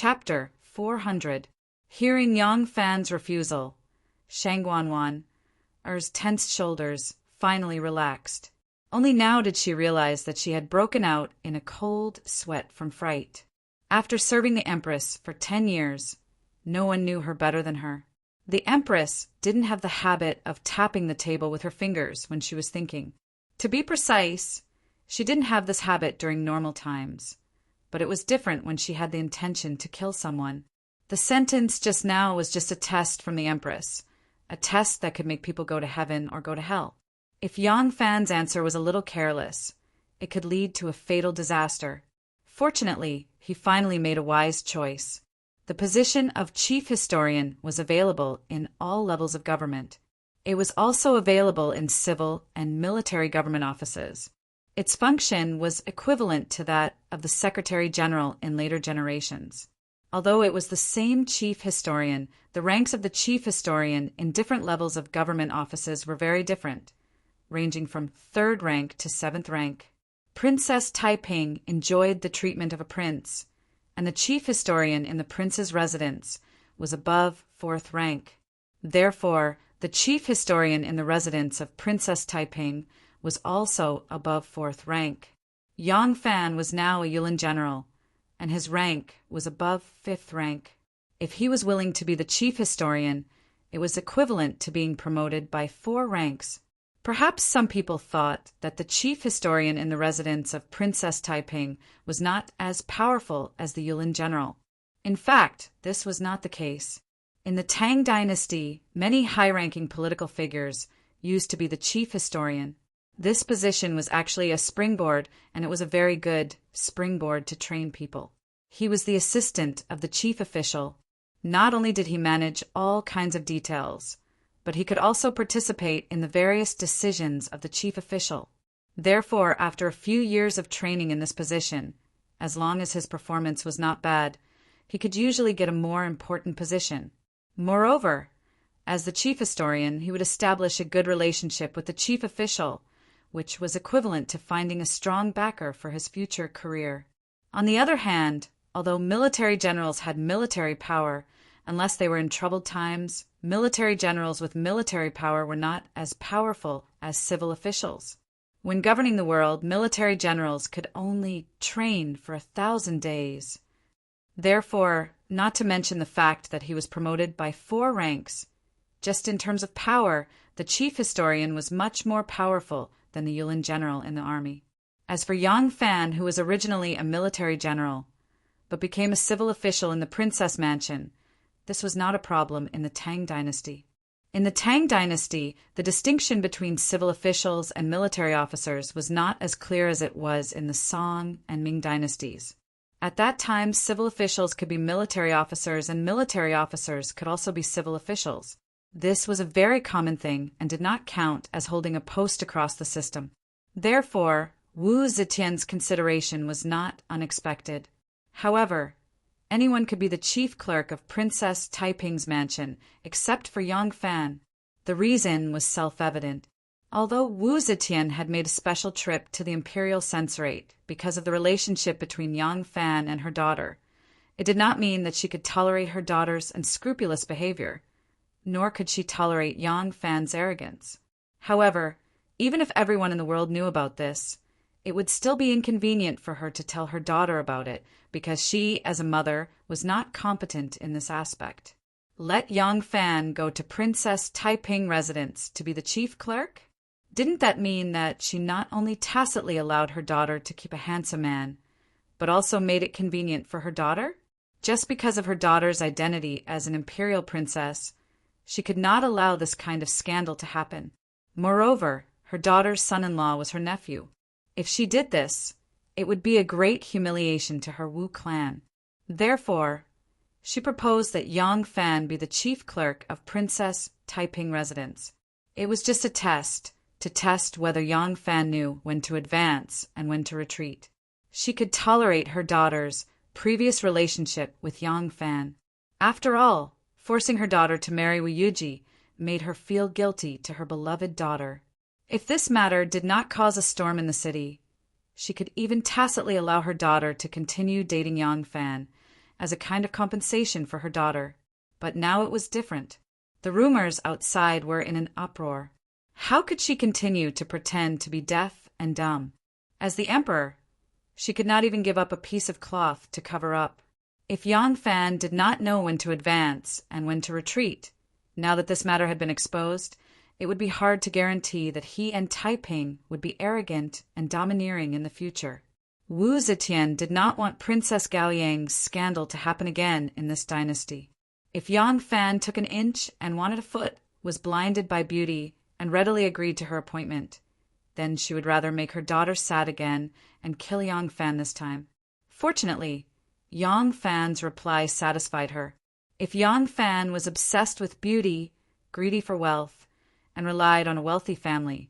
Chapter 400. Hearing Yang Fan's refusal, Shang Wanwan's tense shoulders finally relaxed. Only now did she realize that she had broken out in a cold sweat from fright. After serving the Empress for 10 years, no one knew her better than her. The Empress didn't have the habit of tapping the table with her fingers when she was thinking. To be precise, she didn't have this habit during normal times, but it was different when she had the intention to kill someone. The sentence just now was just a test from the Empress, a test that could make people go to heaven or go to hell. If Yang Fan's answer was a little careless, it could lead to a fatal disaster. Fortunately, he finally made a wise choice. The position of chief historian was available in all levels of government. It was also available in civil and military government offices. Its function was equivalent to that of the Secretary General in later generations. Although it was the same chief historian, the ranks of the chief historian in different levels of government offices were very different, ranging from 3rd rank to 7th rank. Princess Taiping enjoyed the treatment of a prince, and the chief historian in the prince's residence was above 4th rank. Therefore, the chief historian in the residence of Princess Taiping was also above 4th rank. Yang Fan was now a Yulin general, and his rank was above 5th rank. If he was willing to be the chief historian, it was equivalent to being promoted by 4 ranks. Perhaps some people thought that the chief historian in the residence of Princess Taiping was not as powerful as the Yulin general. In fact, this was not the case. In the Tang dynasty, many high-ranking political figures used to be the chief historian. This position was actually a springboard, and it was a very good springboard to train people. He was the assistant of the chief official. Not only did he manage all kinds of details, but he could also participate in the various decisions of the chief official. Therefore, after a few years of training in this position, as long as his performance was not bad, he could usually get a more important position. Moreover, as the chief historian, he would establish a good relationship with the chief official, which was equivalent to finding a strong backer for his future career. On the other hand, although military generals had military power, unless they were in troubled times, military generals with military power were not as powerful as civil officials. When governing the world, military generals could only train for 1,000 days. Therefore, not to mention the fact that he was promoted by 4 ranks, just in terms of power, the chief historian was much more powerful than the Yulin general in the army. As for Yang Fan, who was originally a military general, but became a civil official in the princess mansion, this was not a problem in the Tang dynasty. In the Tang dynasty, the distinction between civil officials and military officers was not as clear as it was in the Song and Ming dynasties. At that time, civil officials could be military officers, and military officers could also be civil officials. This was a very common thing and did not count as holding a post across the system. Therefore, Wu Zetian's consideration was not unexpected. However, anyone could be the chief clerk of Princess Taiping's mansion, except for Yang Fan. The reason was self-evident. Although Wu Zetian had made a special trip to the imperial censorate because of the relationship between Yang Fan and her daughter, it did not mean that she could tolerate her daughter's unscrupulous behavior, nor could she tolerate Yang Fan's arrogance. However, even if everyone in the world knew about this, it would still be inconvenient for her to tell her daughter about it, because she, as a mother, was not competent in this aspect. Let Yang Fan go to Princess Taiping residence to be the chief clerk? Didn't that mean that she not only tacitly allowed her daughter to keep a handsome man, but also made it convenient for her daughter? Just because of her daughter's identity as an imperial princess, she could not allow this kind of scandal to happen. Moreover, her daughter's son-in-law was her nephew. If she did this, it would be a great humiliation to her Wu clan. Therefore, she proposed that Yang Fan be the chief clerk of Princess Taiping residence. It was just a test, to test whether Yang Fan knew when to advance and when to retreat. She could tolerate her daughter's previous relationship with Yang Fan. After all, forcing her daughter to marry Wu Yuji made her feel guilty to her beloved daughter. If this matter did not cause a storm in the city, she could even tacitly allow her daughter to continue dating Yang Fan, as a kind of compensation for her daughter. But now it was different. The rumors outside were in an uproar. How could she continue to pretend to be deaf and dumb? As the emperor, she could not even give up a piece of cloth to cover up. If Yang Fan did not know when to advance and when to retreat, now that this matter had been exposed, it would be hard to guarantee that he and Taiping would be arrogant and domineering in the future. Wu Zetian did not want Princess Gaoyang's scandal to happen again in this dynasty. If Yang Fan took an inch and wanted a foot, was blinded by beauty, and readily agreed to her appointment, then she would rather make her daughter sad again and kill Yang Fan this time. Fortunately, Yang Fan's reply satisfied her. If Yang Fan was obsessed with beauty, greedy for wealth, and relied on a wealthy family,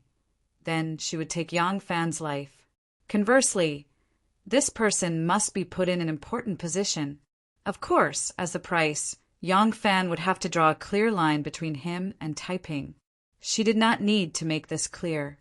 then she would take Yang Fan's life. Conversely, this person must be put in an important position. Of course, as the price, Yang Fan would have to draw a clear line between him and Taiping. She did not need to make this clear.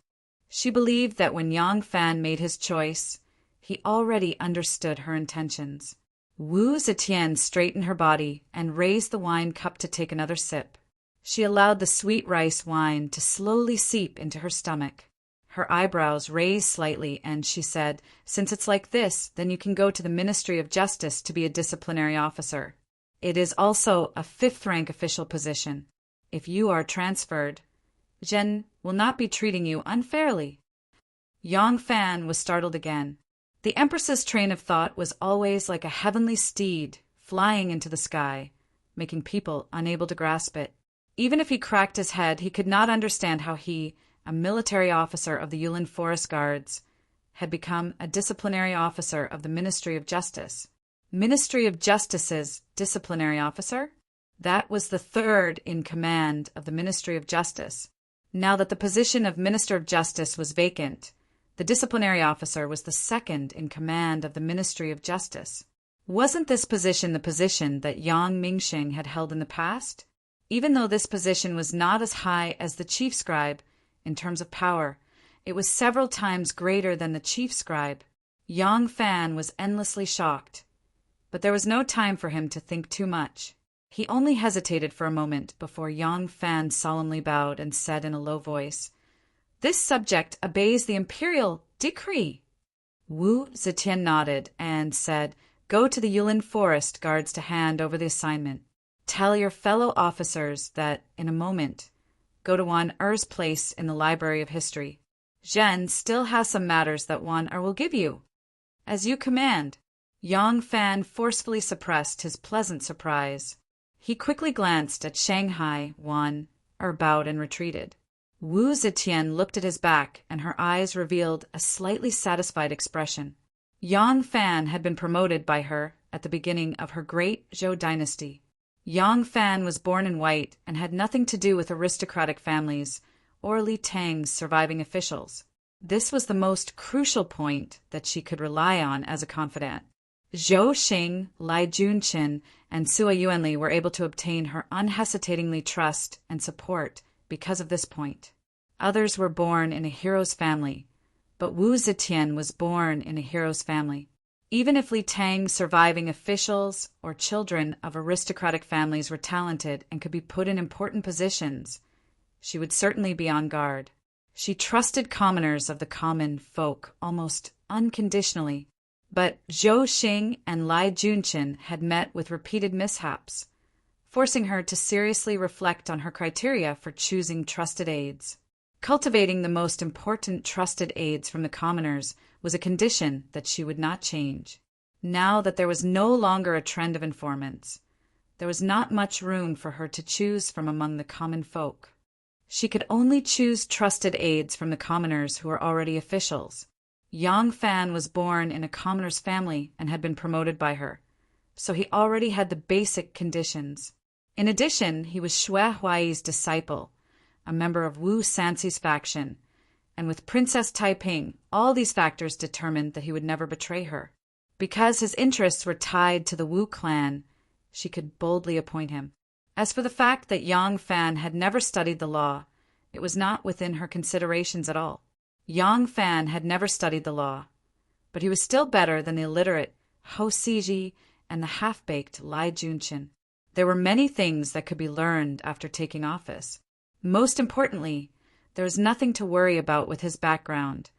She believed that when Yang Fan made his choice, he already understood her intentions. Wu Zetian straightened her body and raised the wine cup to take another sip. She allowed the sweet rice wine to slowly seep into her stomach. Her eyebrows raised slightly, and she said, "Since it's like this, then you can go to the Ministry of Justice to be a disciplinary officer. It is also a fifth-rank official position. If you are transferred, Zhen will not be treating you unfairly." Yang Fan was startled again. The Empress's train of thought was always like a heavenly steed flying into the sky, making people unable to grasp it. Even if he cracked his head, he could not understand how he, a military officer of the Yulin Forest Guards, had become a disciplinary officer of the Ministry of Justice. Ministry of Justice's disciplinary officer? That was the third in command of the Ministry of Justice. Now that the position of Minister of Justice was vacant, the disciplinary officer was the second in command of the Ministry of Justice. Wasn't this position the position that Yang Mingxing had held in the past? Even though this position was not as high as the chief scribe in terms of power, it was several times greater than the chief scribe. Yang Fan was endlessly shocked, but there was no time for him to think too much. He only hesitated for a moment before Yang Fan solemnly bowed and said in a low voice, "This subject obeys the imperial decree." Wu Zetian nodded and said, "Go to the Yulin Forest Guards to hand over the assignment. Tell your fellow officers that, in a moment, go to Wan Er's place in the Library of History. Zhen still has some matters that Wan Er will give you." "As you command." Yang Fan forcefully suppressed his pleasant surprise. He quickly glanced at Shanghai. Wan Er bowed and retreated. Wu Zetian looked at his back, and her eyes revealed a slightly satisfied expression. Yang Fan had been promoted by her at the beginning of her great Zhou dynasty. Yang Fan was born in white and had nothing to do with aristocratic families or Li Tang's surviving officials. This was the most crucial point that she could rely on as a confidant. Zhou Xing, Lai Junqin, and Sua Yuanli were able to obtain her unhesitatingly trust and support because of this point. Others were born in a hero's family, but Wu Zetian was born in a hero's family. Even if Li Tang's surviving officials or children of aristocratic families were talented and could be put in important positions, she would certainly be on guard. She trusted commoners of the common folk almost unconditionally, but Zhou Xing and Lai Junqin had met with repeated mishaps, forcing her to seriously reflect on her criteria for choosing trusted aides. Cultivating the most important trusted aides from the commoners was a condition that she would not change. Now that there was no longer a trend of informants, there was not much room for her to choose from among the common folk. She could only choose trusted aides from the commoners who were already officials. Yang Fan was born in a commoner's family and had been promoted by her, so he already had the basic conditions. In addition, he was Xue Huai's disciple, a member of Wu Sanxi's faction, and with Princess Taiping, all these factors determined that he would never betray her. Because his interests were tied to the Wu clan, she could boldly appoint him. As for the fact that Yang Fan had never studied the law, it was not within her considerations at all. Yang Fan had never studied the law, but he was still better than the illiterate Hou Siji and the half-baked Lai Junqian. There were many things that could be learned after taking office. Most importantly, there was nothing to worry about with his background,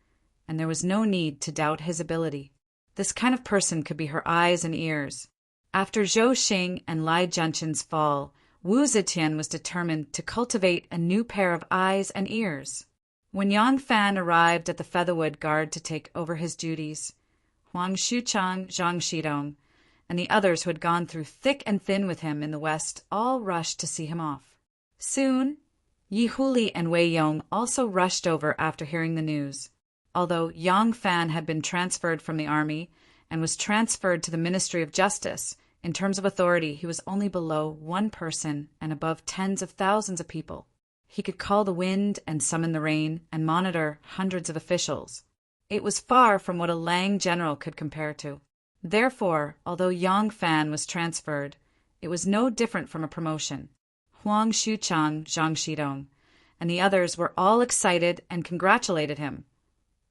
and there was no need to doubt his ability. This kind of person could be her eyes and ears. After Zhou Xing and Lai Junqian's fall, Wu Zetian was determined to cultivate a new pair of eyes and ears. When Yang Fan arrived at the Featherwood Guard to take over his duties, Huang Xuchang, Zhang Shidong, and the others who had gone through thick and thin with him in the West all rushed to see him off. Soon, Yi Huli and Wei Yong also rushed over after hearing the news. Although Yang Fan had been transferred from the army and was transferred to the Ministry of Justice, in terms of authority he was only below one person and above tens of thousands of people. He could call the wind and summon the rain and monitor hundreds of officials. It was far from what a Lang general could compare to. Therefore, although Yang Fan was transferred, it was no different from a promotion. Huang Xuchang, Zhang Shidong, and the others were all excited and congratulated him,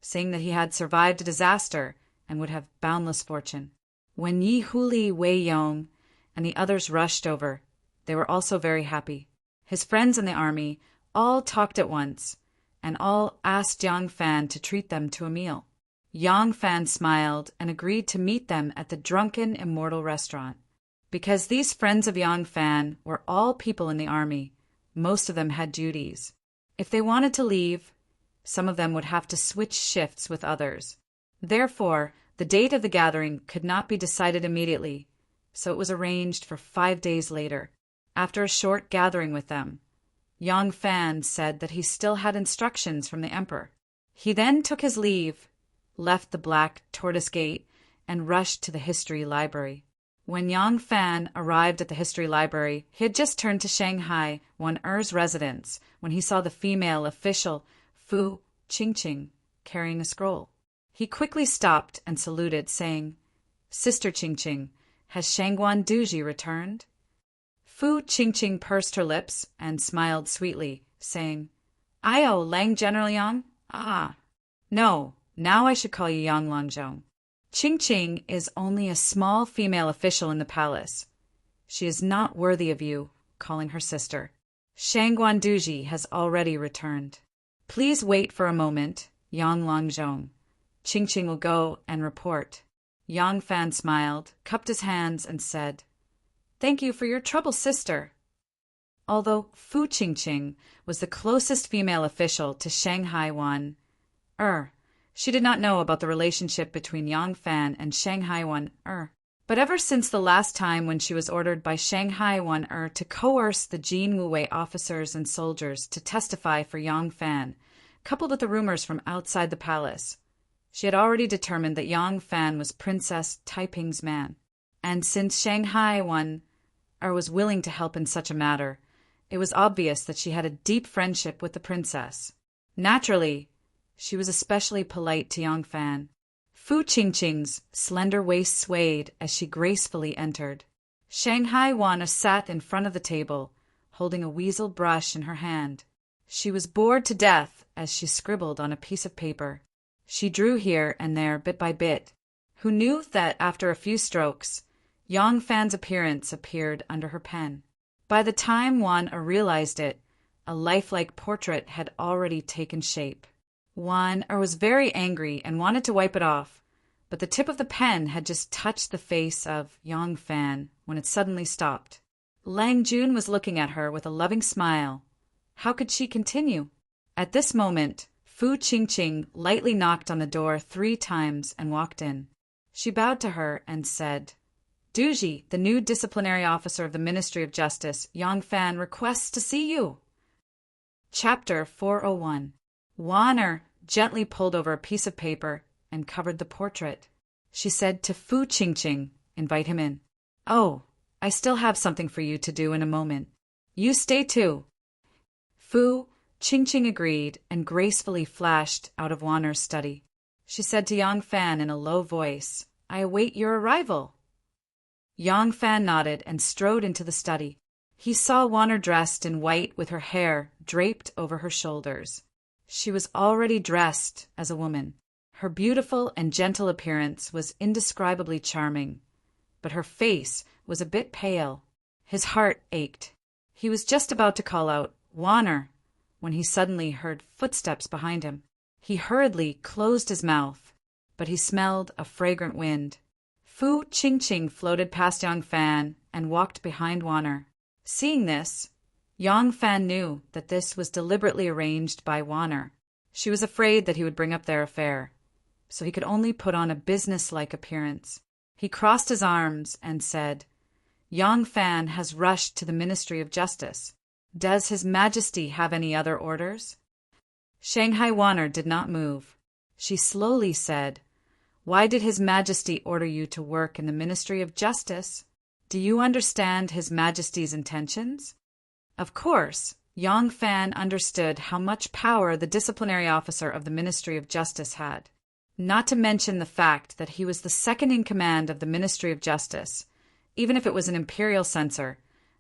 saying that he had survived a disaster and would have boundless fortune. When Yi Huli, Wei Yong, and the others rushed over, they were also very happy. His friends in the army all talked at once, and all asked Yang Fan to treat them to a meal. Yang Fan smiled and agreed to meet them at the Drunken Immortal restaurant. Because these friends of Yang Fan were all people in the army, most of them had duties. If they wanted to leave, some of them would have to switch shifts with others. Therefore, the date of the gathering could not be decided immediately, so it was arranged for 5 days later. After a short gathering with them, Yang Fan said that he still had instructions from the emperor. He then took his leave, left the Black Tortoise Gate, and rushed to the history library. When Yang Fan arrived at the history library, he had just turned to Shanghai, Wan Er's residence, when he saw the female official Fu Qingqing carrying a scroll. He quickly stopped and saluted, saying, "Sister Qingqing, has Shangguan Duji returned?" Fu Qingqing pursed her lips and smiled sweetly, saying, "Ayo, Lang General Yang? Ah, no, now I should call you Yang Langzhong. Qingqing is only a small female official in the palace. She is not worthy of you," calling her sister. "Shangguan Duji has already returned. Please wait for a moment, Yang Langzhong. Qingqing will go and report." Yang Fan smiled, cupped his hands, and said, "Thank you for your trouble, sister." Although Fu Qingqing was the closest female official to Shanghai Wan she did not know about the relationship between Yang Fan and Shanghai Wan But ever since the last time when she was ordered by Shanghai Wan to coerce the Jin Wuwei officers and soldiers to testify for Yang Fan, coupled with the rumors from outside the palace, she had already determined that Yang Fan was Princess Taiping's man. And since Shanghai Wan was willing to help in such a matter, it was obvious that she had a deep friendship with the princess. Naturally, she was especially polite to Yang Fan. Fu Qingqing's slender waist swayed as she gracefully entered. Shanghai Wan sat in front of the table, holding a weasel brush in her hand. She was bored to death as she scribbled on a piece of paper. She drew here and there bit by bit. Who knew that after a few strokes, Yang Fan's appearance appeared under her pen. By the time Wan realized it, a lifelike portrait had already taken shape. Wan was very angry and wanted to wipe it off, but the tip of the pen had just touched the face of Yang Fan when it suddenly stopped. Lang Jun was looking at her with a loving smile. How could she continue? At this moment, Fu Qingqing lightly knocked on the door 3 times and walked in. She bowed to her and said, "Duji, the new disciplinary officer of the Ministry of Justice, Yang Fan, requests to see you." Chapter 401. Wan gently pulled over a piece of paper and covered the portrait. She said to Fu Qingqing, "Invite him in." "Oh, I still have something for you to do in a moment. You stay too." Fu Qingqing agreed and gracefully flashed out of Wanner's study. She said to Yang Fan in a low voice, "I await your arrival." Yang Fan nodded and strode into the study. He saw Wanner dressed in white with her hair draped over her shoulders. She was already dressed as a woman. Her beautiful and gentle appearance was indescribably charming. but her face was a bit pale. His heart ached. He was just about to call out, "Waner," when he suddenly heard footsteps behind him. He hurriedly closed his mouth, but he smelled a fragrant wind. Fu Qingqing floated past Yang Fan and walked behind Waner. Seeing this, Yang Fan knew that this was deliberately arranged by Waner. She was afraid that he would bring up their affair, so he could only put on a business-like appearance. He crossed his arms and said, "Yang Fan has rushed to the Ministry of Justice. Does His Majesty have any other orders?" Shanghai Waner did not move. She slowly said, "Why did His Majesty order you to work in the Ministry of Justice? Do you understand His Majesty's intentions?" Of course, Yang Fan understood how much power the disciplinary officer of the Ministry of Justice had, not to mention the fact that he was the second in command of the Ministry of Justice, even if it was an imperial censor.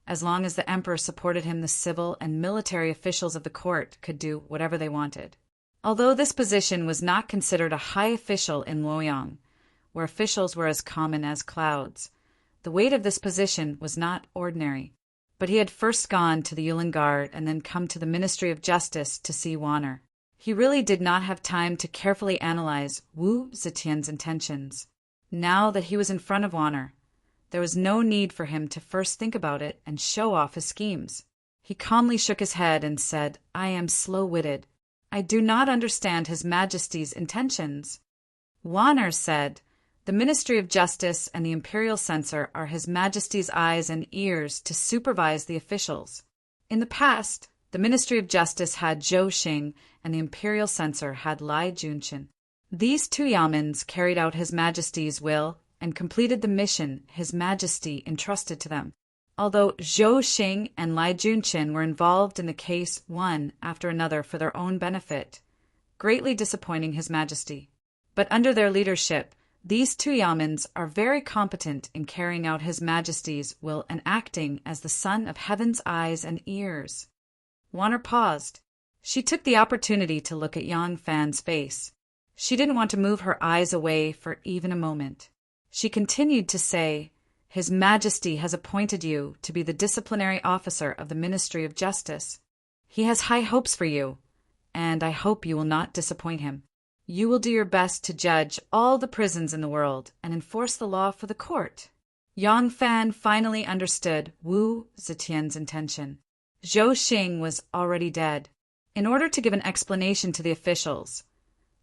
As long as the emperor supported him, the civil and military officials of the court could do whatever they wanted. Although this position was not considered a high official in Luoyang, where officials were as common as clouds, the weight of this position was not ordinary. But he had first gone to the Yulin Guard and then come to the Ministry of Justice to see Waner. He really did not have time to carefully analyze Wu Zetian's intentions. Now that he was in front of Waner, there was no need for him to first think about it and show off his schemes. He calmly shook his head and said, "I am slow-witted. I do not understand His Majesty's intentions." Waner said, "The Ministry of Justice and the Imperial Censor are His Majesty's eyes and ears to supervise the officials. In the past, the Ministry of Justice had Zhou Xing and the Imperial Censor had Lai Junqian. These two yamens carried out His Majesty's will and completed the mission His Majesty entrusted to them. Although Zhou Xing and Lai Junqian were involved in the case one after another for their own benefit, greatly disappointing His Majesty. But under their leadership, these two yamens are very competent in carrying out His Majesty's will and acting as the Son of Heaven's eyes and ears." Waner paused. She took the opportunity to look at Yang Fan's face. She didn't want to move her eyes away for even a moment. She continued to say, "His Majesty has appointed you to be the disciplinary officer of the Ministry of Justice. He has high hopes for you, and I hope you will not disappoint him. You will do your best to judge all the prisons in the world and enforce the law for the court." Yang Fan finally understood Wu Zetian's intention. Zhou Xing was already dead. In order to give an explanation to the officials,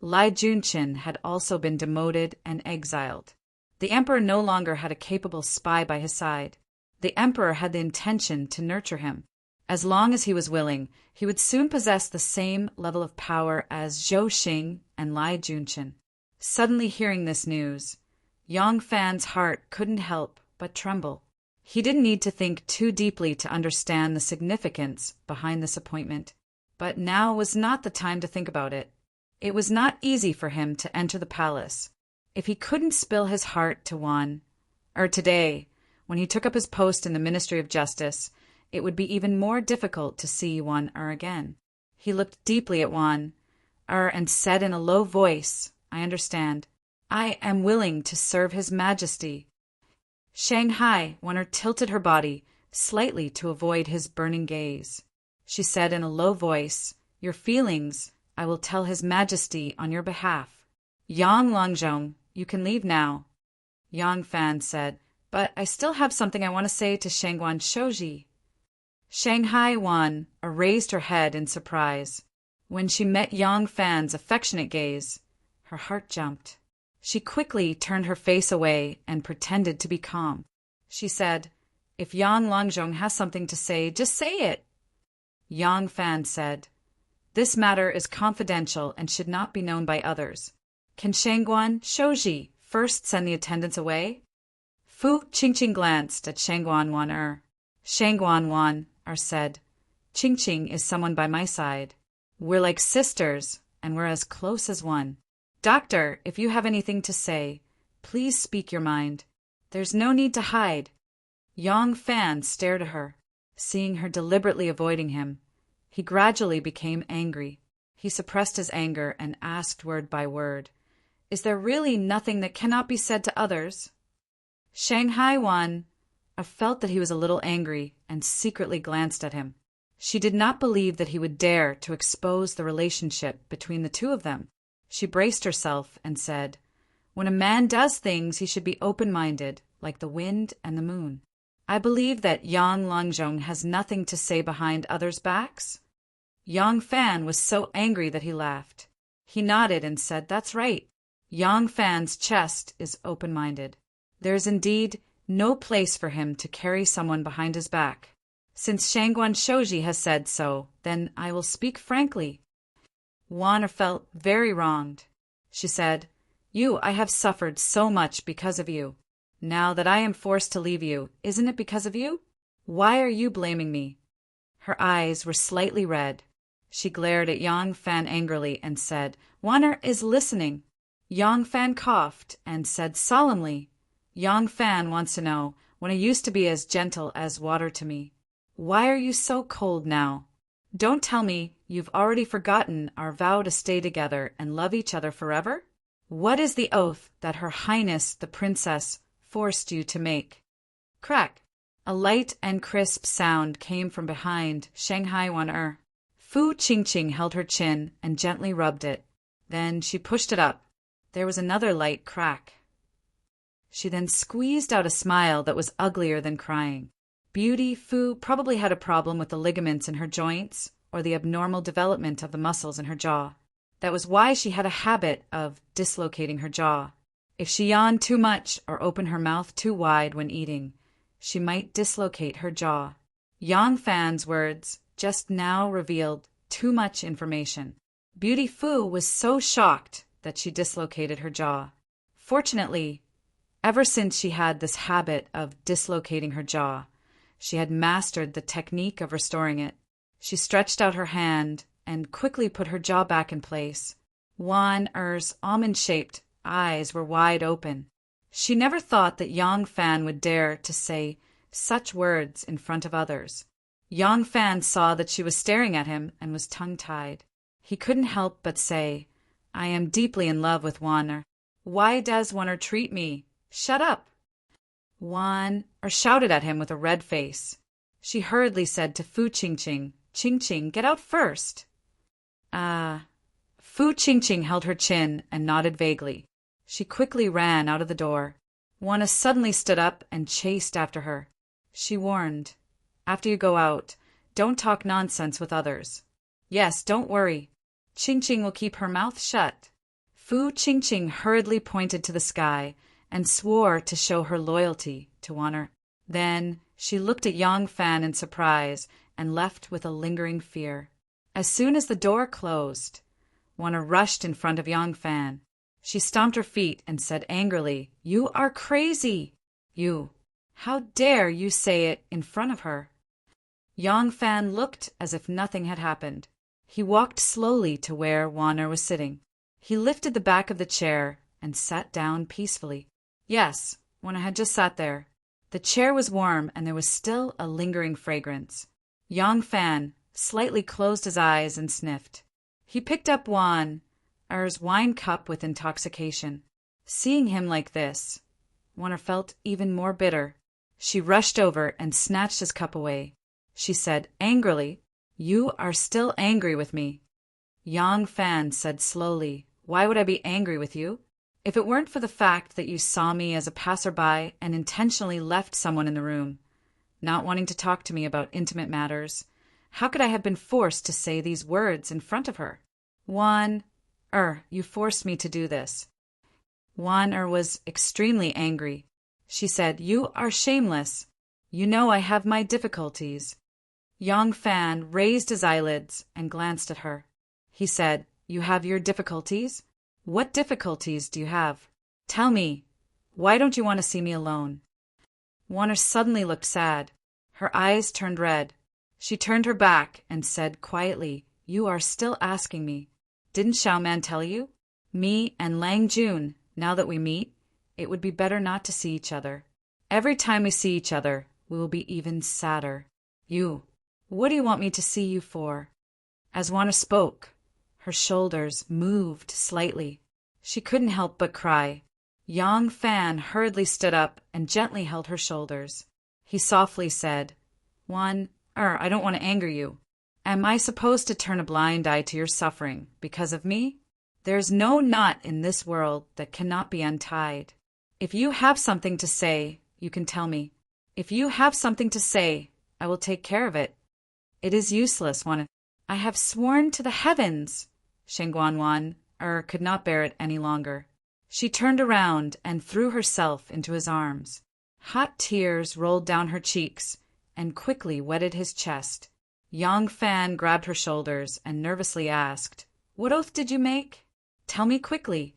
Lai Junqian had also been demoted and exiled. The emperor no longer had a capable spy by his side. The emperor had the intention to nurture him. As long as he was willing, he would soon possess the same level of power as Zhou Xing and Lai Junqian. Suddenly hearing this news, Yang Fan's heart couldn't help but tremble. He didn't need to think too deeply to understand the significance behind this appointment. But now was not the time to think about it. It was not easy for him to enter the palace. If he couldn't spill his heart to Wan, or today, when he took up his post in the Ministry of Justice, it would be even more difficult to see Wan again. He looked deeply at Wan and said in a low voice, "I understand. I am willing to serve His Majesty." Shanghai Waner tilted her body slightly to avoid his burning gaze. She said in a low voice, "Your feelings, I will tell His Majesty on your behalf. Yang Longzhong, you can leave now." Yang Fan said, "But I still have something I want to say to Shangguan Shouji." Shanghai Wan raised her head in surprise. When she met Yang Fan's affectionate gaze, her heart jumped. She quickly turned her face away and pretended to be calm. She said, "If Yang Longzhong has something to say, just say it." Yang Fan said, "This matter is confidential and should not be known by others. Can Shangguan Shouji first send the attendants away?" Fu Qingqing glanced at Shangguan Wan. Shangguan Wan said, "Qingqing is someone by my side. We're like sisters, and we're as close as one. Doctor, if you have anything to say, please speak your mind. There's no need to hide." Yang Fan stared at her, seeing her deliberately avoiding him. He gradually became angry. He suppressed his anger and asked word by word, "Is there really nothing that cannot be said to others?" Shanghai Wan felt that he was a little angry and secretly glanced at him. She did not believe that he would dare to expose the relationship between the two of them. She braced herself and said, "When a man does things, he should be open-minded, like the wind and the moon. I believe that Yang Longjong has nothing to say behind others' backs." Yang Fan was so angry that he laughed. He nodded and said, "That's right. Yang Fan's chest is open-minded. There is indeed no place for him to carry someone behind his back. Since Shangguan Shoji has said so, then I will speak frankly." Wan felt very wronged. She said, I have suffered so much because of you. Now that I am forced to leave you, isn't it because of you? Why are you blaming me?" Her eyes were slightly red. She glared at Yang Fan angrily and said, "Waner is listening." Yang Fan coughed and said solemnly, "Yang Fan wants to know, when I used to be as gentle as water to me, why are you so cold now? Don't tell me you've already forgotten our vow to stay together and love each other forever? What is the oath that Her Highness the Princess forced you to make?" Crack! A light and crisp sound came from behind Shanghai Wan. Fu Qingqing held her chin and gently rubbed it. Then she pushed it up. There was another light crack. She then squeezed out a smile that was uglier than crying. Beauty Fu probably had a problem with the ligaments in her joints or the abnormal development of the muscles in her jaw. That was why she had a habit of dislocating her jaw. If she yawned too much or opened her mouth too wide when eating, she might dislocate her jaw. Yang Fan's words just now revealed too much information. Beauty Fu was so shocked that she dislocated her jaw. Fortunately, ever since she had this habit of dislocating her jaw, she had mastered the technique of restoring it. She stretched out her hand and quickly put her jaw back in place. Wan-er's almond-shaped eyes were wide open. She never thought that Yang Fan would dare to say such words in front of others. Yang Fan saw that she was staring at him and was tongue-tied. He couldn't help but say, "I am deeply in love with Wan-er. Why does Wan-er treat me? Shut up!" Wan-er shouted at him with a red face. She hurriedly said to Fu Qingqing, "Qingqing, get out first." Fu Qingqing held her chin and nodded vaguely. She quickly ran out of the door. Wan-er suddenly stood up and chased after her. She warned, "After you go out, don't talk nonsense with others." "Yes, don't worry. Qingqing will keep her mouth shut." Fu Qingqing hurriedly pointed to the sky and swore to show her loyalty to Wan-er. Then she looked at Yang Fan in surprise and left with a lingering fear. As soon as the door closed, Wan-er rushed in front of Yang Fan. She stomped her feet and said angrily, "You are crazy! How dare you say it in front of her?" Yang Fan looked as if nothing had happened. He walked slowly to where Wan-er was sitting. He lifted the back of the chair and sat down peacefully. Yes, Wan-er had just sat there. The chair was warm and there was still a lingering fragrance. Yang Fan slightly closed his eyes and sniffed. He picked up Wan-er's wine cup with intoxication. Seeing him like this, Wan-er felt even more bitter. She rushed over and snatched his cup away. She said angrily, "You are still angry with me." Yang Fan said slowly, "Why would I be angry with you? If it weren't for the fact that you saw me as a passerby and intentionally left someone in the room, not wanting to talk to me about intimate matters, how could I have been forced to say these words in front of her? Wan-er, you forced me to do this." Wan-er was extremely angry. She said, "You are shameless. You know I have my difficulties." Yang Fan raised his eyelids and glanced at her. He said, "You have your difficulties? What difficulties do you have? Tell me, why don't you want to see me alone?" Wan-er suddenly looked sad. Her eyes turned red. She turned her back and said quietly, "You are still asking me. Didn't Xiaoman tell you? Me and Lang Jun, now that we meet, it would be better not to see each other. Every time we see each other, we will be even sadder. What do you want me to see you for?" As Wan-er spoke, her shoulders moved slightly. She couldn't help but cry. Yang Fan hurriedly stood up and gently held her shoulders. He softly said, I don't want to anger you. Am I supposed to turn a blind eye to your suffering because of me? There's no knot in this world that cannot be untied. If you have something to say, you can tell me. If you have something to say, I will take care of it. It is useless, I have sworn to the heavens. Shengguanguan could not bear it any longer. She turned around and threw herself into his arms. Hot tears rolled down her cheeks and quickly wetted his chest. Yang Fan grabbed her shoulders and nervously asked, "What oath did you make? Tell me quickly."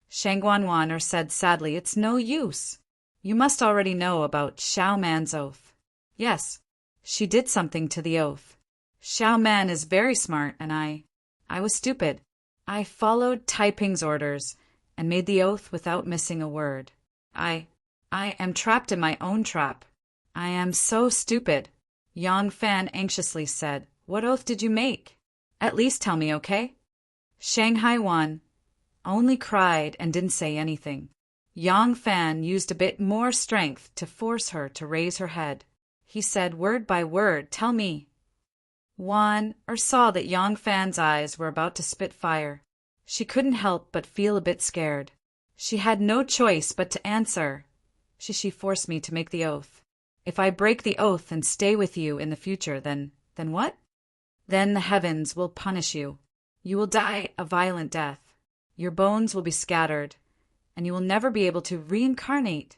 Shangguanguan said sadly, "It's no use. You must already know about Xiao Man's oath." "Yes, she did something to the oath. Xiao Man is very smart, and I was stupid. I followed Taiping's orders and made the oath without missing a word. I am trapped in my own trap. I am so stupid." Yang Fan anxiously said, "What oath did you make? At least tell me, okay?" Shanghai Wan only cried and didn't say anything. Yang Fan used a bit more strength to force her to raise her head. He said word by word, "Tell me." Wan saw that Yang Fan's eyes were about to spit fire. She couldn't help but feel a bit scared. She had no choice but to answer. She forced me to make the oath. If I break the oath and stay with you in the future, then what? Then the heavens will punish you. You will die a violent death. Your bones will be scattered, and you will never be able to reincarnate.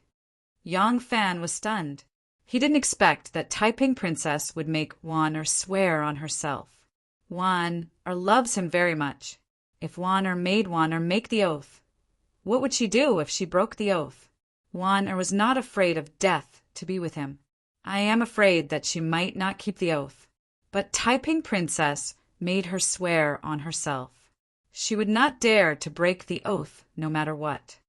Yang Fan was stunned. He didn't expect that Taiping Princess would make Wan swear on herself. Wan loves him very much. If Wan made Wan make the oath, what would she do if she broke the oath? Wan was not afraid of death to be with him. I am afraid that she might not keep the oath. But Taiping Princess made her swear on herself. She would not dare to break the oath no matter what.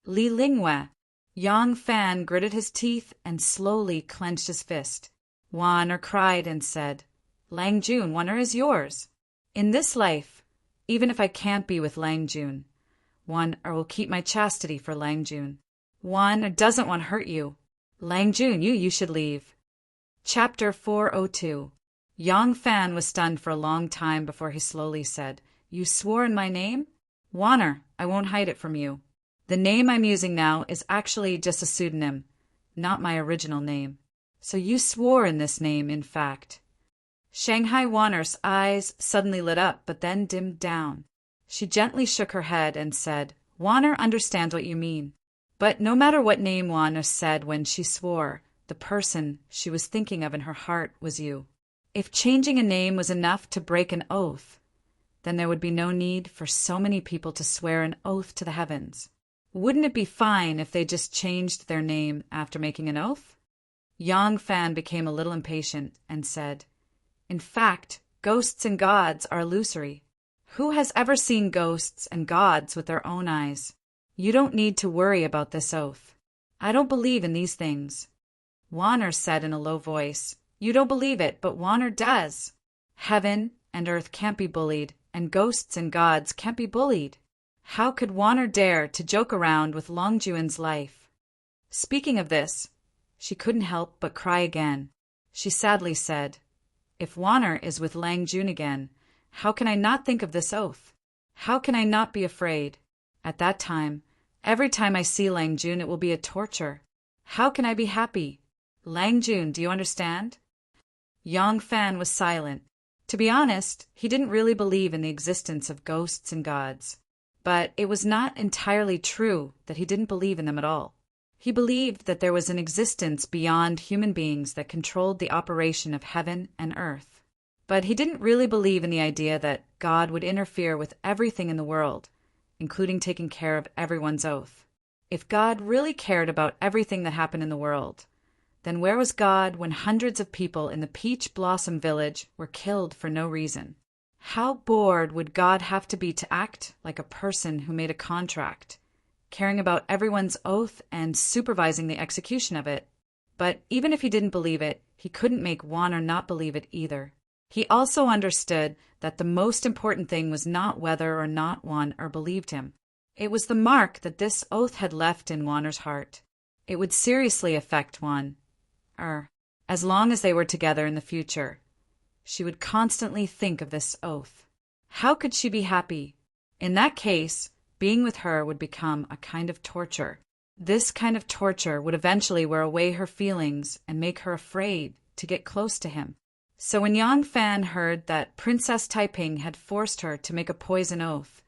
Li Lingwe. Yang Fan gritted his teeth and slowly clenched his fist. Wan cried and said, "Lang Jun, Wan is yours. In this life, even if I can't be with Lang Jun, Wan will keep my chastity for Lang Jun. Wan doesn't want to hurt you. Lang Jun, you should leave." Chapter 402. Yang Fan was stunned for a long time before he slowly said, "You swore in my name? Wanner, I won't hide it from you. The name I'm using now is actually just a pseudonym, not my original name. So you swore in this name, in fact." Shanghai Wanner's eyes suddenly lit up, but then dimmed down. She gently shook her head and said, "Wanner understands what you mean. But no matter what name Wanner said when she swore, the person she was thinking of in her heart was you. If changing a name was enough to break an oath, then there would be no need for so many people to swear an oath to the heavens. Wouldn't it be fine if they just changed their name after making an oath?" Yang Fan became a little impatient and said, "In fact, ghosts and gods are illusory. Who has ever seen ghosts and gods with their own eyes? You don't need to worry about this oath. I don't believe in these things." Wanner said in a low voice, "You don't believe it, but Wanner does. Heaven and earth can't be bullied, and ghosts and gods can't be bullied. How could Wanner dare to joke around with Long Juan's life?" Speaking of this, she couldn't help but cry again. She sadly said, "If Wanner is with Lang Jun again, how can I not think of this oath? How can I not be afraid? At that time, every time I see Lang Jun, it will be a torture. How can I be happy? Lang Jun, do you understand?" Yang Fan was silent. To be honest, he didn't really believe in the existence of ghosts and gods. But it was not entirely true that he didn't believe in them at all. He believed that there was an existence beyond human beings that controlled the operation of heaven and earth. But he didn't really believe in the idea that God would interfere with everything in the world, including taking care of everyone's oath. If God really cared about everything that happened in the world, then where was God when hundreds of people in the Peach Blossom Village were killed for no reason? How bored would God have to be to act like a person who made a contract, caring about everyone's oath and supervising the execution of it? But even if he didn't believe it, he couldn't make Wanner not believe it either. He also understood that the most important thing was not whether or not Wanner believed him. It was the mark that this oath had left in Wanner's heart. It would seriously affect as long as they were together in the future. She would constantly think of this oath. How could she be happy? In that case, being with her would become a kind of torture. This kind of torture would eventually wear away her feelings and make her afraid to get close to him. So when Yang Fan heard that Princess Taiping had forced her to make a poison oath,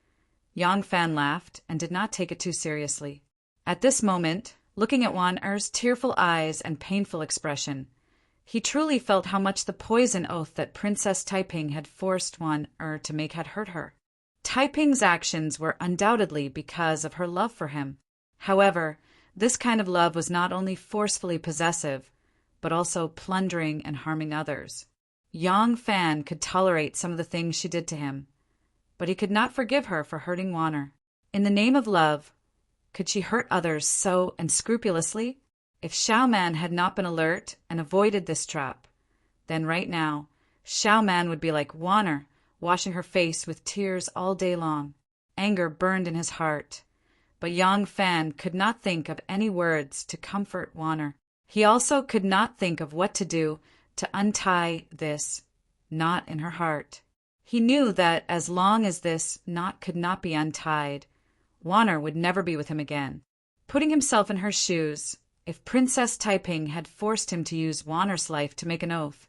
Yang Fan laughed and did not take it too seriously. At this moment, looking at Wan Er's tearful eyes and painful expression, he truly felt how much the poison oath that Princess Taiping had forced Wan Er to make had hurt her. Taiping's actions were undoubtedly because of her love for him. However, this kind of love was not only forcefully possessive, but also plundering and harming others. Yang Fan could tolerate some of the things she did to him, but he could not forgive her for hurting Wanner. In the name of love, could she hurt others so unscrupulously? If Xiao Man had not been alert and avoided this trap, then right now, Xiao Man would be like Wanner, washing her face with tears all day long. Anger burned in his heart, but Yang Fan could not think of any words to comfort Wanner. He also could not think of what to do to untie this knot in her heart. He knew that as long as this knot could not be untied, Wanner would never be with him again. Putting himself in her shoes, if Princess Taiping had forced him to use Wanner's life to make an oath,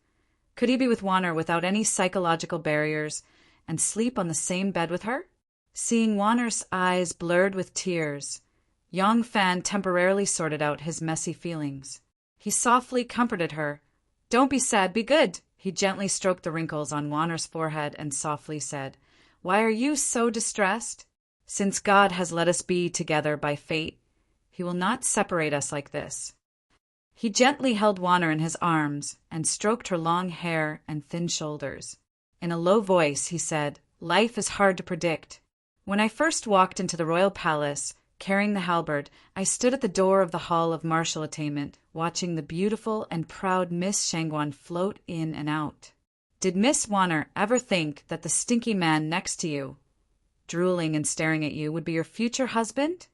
could he be with Wanner without any psychological barriers and sleep on the same bed with her? Seeing Wanner's eyes blurred with tears, Yang Fan temporarily sorted out his messy feelings. He softly comforted her. "Don't be sad, be good." He gently stroked the wrinkles on Wanner's forehead and softly said, "Why are you so distressed? Since God has let us be together by fate, He will not separate us like this." He gently held Wanner in his arms and stroked her long hair and thin shoulders. In a low voice, he said, "Life is hard to predict. When I first walked into the royal palace, carrying the halberd, I stood at the door of the hall of martial attainment, watching the beautiful and proud Miss Shangguan float in and out. Did Miss Wanner ever think that the stinky man next to you, drooling and staring at you, would be your future husband?"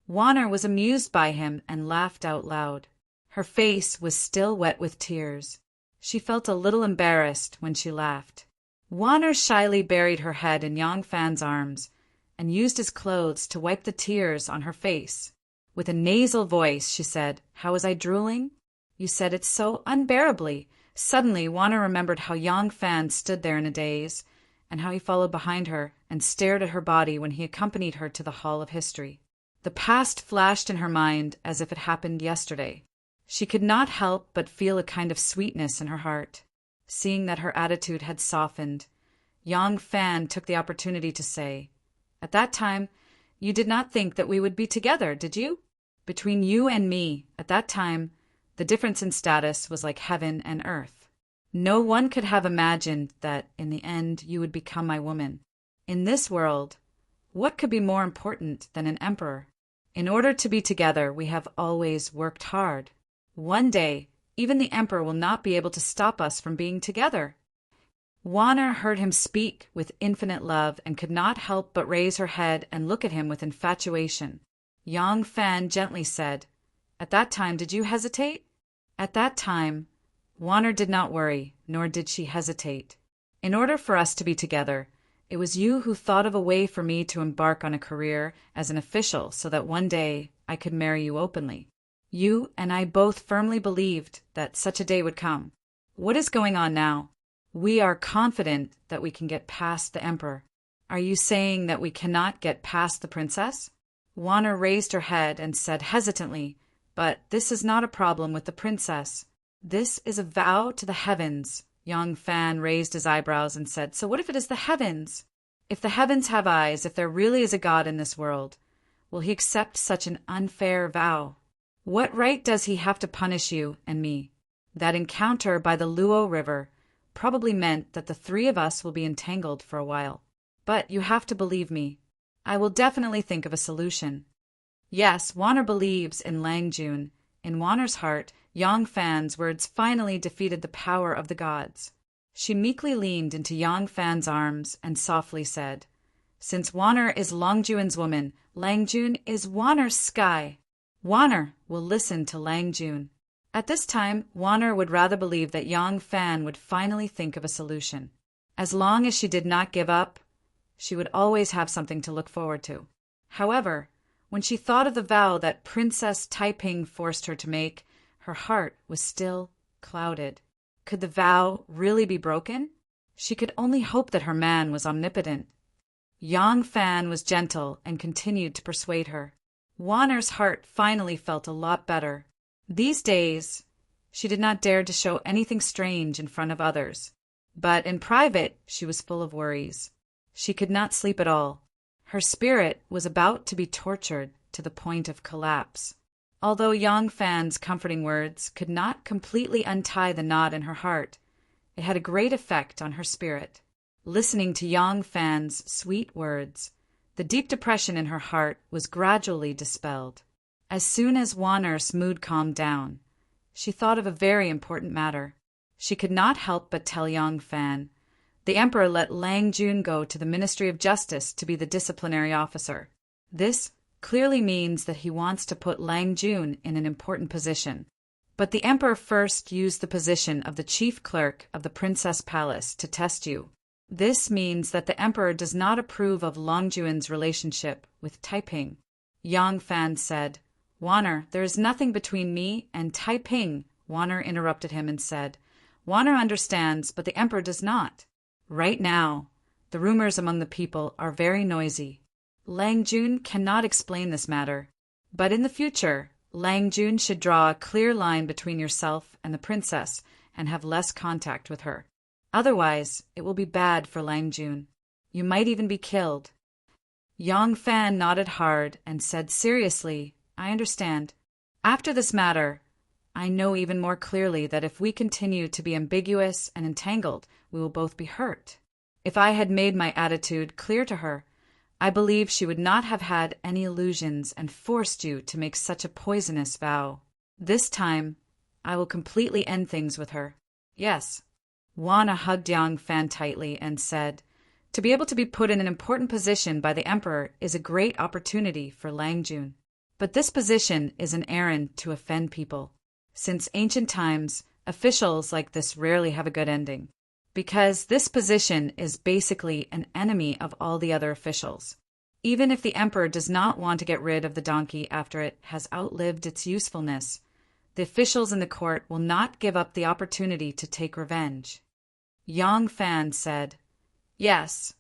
Wanner was amused by him and laughed out loud. Her face was still wet with tears. She felt a little embarrassed when she laughed. Wanner shyly buried her head in Yang Fan's arms and used his clothes to wipe the tears on her face. With a nasal voice, she said, "How was I drooling? You said it so unbearably." Suddenly, Wanner remembered how Yang Fan stood there in a daze, and how he followed behind her and stared at her body when he accompanied her to the Hall of History. The past flashed in her mind as if it happened yesterday. She could not help but feel a kind of sweetness in her heart. Seeing that her attitude had softened, Yang Fan took the opportunity to say, "At that time, you did not think that we would be together, did you? Between you and me, at that time, the difference in status was like heaven and earth. No one could have imagined that in the end you would become my woman. In this world, what could be more important than an emperor? In order to be together, we have always worked hard. One day, even the emperor will not be able to stop us from being together." Wanner heard him speak with infinite love and could not help but raise her head and look at him with infatuation. Yang Fan gently said, "At that time, did you hesitate?" At that time, Wanner did not worry, nor did she hesitate. In order for us to be together, it was you who thought of a way for me to embark on a career as an official so that one day I could marry you openly. You and I both firmly believed that such a day would come. What is going on now? We are confident that we can get past the emperor. Are you saying that we cannot get past the princess?" Wanner raised her head and said hesitantly, "But this is not a problem with the princess. This is a vow to the heavens." Yang Fan raised his eyebrows and said, "So what if it is the heavens? If the heavens have eyes, if there really is a God in this world, will he accept such an unfair vow? What right does he have to punish you and me? That encounter by the Luo River probably meant that the three of us will be entangled for a while. But you have to believe me. I will definitely think of a solution." Yes, Wanner believes in Lang Jun. In Wanner's heart, Yang Fan's words finally defeated the power of the gods. She meekly leaned into Yang Fan's arms and softly said, Since Waner is Longjun's woman, Langjun is Waner's sky. Waner will listen to Langjun. At this time, Waner would rather believe that Yang Fan would finally think of a solution. As long as she did not give up, she would always have something to look forward to. However, when she thought of the vow that Princess Taiping forced her to make, her heart was still clouded. Could the vow really be broken? She could only hope that her man was omnipotent. Yang Fan was gentle and continued to persuade her. Waner's heart finally felt a lot better. These days, she did not dare to show anything strange in front of others. But in private, she was full of worries. She could not sleep at all. Her spirit was about to be tortured to the point of collapse. Although Yang Fan's comforting words could not completely untie the knot in her heart, it had a great effect on her spirit. Listening to Yang Fan's sweet words, the deep depression in her heart was gradually dispelled. As soon as Waner's mood calmed down, she thought of a very important matter. She could not help but tell Yang Fan. The emperor let Langjun go to the Ministry of Justice to be the disciplinary officer. This clearly means that he wants to put Langjun in an important position. But the emperor first used the position of the chief clerk of the Princess Palace to test you. This means that the emperor does not approve of Longjun's relationship with Taiping. Yang Fan said, Waner, there is nothing between me and Taiping. Waner interrupted him and said, Waner understands, but the emperor does not. Right now, the rumors among the people are very noisy. Langjun cannot explain this matter. But in the future, Langjun should draw a clear line between yourself and the princess and have less contact with her. Otherwise, it will be bad for Langjun. You might even be killed. Yang Fan nodded hard and said seriously, I understand. After this matter, I know even more clearly that if we continue to be ambiguous and entangled, we will both be hurt. If I had made my attitude clear to her, I believe she would not have had any illusions and forced you to make such a poisonous vow. This time, I will completely end things with her. Yes. Wana hugged Yang Fan tightly and said, To be able to be put in an important position by the emperor is a great opportunity for Langjun. But this position is an errand to offend people. Since ancient times, officials like this rarely have a good ending, because this position is basically an enemy of all the other officials. Even if the emperor does not want to get rid of the donkey after it has outlived its usefulness, the officials in the court will not give up the opportunity to take revenge. Yang Fan said, Yes,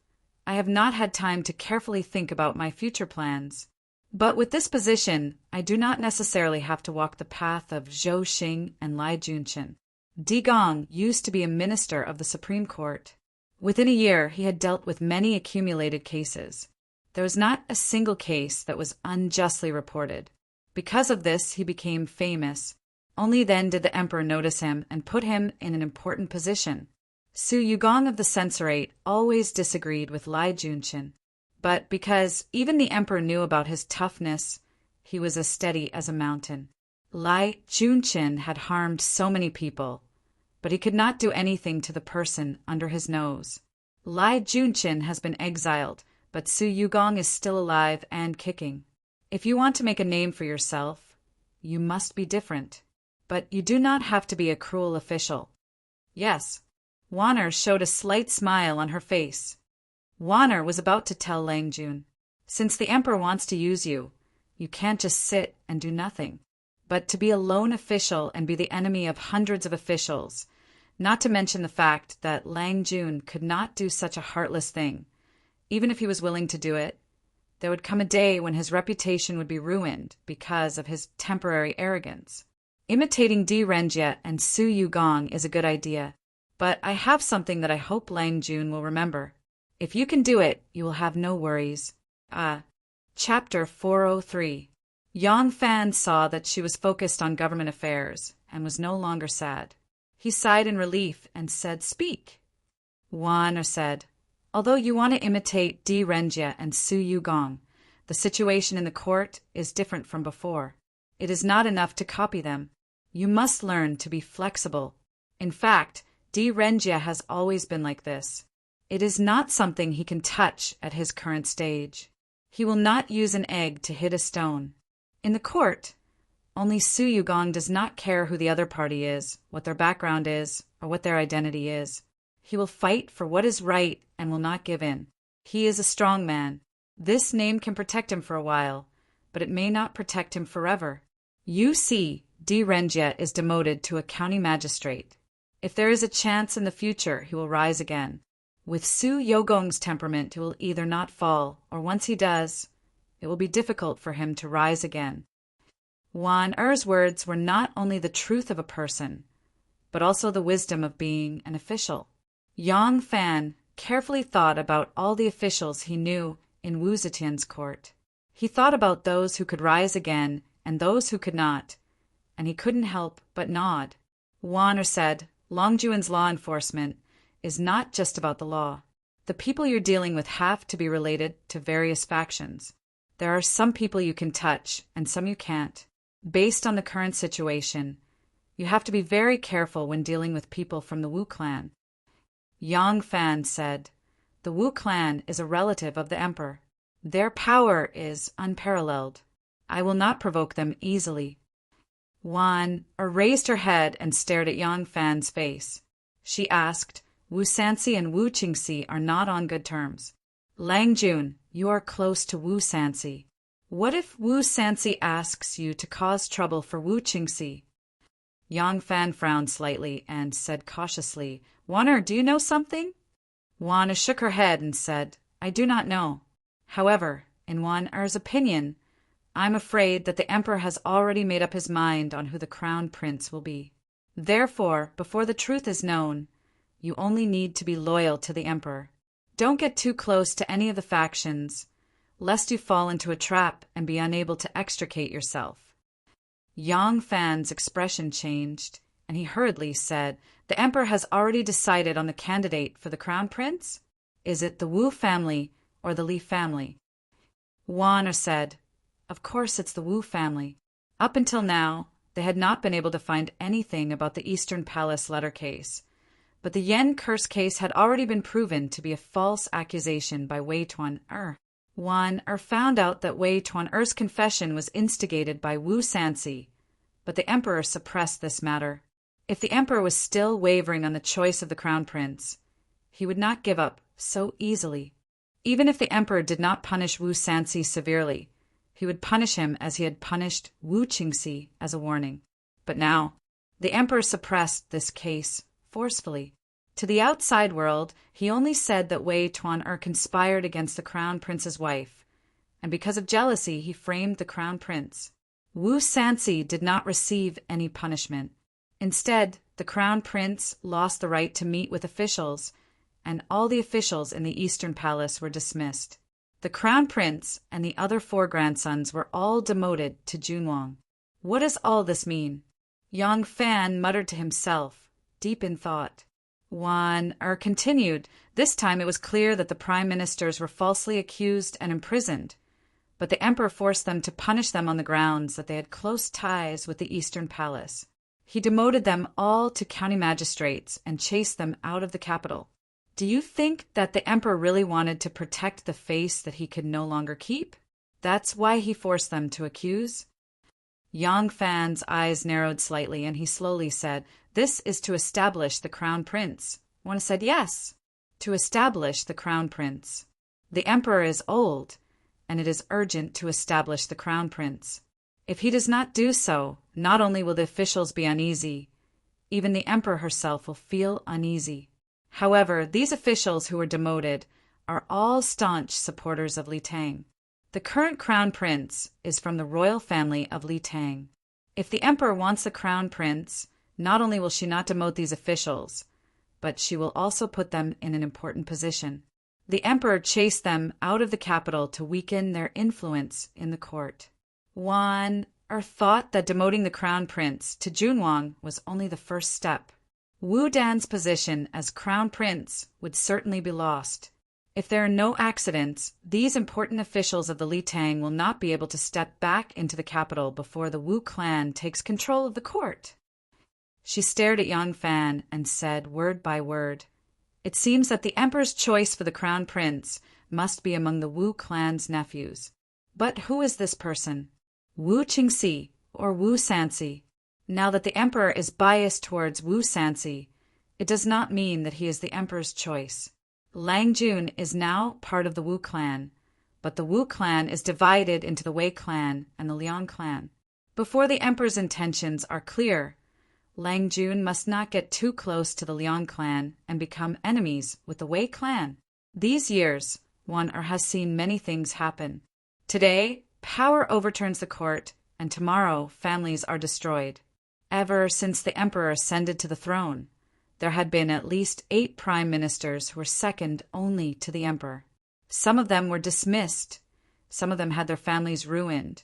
I have not had time to carefully think about my future plans. But with this position, I do not necessarily have to walk the path of Zhou Xing and Lai Junchen. Di Gong used to be a minister of the Supreme Court. Within a year, he had dealt with many accumulated cases. There was not a single case that was unjustly reported. Because of this, he became famous. Only then did the emperor notice him and put him in an important position. Su Yugong of the Censorate always disagreed with Lai Junchen. But because even the emperor knew about his toughness, he was as steady as a mountain. Lai Junchen had harmed so many people, but he could not do anything to the person under his nose. Lai Junchen has been exiled, but Su Yugong is still alive and kicking. If you want to make a name for yourself, you must be different. But you do not have to be a cruel official. Yes, Waner showed a slight smile on her face. Waner was about to tell Langjun, Since the emperor wants to use you, you can't just sit and do nothing. But to be a lone official and be the enemy of hundreds of officials, not to mention the fact that Langjun could not do such a heartless thing, even if he was willing to do it, there would come a day when his reputation would be ruined because of his temporary arrogance. Imitating Di Renjie and Su Yugong is a good idea, but I have something that I hope Langjun will remember. If you can do it, you will have no worries. Chapter 403. Yang Fan saw that she was focused on government affairs and was no longer sad. He sighed in relief and said, Speak. Waner said, Although you want to imitate Di Renjie and Su Yugong, the situation in the court is different from before. It is not enough to copy them. You must learn to be flexible. In fact, Di Renjie has always been like this. It is not something he can touch at his current stage. He will not use an egg to hit a stone. In the court, only Su Yugong does not care who the other party is, what their background is, or what their identity is. He will fight for what is right and will not give in. He is a strong man. This name can protect him for a while, but it may not protect him forever. Yu Si Di Renjie is demoted to a county magistrate. If there is a chance in the future, he will rise again. With Su Yogong's temperament, he will either not fall, or once he does, it will be difficult for him to rise again. Wan Er's words were not only the truth of a person, but also the wisdom of being an official. Yang Fan carefully thought about all the officials he knew in Wu Zetian's court. He thought about those who could rise again and those who could not, and he couldn't help but nod. Wan Er said, Longjuan's law enforcement is not just about the law. The people you're dealing with have to be related to various factions. There are some people you can touch and some you can't. Based on the current situation, you have to be very careful when dealing with people from the Wu clan. Yang Fan said, the Wu clan is a relative of the emperor. Their power is unparalleled. I will not provoke them easily. Wan Er raised her head and stared at Yang Fan's face. She asked, Wu Sanxi and Wu Qingxi are not on good terms. Lang Jun, you are close to Wu Sanxi. What if Wu Sanxi asks you to cause trouble for Wu Qingxi? Yang Fan frowned slightly and said cautiously, Wan Er, do you know something? Wan Er shook her head and said, I do not know. However, in Wan Er's opinion, I'm afraid that the emperor has already made up his mind on who the crown prince will be. Therefore, before the truth is known, you only need to be loyal to the emperor. Don't get too close to any of the factions, lest you fall into a trap and be unable to extricate yourself. Yang Fan's expression changed, and he hurriedly said, The emperor has already decided on the candidate for the crown prince? Is it the Wu family or the Li family? Wan Er said, Of course it's the Wu family. Up until now, they had not been able to find anything about the Eastern Palace letter case, but the Yen curse case had already been proven to be a false accusation by Wei Tuan Er. Wan Er found out that Wei Tuan Er's confession was instigated by Wu Sanxi, but the emperor suppressed this matter. If the emperor was still wavering on the choice of the crown prince, he would not give up so easily. Even if the emperor did not punish Wu Sanxi severely, he would punish him as he had punished Wu Qingxi as a warning. But now, the emperor suppressed this case forcefully. To the outside world, he only said that Wei Tuan Er conspired against the crown prince's wife, and because of jealousy he framed the crown prince. Wu Sanxi did not receive any punishment. Instead, the crown prince lost the right to meet with officials, and all the officials in the Eastern Palace were dismissed. The crown prince and the other 4 grandsons were all demoted to Junwang. What does all this mean? Yang Fan muttered to himself, deep in thought. Wan Er continued. This time it was clear that the prime ministers were falsely accused and imprisoned, but the emperor forced them to punish them on the grounds that they had close ties with the Eastern Palace. He demoted them all to county magistrates and chased them out of the capital. Do you think that the emperor really wanted to protect the face that he could no longer keep? That's why he forced them to accuse? Yang Fan's eyes narrowed slightly, and he slowly said, This is to establish the crown prince. One said, Yes, to establish the crown prince. The emperor is old, and it is urgent to establish the crown prince. If he does not do so, not only will the officials be uneasy, even the emperor herself will feel uneasy. However, these officials who were demoted are all staunch supporters of Li Tang. The current crown prince is from the royal family of Li Tang. If the emperor wants the crown prince, not only will she not demote these officials, but she will also put them in an important position. The emperor chased them out of the capital to weaken their influence in the court. Wan Er thought that demoting the crown prince to Junwang was only the first step. Wu Dan's position as crown prince would certainly be lost. If there are no accidents, these important officials of the Li Tang will not be able to step back into the capital before the Wu clan takes control of the court. She stared at Yang Fan and said word by word, It seems that the emperor's choice for the crown prince must be among the Wu clan's nephews. But who is this person? Wu Qingxi or Wu Sanxi? Now that the emperor is biased towards Wu Sanxi, it does not mean that he is the emperor's choice. Lang Jun is now part of the Wu clan, but the Wu clan is divided into the Wei clan and the Liang clan. Before the emperor's intentions are clear, Lang Jun must not get too close to the Liang clan and become enemies with the Wei clan. These years, one has seen many things happen. Today, power overturns the court, and tomorrow families are destroyed. Ever since the emperor ascended to the throne, there had been at least 8 prime ministers who were second only to the emperor. Some of them were dismissed, some of them had their families ruined,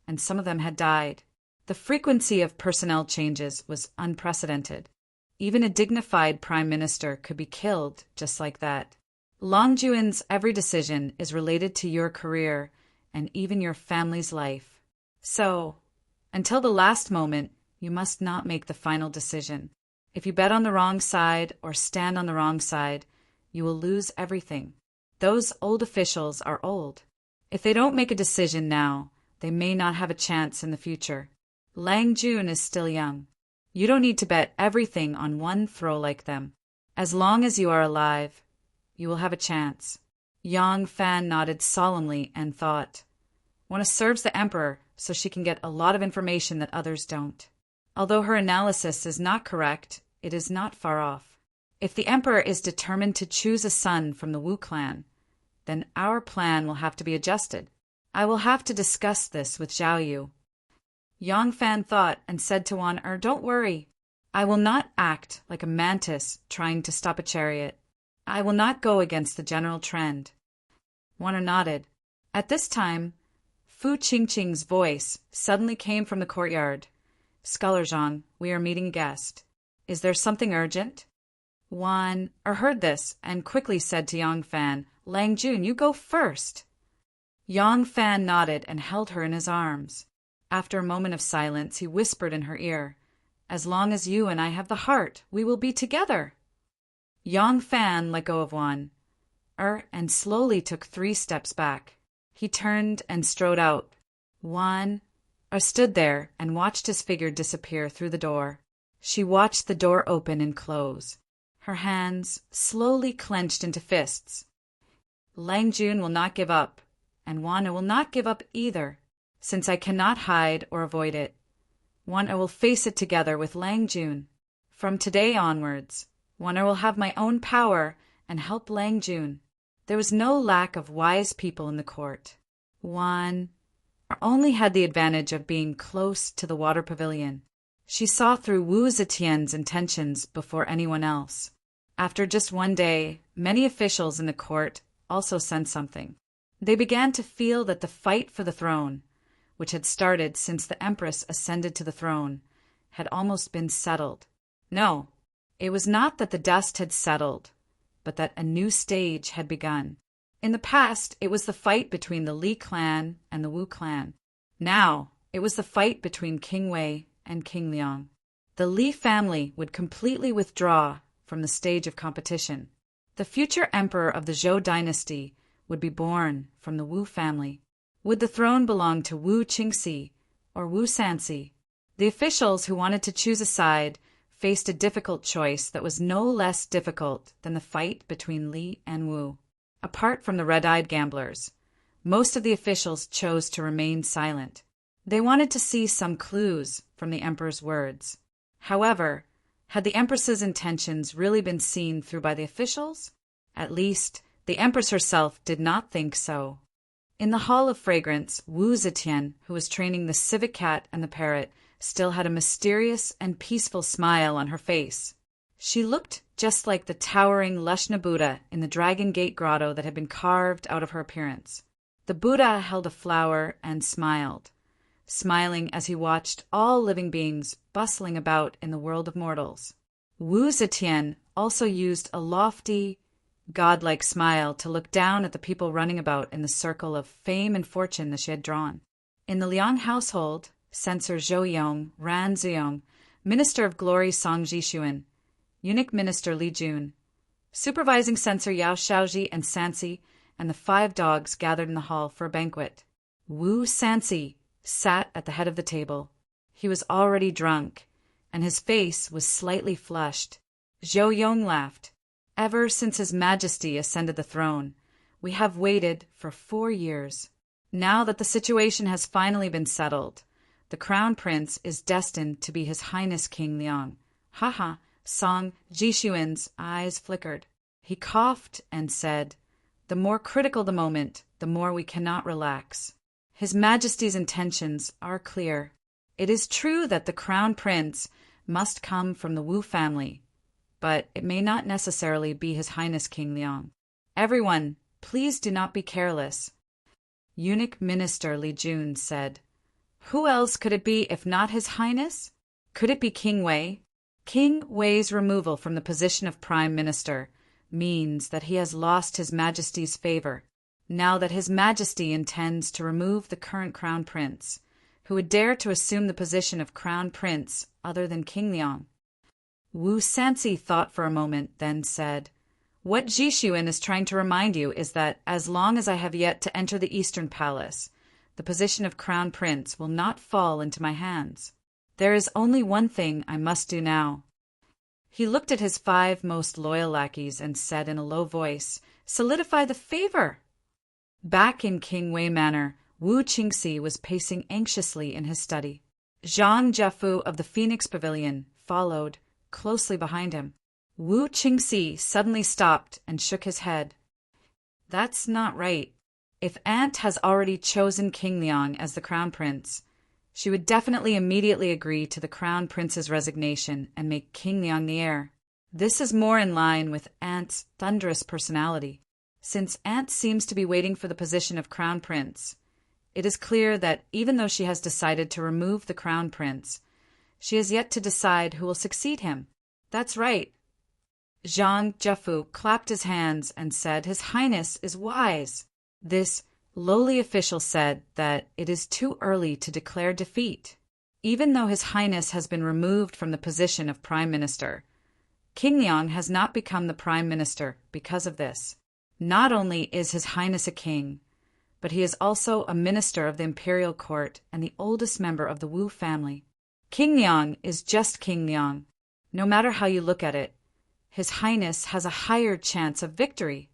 and some of them had died. The frequency of personnel changes was unprecedented. Even a dignified prime minister could be killed just like that. Lang Jun's every decision is related to your career and even your family's life. So, until the last moment, you must not make the final decision. If you bet on the wrong side or stand on the wrong side, you will lose everything. Those old officials are old. If they don't make a decision now, they may not have a chance in the future. Lang Jun is still young. You don't need to bet everything on one throw like them. As long as you are alive, you will have a chance. Yang Fan nodded solemnly and thought, one serves the emperor so she can get a lot of information that others don't. Although her analysis is not correct, it is not far off. If the emperor is determined to choose a son from the Wu clan, then our plan will have to be adjusted. I will have to discuss this with Zhao Yu. Yang Fan thought and said to Wan don't worry. I will not act like a mantis trying to stop a chariot. I will not go against the general trend. Wan nodded. At this time, Fu Qingqing's voice suddenly came from the courtyard. Scholar Zhang, we are meeting a guest. Is there something urgent? Wan heard this and quickly said to Yang Fan, Lang Jun, you go first. Yang Fan nodded and held her in his arms. After a moment of silence, he whispered in her ear, as long as you and I have the heart, we will be together. Yang Fan let go of Wan, and slowly took 3 steps back. He turned and strode out. Wan stood there and watched his figure disappear through the door. She watched the door open and close. Her hands slowly clenched into fists. Lang Jun will not give up, and Wan will not give up either. Since I cannot hide or avoid it, Wan will face it together with Lang Jun. From today onwards, Wan will have my own power and help Lang Jun. There was no lack of wise people in the court. Wan only had the advantage of being close to the water pavilion. She saw through Wu Zetian's intentions before anyone else. After just one day, many officials in the court also sensed something. They began to feel that the fight for the throne, which had started since the Empress ascended to the throne, had almost been settled. No, it was not that the dust had settled, but that a new stage had begun. In the past, it was the fight between the Li clan and the Wu clan. Now, it was the fight between King Wei and King Liang. The Li family would completely withdraw from the stage of competition. The future emperor of the Zhou dynasty would be born from the Wu family. Would the throne belong to Wu Qingxi or Wu Sanxi? The officials who wanted to choose a side faced a difficult choice that was no less difficult than the fight between Li and Wu. Apart from the red-eyed gamblers, most of the officials chose to remain silent. They wanted to see some clues from the emperor's words. However, had the empress's intentions really been seen through by the officials? At least, the empress herself did not think so. In the Hall of Fragrance, Wu Zetian, who was training the civet cat and the parrot, still had a mysterious and peaceful smile on her face. She looked just like the towering Lushna Buddha in the Dragon Gate grotto that had been carved out of her appearance. The Buddha held a flower and smiled, smiling as he watched all living beings bustling about in the world of mortals. Wu Zetian also used a lofty, godlike smile to look down at the people running about in the circle of fame and fortune that she had drawn. In the Liang household, Censor Zhou Yong, Ran Ziyong, Minister of Glory Song Jishuan, Eunuch Minister Li Jun, supervising censor Yao Shaoji and Sansi, and the 5 dogs gathered in the hall for a banquet. Wu Sansi sat at the head of the table. He was already drunk, and his face was slightly flushed. Zhou Yong laughed. Ever since His Majesty ascended the throne, we have waited for 4 years. Now that the situation has finally been settled, the Crown Prince is destined to be His Highness King Liang. Haha, Song Jishuan's eyes flickered. He coughed and said, "The more critical the moment, the more we cannot relax. His Majesty's intentions are clear. It is true that the Crown Prince must come from the Wu family, but it may not necessarily be His Highness King Liang. Everyone, please do not be careless." Eunuch Minister Li Jun said, "Who else could it be if not His Highness? Could it be King Wei?" King Wei's removal from the position of Prime Minister means that he has lost His Majesty's favor, now that His Majesty intends to remove the current Crown Prince, who would dare to assume the position of Crown Prince other than King Liang. Wu Sansi thought for a moment, then said, "What Jishuan is trying to remind you is that as long as I have yet to enter the Eastern Palace, the position of Crown Prince will not fall into my hands. There is only one thing I must do now." He looked at his 5 most loyal lackeys and said in a low voice, "Solidify the favor." Back in King Wei Manor, Wu Qingxi was pacing anxiously in his study. Zhang Jiafu of the Phoenix Pavilion followed, closely behind him. Wu Qingxi suddenly stopped and shook his head. "That's not right. If Aunt has already chosen King Liang as the Crown Prince, she would definitely immediately agree to the Crown Prince's resignation and make King Liang the heir. This is more in line with Aunt's thunderous personality. Since Aunt seems to be waiting for the position of Crown Prince, it is clear that even though she has decided to remove the Crown Prince, she has yet to decide who will succeed him." "That's right." Zhang Jiafu clapped his hands and said, "His Highness is wise." This lowly official said that it is too early to declare defeat. Even though His Highness has been removed from the position of Prime Minister, King Liang has not become the Prime Minister because of this. Not only is His Highness a king, but he is also a minister of the imperial court and the oldest member of the Wu family. King Liang is just King Liang. No matter how you look at it, His Highness has a higher chance of victory.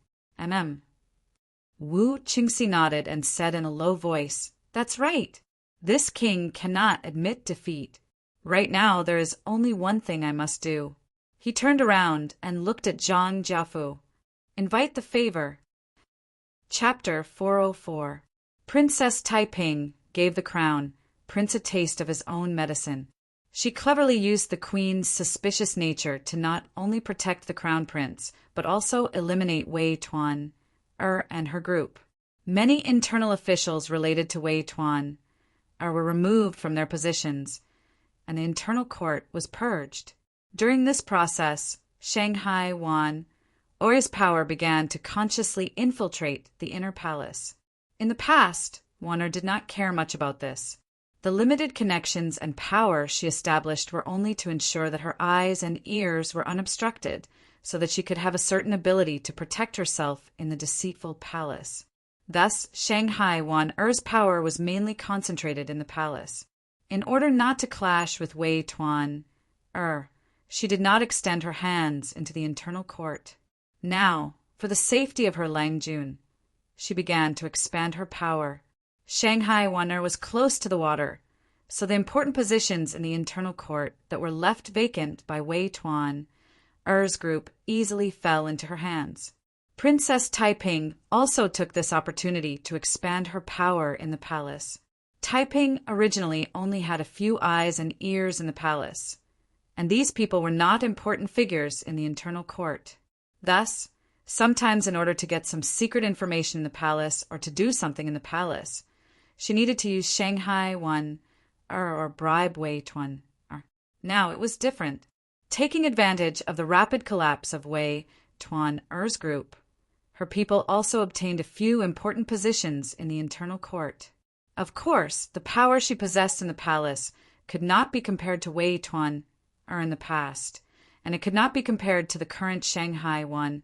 Wu Qingxi nodded and said in a low voice, "That's right. This king cannot admit defeat. Right now there is only one thing I must do." He turned around and looked at Zhang Jiafu. "Invite the favor." Chapter 404. Princess Taiping gave the Crown Prince a taste of his own medicine. She cleverly used the Queen's suspicious nature to not only protect the Crown Prince, but also eliminate Wei Tuan and her group. Many internal officials related to Wei Tuan were removed from their positions, and the internal court was purged. During this process, Shanghai Wan Or's power began to consciously infiltrate the inner palace. In the past, Wanner did not care much about this. The limited connections and power she established were only to ensure that her eyes and ears were unobstructed, so that she could have a certain ability to protect herself in the deceitful palace. Thus, Shanghai Wan's power was mainly concentrated in the palace. In order not to clash with Wei Tuan, she did not extend her hands into the internal court. Now, for the safety of her Langjun, she began to expand her power. Shanghai Wanner was close to the water, so the important positions in the internal court that were left vacant by Wei Tuan group easily fell into her hands. Princess Taiping also took this opportunity to expand her power in the palace. Taiping originally only had a few eyes and ears in the palace, and these people were not important figures in the internal court. Thus, sometimes in order to get some secret information in the palace or to do something in the palace, she needed to use Shanghai Wan or bribe Wei Tuan. Now it was different. Taking advantage of the rapid collapse of Wei Tuan's group, her people also obtained a few important positions in the internal court. Of course, the power she possessed in the palace could not be compared to Wei Tuan in the past, and it could not be compared to the current Shanghai one.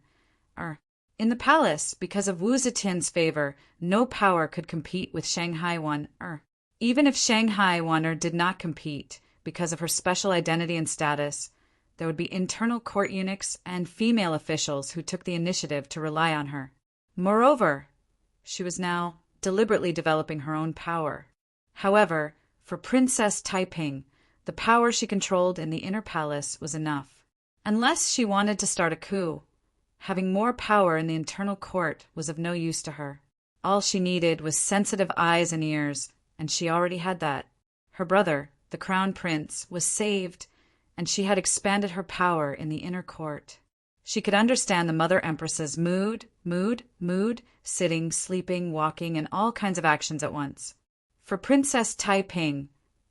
In the palace, because of Wu Zetian's favor, no power could compete with Shanghai one. Even if Shanghai one did not compete, because of her special identity and status, there would be internal court eunuchs and female officials who took the initiative to rely on her. Moreover, she was now deliberately developing her own power. However, for Princess Taiping, the power she controlled in the inner palace was enough. Unless she wanted to start a coup, having more power in the internal court was of no use to her. All she needed was sensitive eyes and ears, and she already had that. Her brother, the crown prince, was saved, and she had expanded her power in the inner court. She could understand the Mother Empress's mood, sitting, sleeping, walking, and all kinds of actions at once. For Princess Taiping,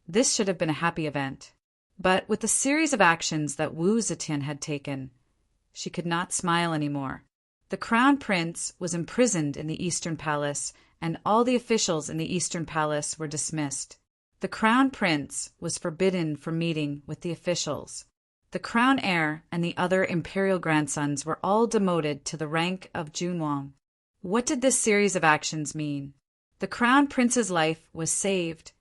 this should have been a happy event. But with the series of actions that Wu Zetian had taken, she could not smile anymore. The crown prince was imprisoned in the Eastern Palace, and all the officials in the Eastern Palace were dismissed. The crown prince was forbidden from meeting with the officials. The crown heir and the other imperial grandsons were all demoted to the rank of Junwang. What did this series of actions mean? The crown prince's life was saved,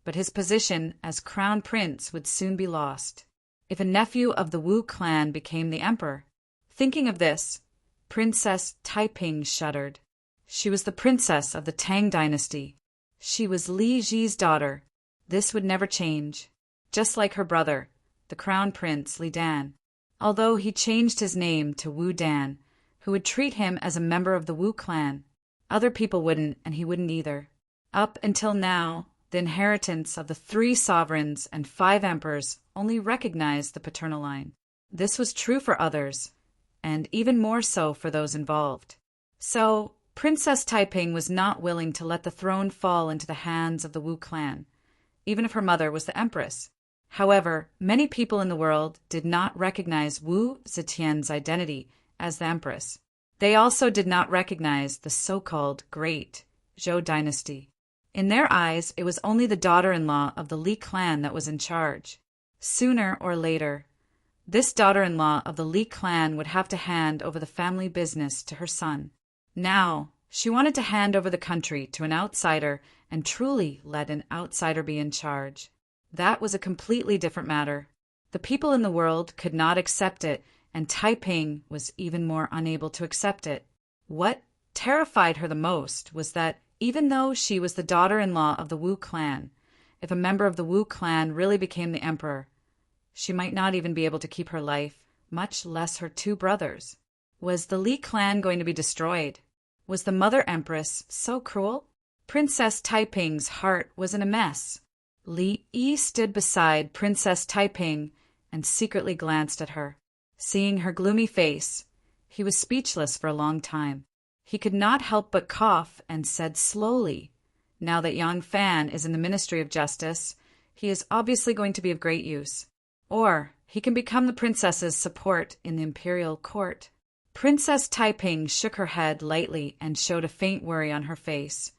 but his position as crown prince would soon be lost. If a nephew of the Wu clan became the emperor, thinking of this, Princess Taiping shuddered. She was the princess of the Tang dynasty. She was Li Ji's daughter. This would never change. Just like her brother, the crown prince Li Dan, although he changed his name to Wu Dan, who would treat him as a member of the Wu clan. Other people wouldn't, and he wouldn't either. Up until now, the inheritance of the 3 sovereigns and 5 emperors only recognized the paternal line. This was true for others, and even more so for those involved. So, Princess Taiping was not willing to let the throne fall into the hands of the Wu clan, even if her mother was the empress. However, many people in the world did not recognize Wu Zetian's identity as the empress. They also did not recognize the so-called Great Zhou dynasty. In their eyes, it was only the daughter-in-law of the Li clan that was in charge. Sooner or later, this daughter-in-law of the Li clan would have to hand over the family business to her son. Now, she wanted to hand over the country to an outsider and truly let an outsider be in charge. That was a completely different matter. The people in the world could not accept it, and Taiping was even more unable to accept it. What terrified her the most was that even though she was the daughter-in-law of the Wu clan, if a member of the Wu clan really became the emperor, she might not even be able to keep her life, much less her 2 brothers. Was the Li clan going to be destroyed? Was the Mother Empress so cruel? Princess Taiping's heart was in a mess. Li Yi stood beside Princess Taiping and secretly glanced at her. Seeing her gloomy face, he was speechless for a long time. He could not help but cough and said slowly, "Now that Yang Fan is in the Ministry of Justice, he is obviously going to be of great use. Or he can become the princess's support in the imperial court." Princess Taiping shook her head lightly and showed a faint worry on her face.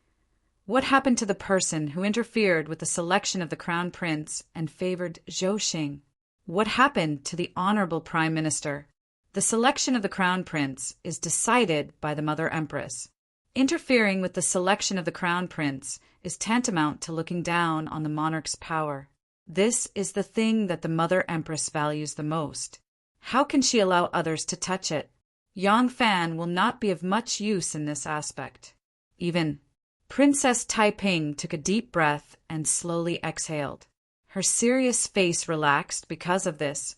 What happened to the person who interfered with the selection of the crown prince and favored Zhou Xing? What happened to the honorable prime minister? The selection of the crown prince is decided by the Mother Empress. Interfering with the selection of the crown prince is tantamount to looking down on the monarch's power. This is the thing that the Mother Empress values the most. How can she allow others to touch it? Yang Fan will not be of much use in this aspect. Even Princess Taiping took a deep breath and slowly exhaled. Her serious face relaxed because of this,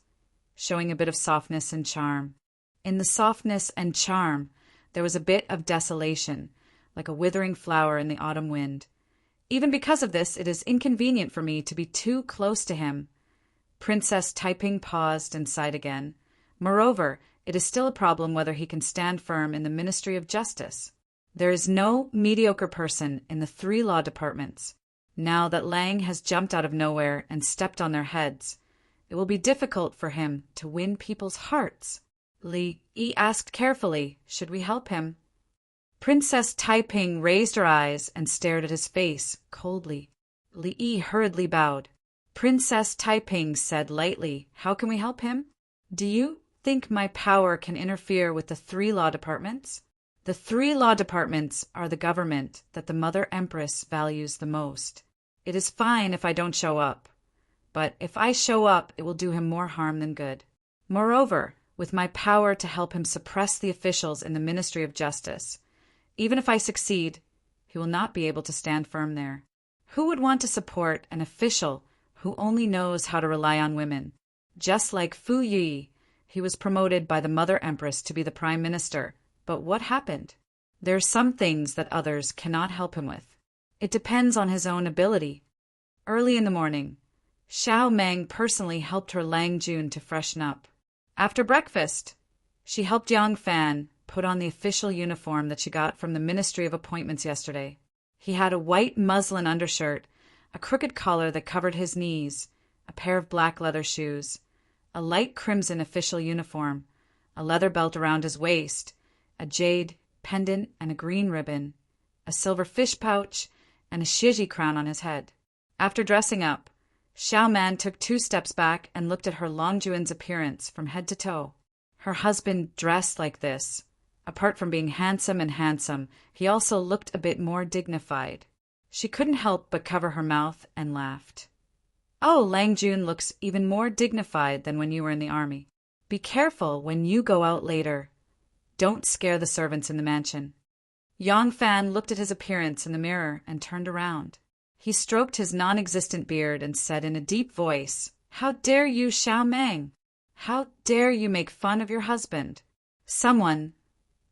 showing a bit of softness and charm. In the softness and charm, there was a bit of desolation, like a withering flower in the autumn wind. Even because of this, it is inconvenient for me to be too close to him. Princess Taiping paused and sighed again. Moreover, it is still a problem whether he can stand firm in the Ministry of Justice. There is no mediocre person in the 3 law departments. Now that Lang has jumped out of nowhere and stepped on their heads, it will be difficult for him to win people's hearts. Li Yi asked carefully, "Should we help him?" Princess Taiping raised her eyes and stared at his face coldly. Li Yi hurriedly bowed. Princess Taiping said lightly, "How can we help him?" Do you think my power can interfere with the 3 law departments? The 3 law departments are the government that the Mother Empress values the most. It is fine if I don't show up, but if I show up, it will do him more harm than good. Moreover, with my power to help him suppress the officials in the Ministry of Justice, even if I succeed, he will not be able to stand firm there. Who would want to support an official who only knows how to rely on women? Just like Fu Yi, he was promoted by the Mother Empress to be the Prime Minister. But what happened? There are some things that others cannot help him with. It depends on his own ability. Early in the morning, Xiao Meng personally helped her Lang Jun to freshen up. After breakfast, she helped Yang Fan put on the official uniform that she got from the Ministry of Appointments yesterday. He had a white muslin undershirt, a crooked collar that covered his knees, a pair of black leather shoes, a light crimson official uniform, a leather belt around his waist, a jade pendant and a green ribbon, a silver fish pouch, and a shiji crown on his head. After dressing up, Xiao Man took 2 steps back and looked at her Longjuan's appearance from head to toe. Her husband dressed like this. Apart from being handsome, he also looked a bit more dignified. She couldn't help but cover her mouth and laughed. Oh, Lang Jun looks even more dignified than when you were in the army. Be careful when you go out later. Don't scare the servants in the mansion. Yang Fan looked at his appearance in the mirror and turned around. He stroked his non-existent beard and said in a deep voice, "How dare you, Xiao Meng? How dare you make fun of your husband? Someone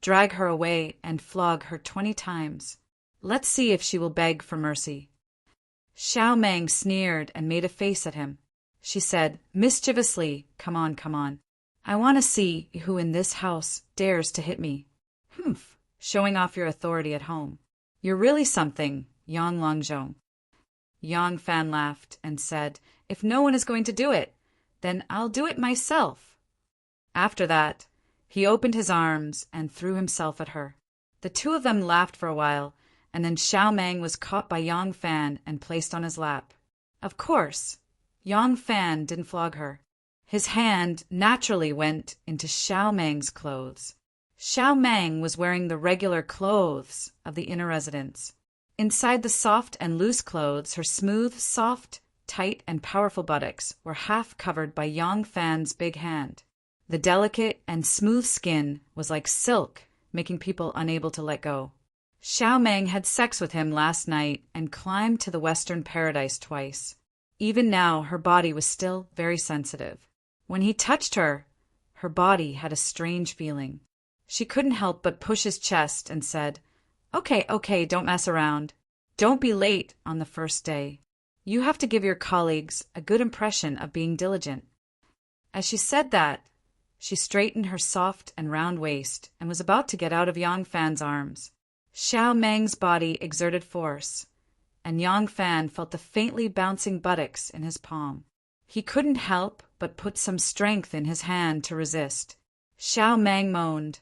drag her away and flog her 20 times. Let's see if she will beg for mercy." Xiao Meng sneered and made a face at him. She said mischievously, Come on. I want to see who in this house dares to hit me. Humph, showing off your authority at home. You're really something, Yang Longzhong." Yang Fan laughed and said, "If no one is going to do it, then I'll do it myself." After that, he opened his arms and threw himself at her. The 2 of them laughed for a while, and then Xiao Meng was caught by Yang Fan and placed on his lap. Of course, Yang Fan didn't flog her. His hand naturally went into Xiao Meng's clothes. Xiao Meng was wearing the regular clothes of the inner residence. Inside the soft and loose clothes, her smooth, soft, tight, and powerful buttocks were half covered by Yang Fan's big hand. The delicate and smooth skin was like silk, making people unable to let go. Xiao Meng had sex with him last night and climbed to the Western Paradise twice. Even now, her body was still very sensitive. When he touched her, her body had a strange feeling. She couldn't help but push his chest and said, Okay, don't mess around. Don't be late on the first day. You have to give your colleagues a good impression of being diligent." As she said that, she straightened her soft and round waist and was about to get out of Yang Fan's arms. Xiao Meng's body exerted force, and Yang Fan felt the faintly bouncing buttocks in his palm. He couldn't help but put some strength in his hand to resist. Xiao Meng moaned,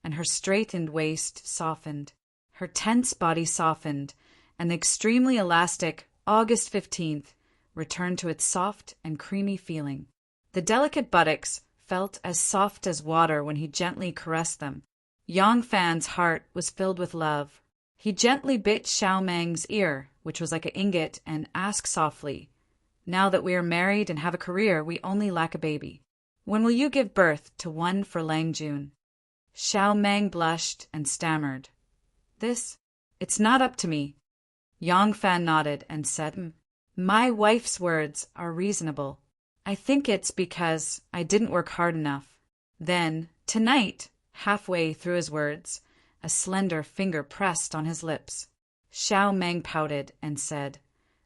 and her straightened waist softened. Her tense body softened, and the extremely elastic August 15th returned to its soft and creamy feeling. The delicate buttocks felt as soft as water when he gently caressed them. Yang Fan's heart was filled with love. He gently bit Xiao Meng's ear, which was like an ingot, and asked softly, "Now that we are married and have a career, we only lack a baby. When will you give birth to one for Lang Jun?" Xiao Meng blushed and stammered, It's not up to me." Yang Fan nodded and said, "My wife's words are reasonable. I think it's because I didn't work hard enough." Then, tonight, halfway through his words, a slender finger pressed on his lips. Xiao Meng pouted and said,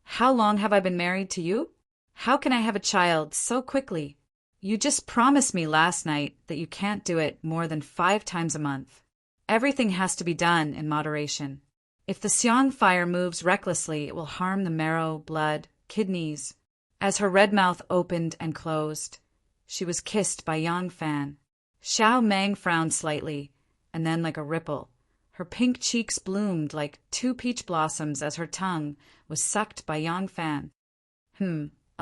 "How long have I been married to you? How can I have a child so quickly? You just promised me last night that you can't do it more than 5 times a month. Everything has to be done in moderation. If the Xiang fire moves recklessly, it will harm the marrow, blood, kidneys." As her red mouth opened and closed, she was kissed by Yang Fan. Xiao Meng frowned slightly, and then like a ripple, her pink cheeks bloomed like 2 peach blossoms as her tongue was sucked by Yang Fan.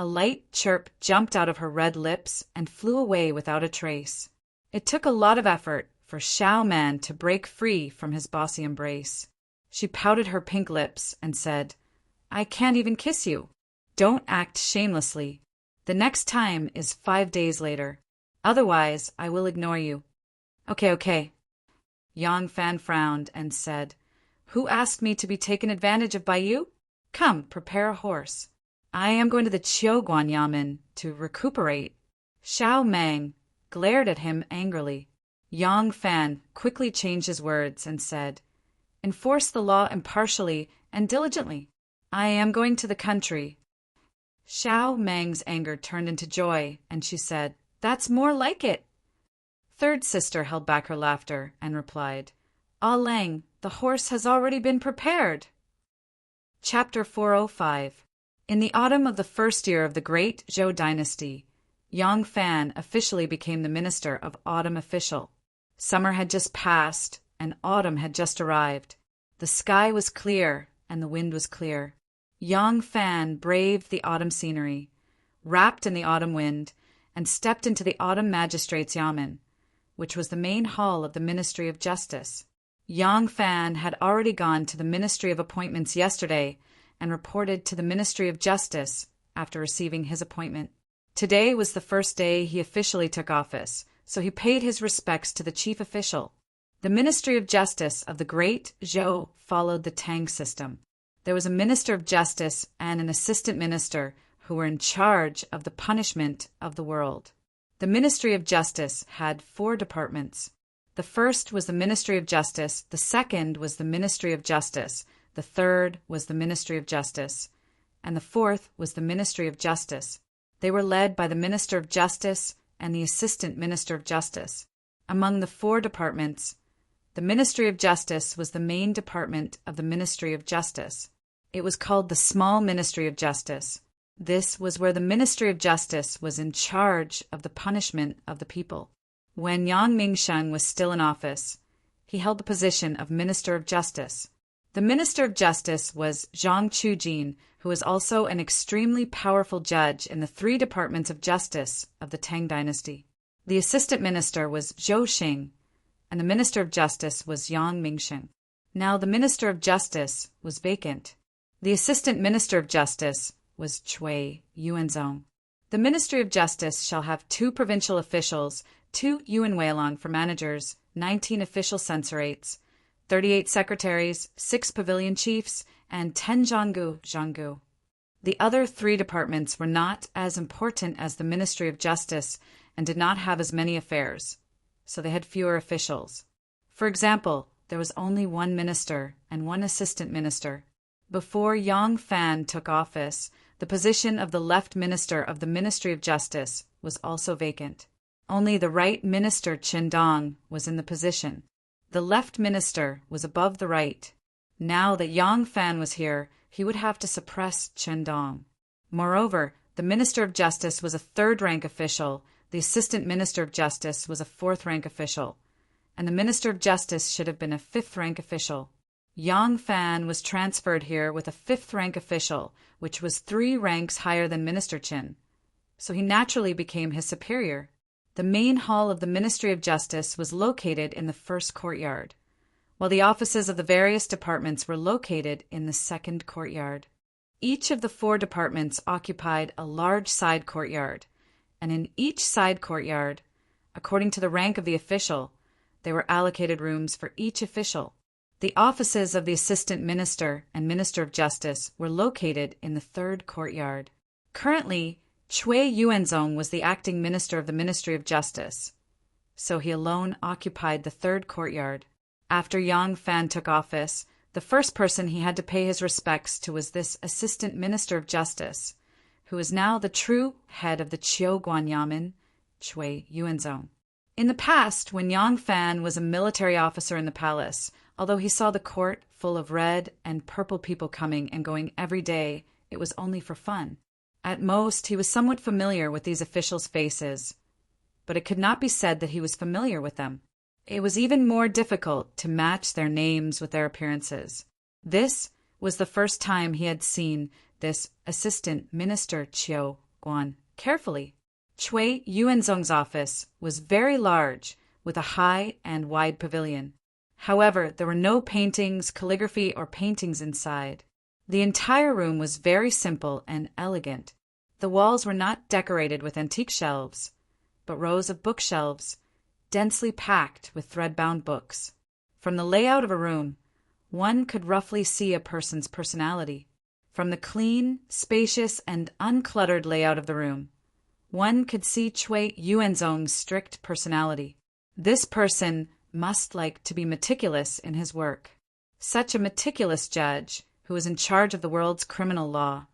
A light chirp jumped out of her red lips and flew away without a trace. It took a lot of effort for Xiao Man to break free from his bossy embrace. She pouted her pink lips and said, "I can't even kiss you." "Don't act shamelessly. The next time is 5 days later. Otherwise, I will ignore you." Okay. Yang Fan frowned and said, "Who asked me to be taken advantage of by you? Come, prepare a horse. I am going to the Qiuguan Yamen to recuperate." Xiao Mang glared at him angrily. Yang Fan quickly changed his words and said, "Enforce the law impartially and diligently. I am going to the country." Xiao Mang's anger turned into joy, and she said, "That's more like it." Third sister held back her laughter and replied, "Ah Lang, the horse has already been prepared." Chapter 405. In the autumn of the first year of the Great Zhou Dynasty, Yang Fan officially became the Minister of Autumn Official. Summer had just passed, and autumn had just arrived. The sky was clear, and the wind was clear. Yang Fan braved the autumn scenery, wrapped in the autumn wind, and stepped into the autumn magistrate's yamen, which was the main hall of the Ministry of Justice. Yang Fan had already gone to the Ministry of Appointments yesterday and reported to the Ministry of Justice after receiving his appointment. Today was the first day he officially took office, so he paid his respects to the chief official. The Ministry of Justice of the Great Zhou followed the Tang system. There was a Minister of Justice and an Assistant Minister who were in charge of the punishment of the world. The Ministry of Justice had 4 departments. The first was the Ministry of Justice, the second was the Ministry of Justice, the third was the Ministry of Justice, and the fourth was the Ministry of Justice. They were led by the Minister of Justice and the Assistant Minister of Justice. Among the 4 departments, the Ministry of Justice was the main department of the Ministry of Justice. It was called the Small Ministry of Justice. This was where the Ministry of Justice was in charge of the punishment of the people. When Yang Mingsheng was still in office, he held the position of Minister of Justice. The Minister of Justice was Zhang Chujin, who was also an extremely powerful judge in the 3 departments of justice of the Tang Dynasty. The Assistant Minister was Zhou Xing, and the Minister of Justice was Yang Mingsheng. Now the Minister of Justice was vacant. The Assistant Minister of Justice was Cui Yuanzong. The Ministry of Justice shall have 2 provincial officials, 2 Yuan Weilong for managers, 19 official censorates, 38 secretaries, 6 pavilion chiefs, and 10 zhanggu. The other 3 departments were not as important as the Ministry of Justice and did not have as many affairs, so they had fewer officials. For example, there was only 1 minister and 1 assistant minister. Before Yang Fan took office, the position of the left minister of the Ministry of Justice was also vacant. Only the right minister Chen Dong was in the position. The left minister was above the right. Now that Yang Fan was here, he would have to suppress Chen Dong. Moreover, the Minister of Justice was a 3rd-rank official, the Assistant Minister of Justice was a 4th-rank official, and the Minister of Justice should have been a 5th-rank official. Yang Fan was transferred here with a 5th-rank official, which was 3 ranks higher than Minister Chen, so he naturally became his superior. The main hall of the Ministry of Justice was located in the 1st courtyard, while the offices of the various departments were located in the 2nd courtyard. Each of the 4 departments occupied a large side courtyard, and in each side courtyard, according to the rank of the official, there were allocated rooms for each official. The offices of the Assistant Minister and Minister of Justice were located in the 3rd courtyard. Currently, Cui Yuanzong was the acting minister of the Ministry of Justice, so he alone occupied the 3rd courtyard. After Yang Fan took office, the first person he had to pay his respects to was this Assistant Minister of Justice, who is now the true head of the Qiuguan Yamen, Cui Yuanzong. In the past, when Yang Fan was a military officer in the palace, although he saw the court full of red and purple people coming and going every day, it was only for fun. At most, he was somewhat familiar with these officials' faces, but it could not be said that he was familiar with them. It was even more difficult to match their names with their appearances. This was the first time he had seen this Assistant Minister Qiu Guan carefully. Chui Yuanzong's office was very large, with a high and wide pavilion. However, there were no paintings, calligraphy, or paintings inside. The entire room was very simple and elegant. The walls were not decorated with antique shelves, but rows of bookshelves, densely packed with thread-bound books. From the layout of a room, one could roughly see a person's personality. From the clean, spacious, and uncluttered layout of the room, one could see Chui Yuanzong's strict personality. This person must like to be meticulous in his work. Such a meticulous judge, who was in charge of the world's criminal law,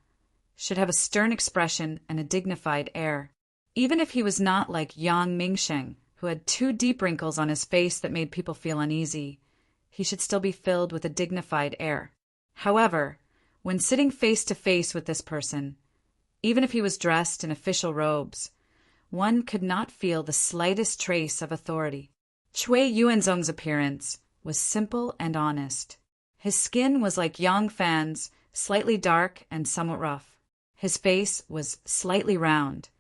should have a stern expression and a dignified air. Even if he was not like Yang Mingsheng, who had 2 deep wrinkles on his face that made people feel uneasy, he should still be filled with a dignified air. However, when sitting face to face with this person, even if he was dressed in official robes, one could not feel the slightest trace of authority. Chui Yuanzong's appearance was simple and honest. His skin was like Yang Fan's, slightly dark and somewhat rough. His face was slightly round,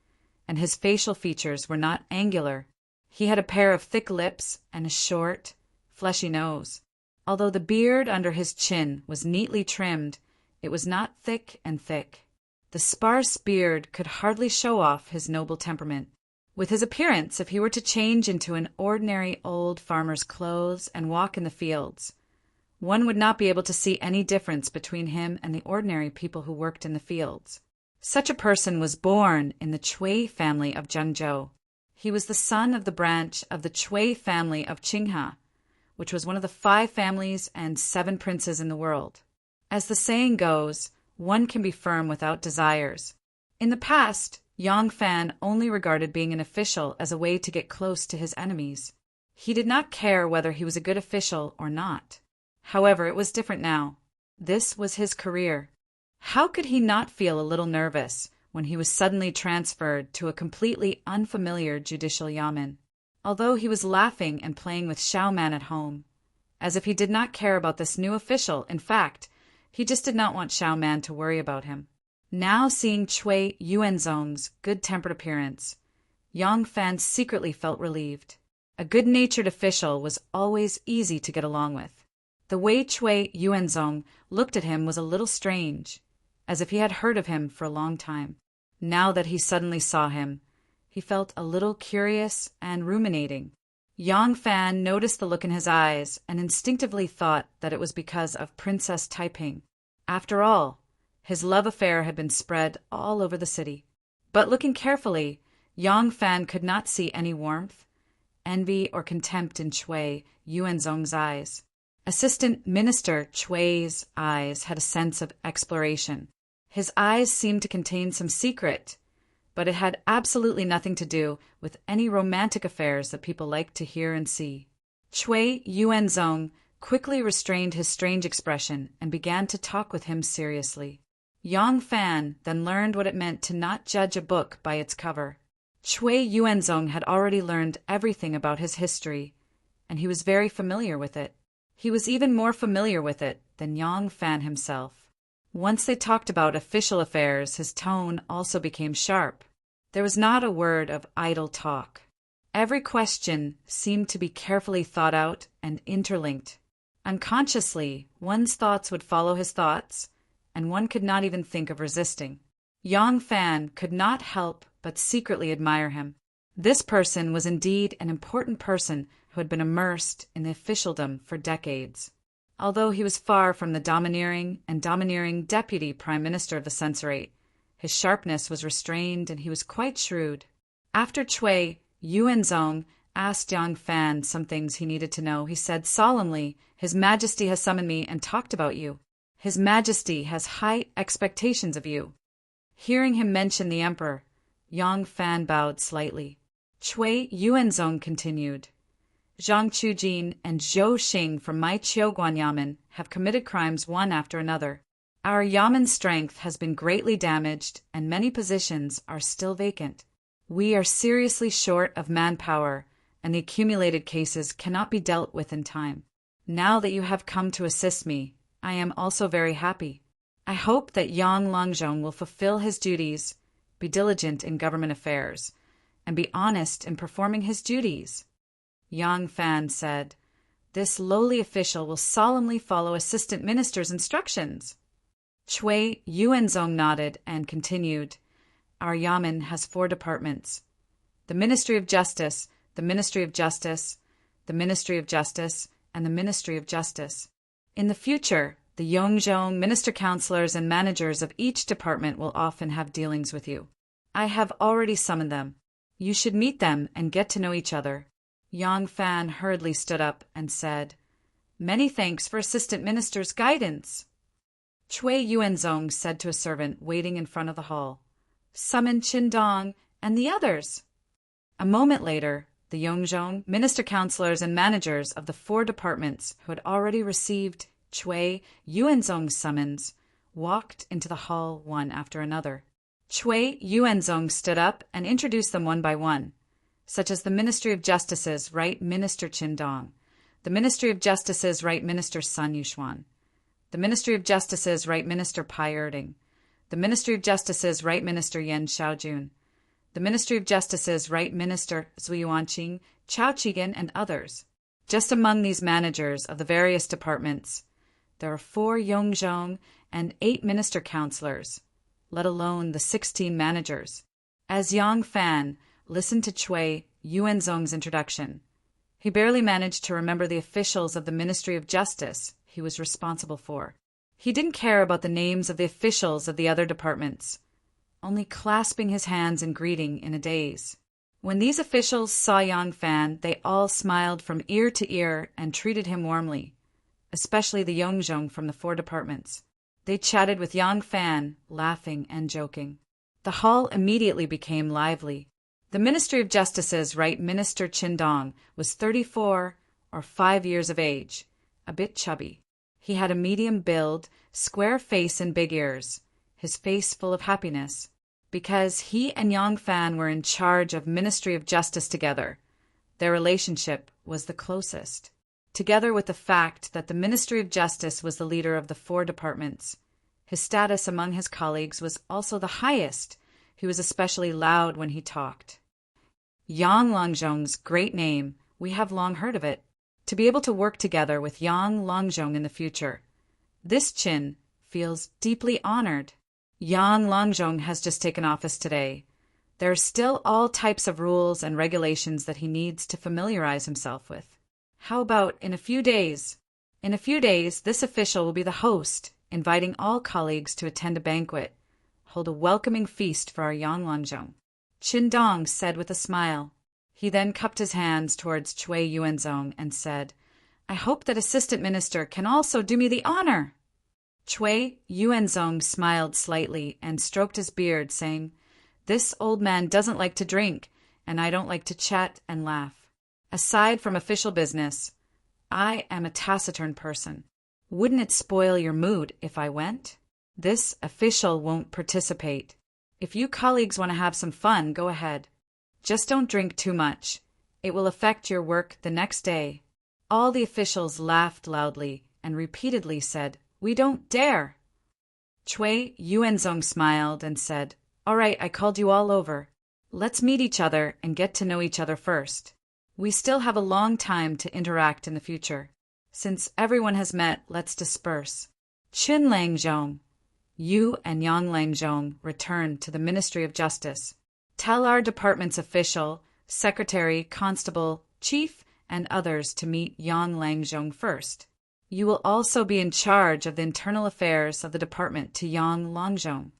and his facial features were not angular. He had a pair of thick lips and a short, fleshy nose. Although the beard under his chin was neatly trimmed, it was not thick and thick. The sparse beard could hardly show off his noble temperament. With his appearance, if he were to change into an ordinary old farmer's clothes and walk in the fields, one would not be able to see any difference between him and the ordinary people who worked in the fields. Such a person was born in the Chui family of Zhengzhou. He was the son of the branch of the Chui family of Qinghe, which was one of the 5 families and 7 princes in the world. As the saying goes, one can be firm without desires. In the past, Yang Fan only regarded being an official as a way to get close to his enemies. He did not care whether he was a good official or not. However, it was different now. This was his career. How could he not feel a little nervous when he was suddenly transferred to a completely unfamiliar judicial yamen? Although he was laughing and playing with Xiaoman at home, as if he did not care about this new official. In fact, he just did not want Xiaoman to worry about him. Now seeing Chui Yuanzong's good-tempered appearance, Yang Fan secretly felt relieved. A good-natured official was always easy to get along with. The way Chui Yuanzong looked at him was a little strange, as if he had heard of him for a long time. Now that he suddenly saw him, he felt a little curious and ruminating. Yang Fan noticed the look in his eyes and instinctively thought that it was because of Princess Taiping. After all, his love affair had been spread all over the city. But looking carefully, Yang Fan could not see any warmth, envy, or contempt in Chui Yuanzong's eyes. Assistant Minister Chui's eyes had a sense of exploration. His eyes seemed to contain some secret, but it had absolutely nothing to do with any romantic affairs that people liked to hear and see. Chui Yuanzong quickly restrained his strange expression and began to talk with him seriously. Yang Fan then learned what it meant to not judge a book by its cover. Chui Yuanzong had already learned everything about his history, and he was very familiar with it. He was even more familiar with it than Yang Fan himself. Once they talked about official affairs, his tone also became sharp. There was not a word of idle talk. Every question seemed to be carefully thought out and interlinked. Unconsciously, one's thoughts would follow his thoughts, and one could not even think of resisting. Yang Fan could not help but secretly admire him. This person was indeed an important person who had been immersed in the officialdom for decades. Although he was far from the domineering deputy prime minister of the censorate, his sharpness was restrained and he was quite shrewd. After Chui Yuanzong asked Yang Fan some things he needed to know, he said solemnly, "His Majesty has summoned me and talked about you. His Majesty has high expectations of you." Hearing him mention the emperor, Yang Fan bowed slightly. Chui Yuanzong continued, "Zhang Chujin and Zhou Xing from my Qiuguan Yamen have committed crimes one after another. Our Yamen strength has been greatly damaged and many positions are still vacant. We are seriously short of manpower and the accumulated cases cannot be dealt with in time. Now that you have come to assist me, I am also very happy. I hope that Yang Langzhong will fulfill his duties be diligent in government affairs, and be honest in performing his duties. Yang Fan said, "This lowly official will solemnly follow assistant minister's instructions." Chui Yuanzong nodded and continued, "Our Yamen has 4 departments: the Ministry of Justice, the Ministry of Justice, the Ministry of Justice, and the Ministry of Justice. In the future, the Yongzhong, minister counselors, and managers of each department will often have dealings with you. I have already summoned them. You should meet them and get to know each other." Yang Fan hurriedly stood up and said, "Many thanks for Assistant Minister's guidance." Chui Yuanzong said to a servant waiting in front of the hall, "Summon Qindong and the others." A moment later, the Yongzhong, minister counselors, and managers of the 4 departments who had already received Chui Yuanzong's summons walked into the hall one after another. Chui Yuanzong stood up and introduced them one by one, such as the Ministry of Justice's Right Minister Qindong, the Ministry of Justice's Right Minister Sun Yuxuan, the Ministry of Justice's Right Minister Pai Erding, the Ministry of Justice's Right Minister Yan Xiaojun, the Ministry of Justice's Right Minister Zui Yuanqing, Chao Chigan, and others. Just among these managers of the various departments, there are 4 Yongzhong and 8 minister counselors, let alone the 16 managers. As Yang Fan listened to Chui Yuanzong's introduction, he barely managed to remember the officials of the Ministry of Justice he was responsible for. He didn't care about the names of the officials of the other departments, only clasping his hands in greeting in a daze. When these officials saw Yang Fan, they all smiled from ear to ear and treated him warmly, especially the Yongzhong from the 4 departments. They chatted with Yang Fan, laughing and joking. The hall immediately became lively. The Ministry of Justice's Right Minister Qindong was 34 or 5 years of age, a bit chubby. He had a medium build, square face and big ears, his face full of happiness. Because he and Yang Fan were in charge of Ministry of Justice together, their relationship was the closest. Together with the fact that the Ministry of Justice was the leader of the 4 departments, his status among his colleagues was also the highest. He was especially loud when he talked. Yang Longzhong's great name, we have long heard of it. To be able to work together with Yang Longzhong in the future, this Qin feels deeply honored. Yang Longzhong has just taken office today. There are still all types of rules and regulations that he needs to familiarize himself with. How about in a few days? In a few days, this official will be the host, inviting all colleagues to attend a banquet, hold a welcoming feast for our Yang Longzhong. Qindong said with a smile. He then cupped his hands towards Chui Yuanzong and said, "I hope that Assistant Minister can also do me the honor." Chui Yuanzong smiled slightly and stroked his beard, saying, "This old man doesn't like to drink, and I don't like to chat and laugh. Aside from official business, I am a taciturn person. Wouldn't it spoil your mood if I went? This official won't participate. If you colleagues want to have some fun, go ahead. Just don't drink too much. It will affect your work the next day." All the officials laughed loudly and repeatedly said, "We don't dare." Chui Yuanzong smiled and said, "All right, I called you all over. Let's meet each other and get to know each other first. We still have a long time to interact in the future. Since everyone has met, let's disperse. Qin Langzhong, you and Yang Langzhong return to the Ministry of Justice. Tell our department's official, secretary, constable, chief, and others to meet Yang Langzhong first. You will also be in charge of the internal affairs of the department to Yang Longzhong."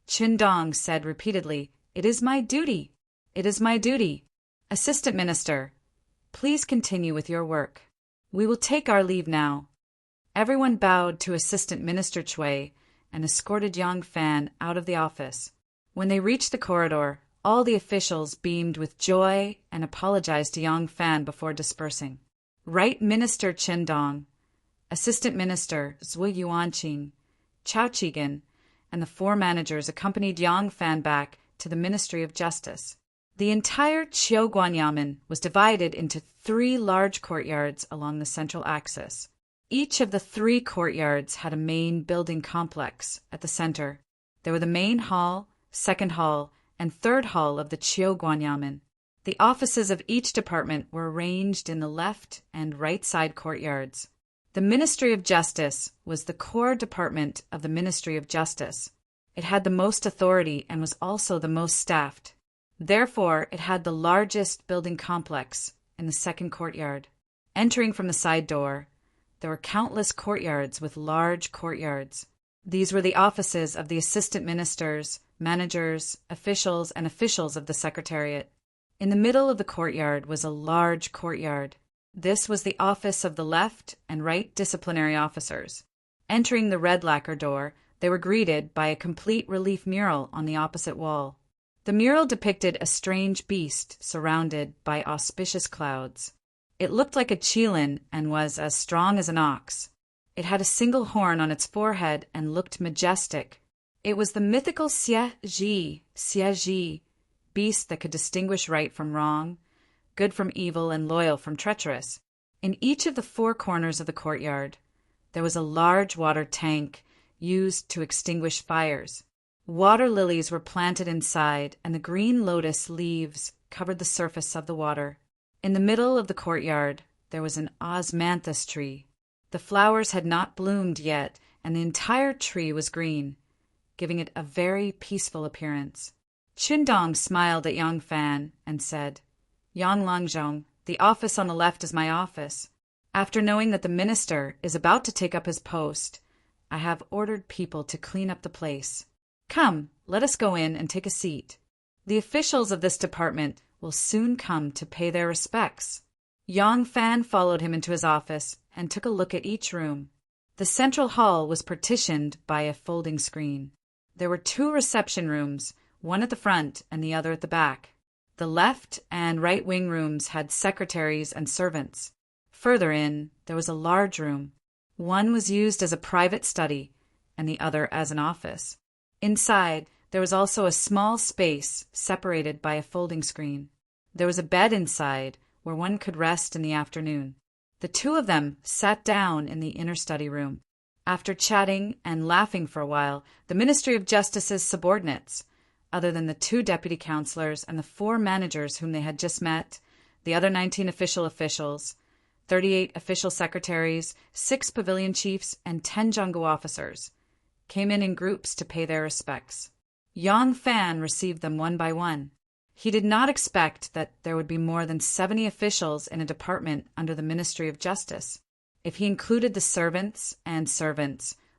Qindong said repeatedly, "It is my duty. It is my duty. Assistant Minister, please continue with your work. We will take our leave now." Everyone bowed to Assistant Minister Chui and escorted Yang Fan out of the office. When they reached the corridor, all the officials beamed with joy and apologized to Yang Fan before dispersing. Right Minister Qindong, Assistant Minister Zui Yuanqing, Chao Chigan, and the 4 managers accompanied Yang Fan back to the Ministry of Justice. The entire Qiuguan Yamen was divided into 3 large courtyards along the central axis. Each of the 3 courtyards had a main building complex at the center. There were the main hall, second hall, and third hall of the Chiyoguanyamen. The offices of each department were arranged in the left and right side courtyards. The Ministry of Justice was the core department of the Ministry of Justice. It had the most authority and was also the most staffed. Therefore, it had the largest building complex in the second courtyard. Entering from the side door, there were countless courtyards with large courtyards. These were the offices of the assistant ministers, managers, officials, and officials of the Secretariat. In the middle of the courtyard was a large courtyard. This was the office of the left and right disciplinary officers. Entering the red lacquer door, they were greeted by a complete relief mural on the opposite wall. The mural depicted a strange beast surrounded by auspicious clouds. It looked like a qilin and was as strong as an ox. It had a single horn on its forehead and looked majestic. It was the mythical Xie beast that could distinguish right from wrong, good from evil, and loyal from treacherous. In each of the four corners of the courtyard, there was a large water tank used to extinguish fires. Water lilies were planted inside, and the green lotus leaves covered the surface of the water. In the middle of the courtyard, there was an osmanthus tree. The flowers had not bloomed yet, and the entire tree was green, giving it a very peaceful appearance. Qindong smiled at Yang Fan and said, "Yang Langzhong, the office on the left is my office. After knowing that the minister is about to take up his post, I have ordered people to clean up the place. Come, let us go in and take a seat. The officials of this department will soon come to pay their respects." Yang Fan followed him into his office and took a look at each room. The central hall was partitioned by a folding screen. There were two reception rooms, one at the front and the other at the back. The left and right wing rooms had secretaries and servants. Further in, there was a large room. One was used as a private study and the other as an office. Inside, there was also a small space separated by a folding screen. There was a bed inside where one could rest in the afternoon. The two of them sat down in the inner study room. After chatting and laughing for a while, the Ministry of Justice's subordinates, other than the 2 deputy counselors and the 4 managers whom they had just met, the other 19 officials, 38 official secretaries, 6 pavilion chiefs, and 10 Zhonggu officers, came in groups to pay their respects. Yang Fan received them one by one. He did not expect that there would be more than 70 officials in a department under the Ministry of Justice. If he included the servants,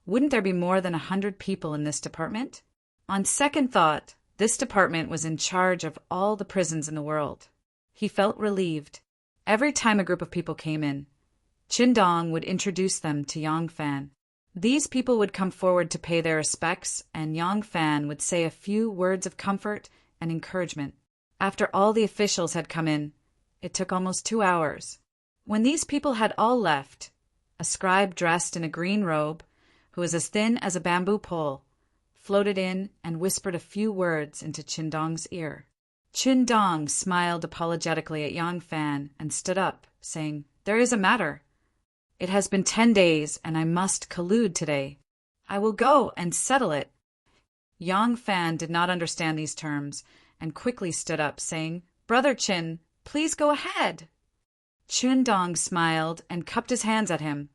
wouldn't there be more than 100 people in this department? On second thought, this department was in charge of all the prisons in the world. He felt relieved. Every time a group of people came in, Qindong would introduce them to Yang Fan. These people would come forward to pay their respects, and Yang Fan would say a few words of comfort and encouragement. After all the officials had come in, it took almost 2 hours. When these people had all left, a scribe dressed in a green robe, who was as thin as a bamboo pole, floated in and whispered a few words into Qindong's ear. Qindong smiled apologetically at Yang Fan and stood up, saying, "There is a matter. It has been 10 days, and I must collude today. I will go and settle it." Yang Fan did not understand these terms and quickly stood up, saying, "Brother Qin, please go ahead." Qindong smiled and cupped his hands at him,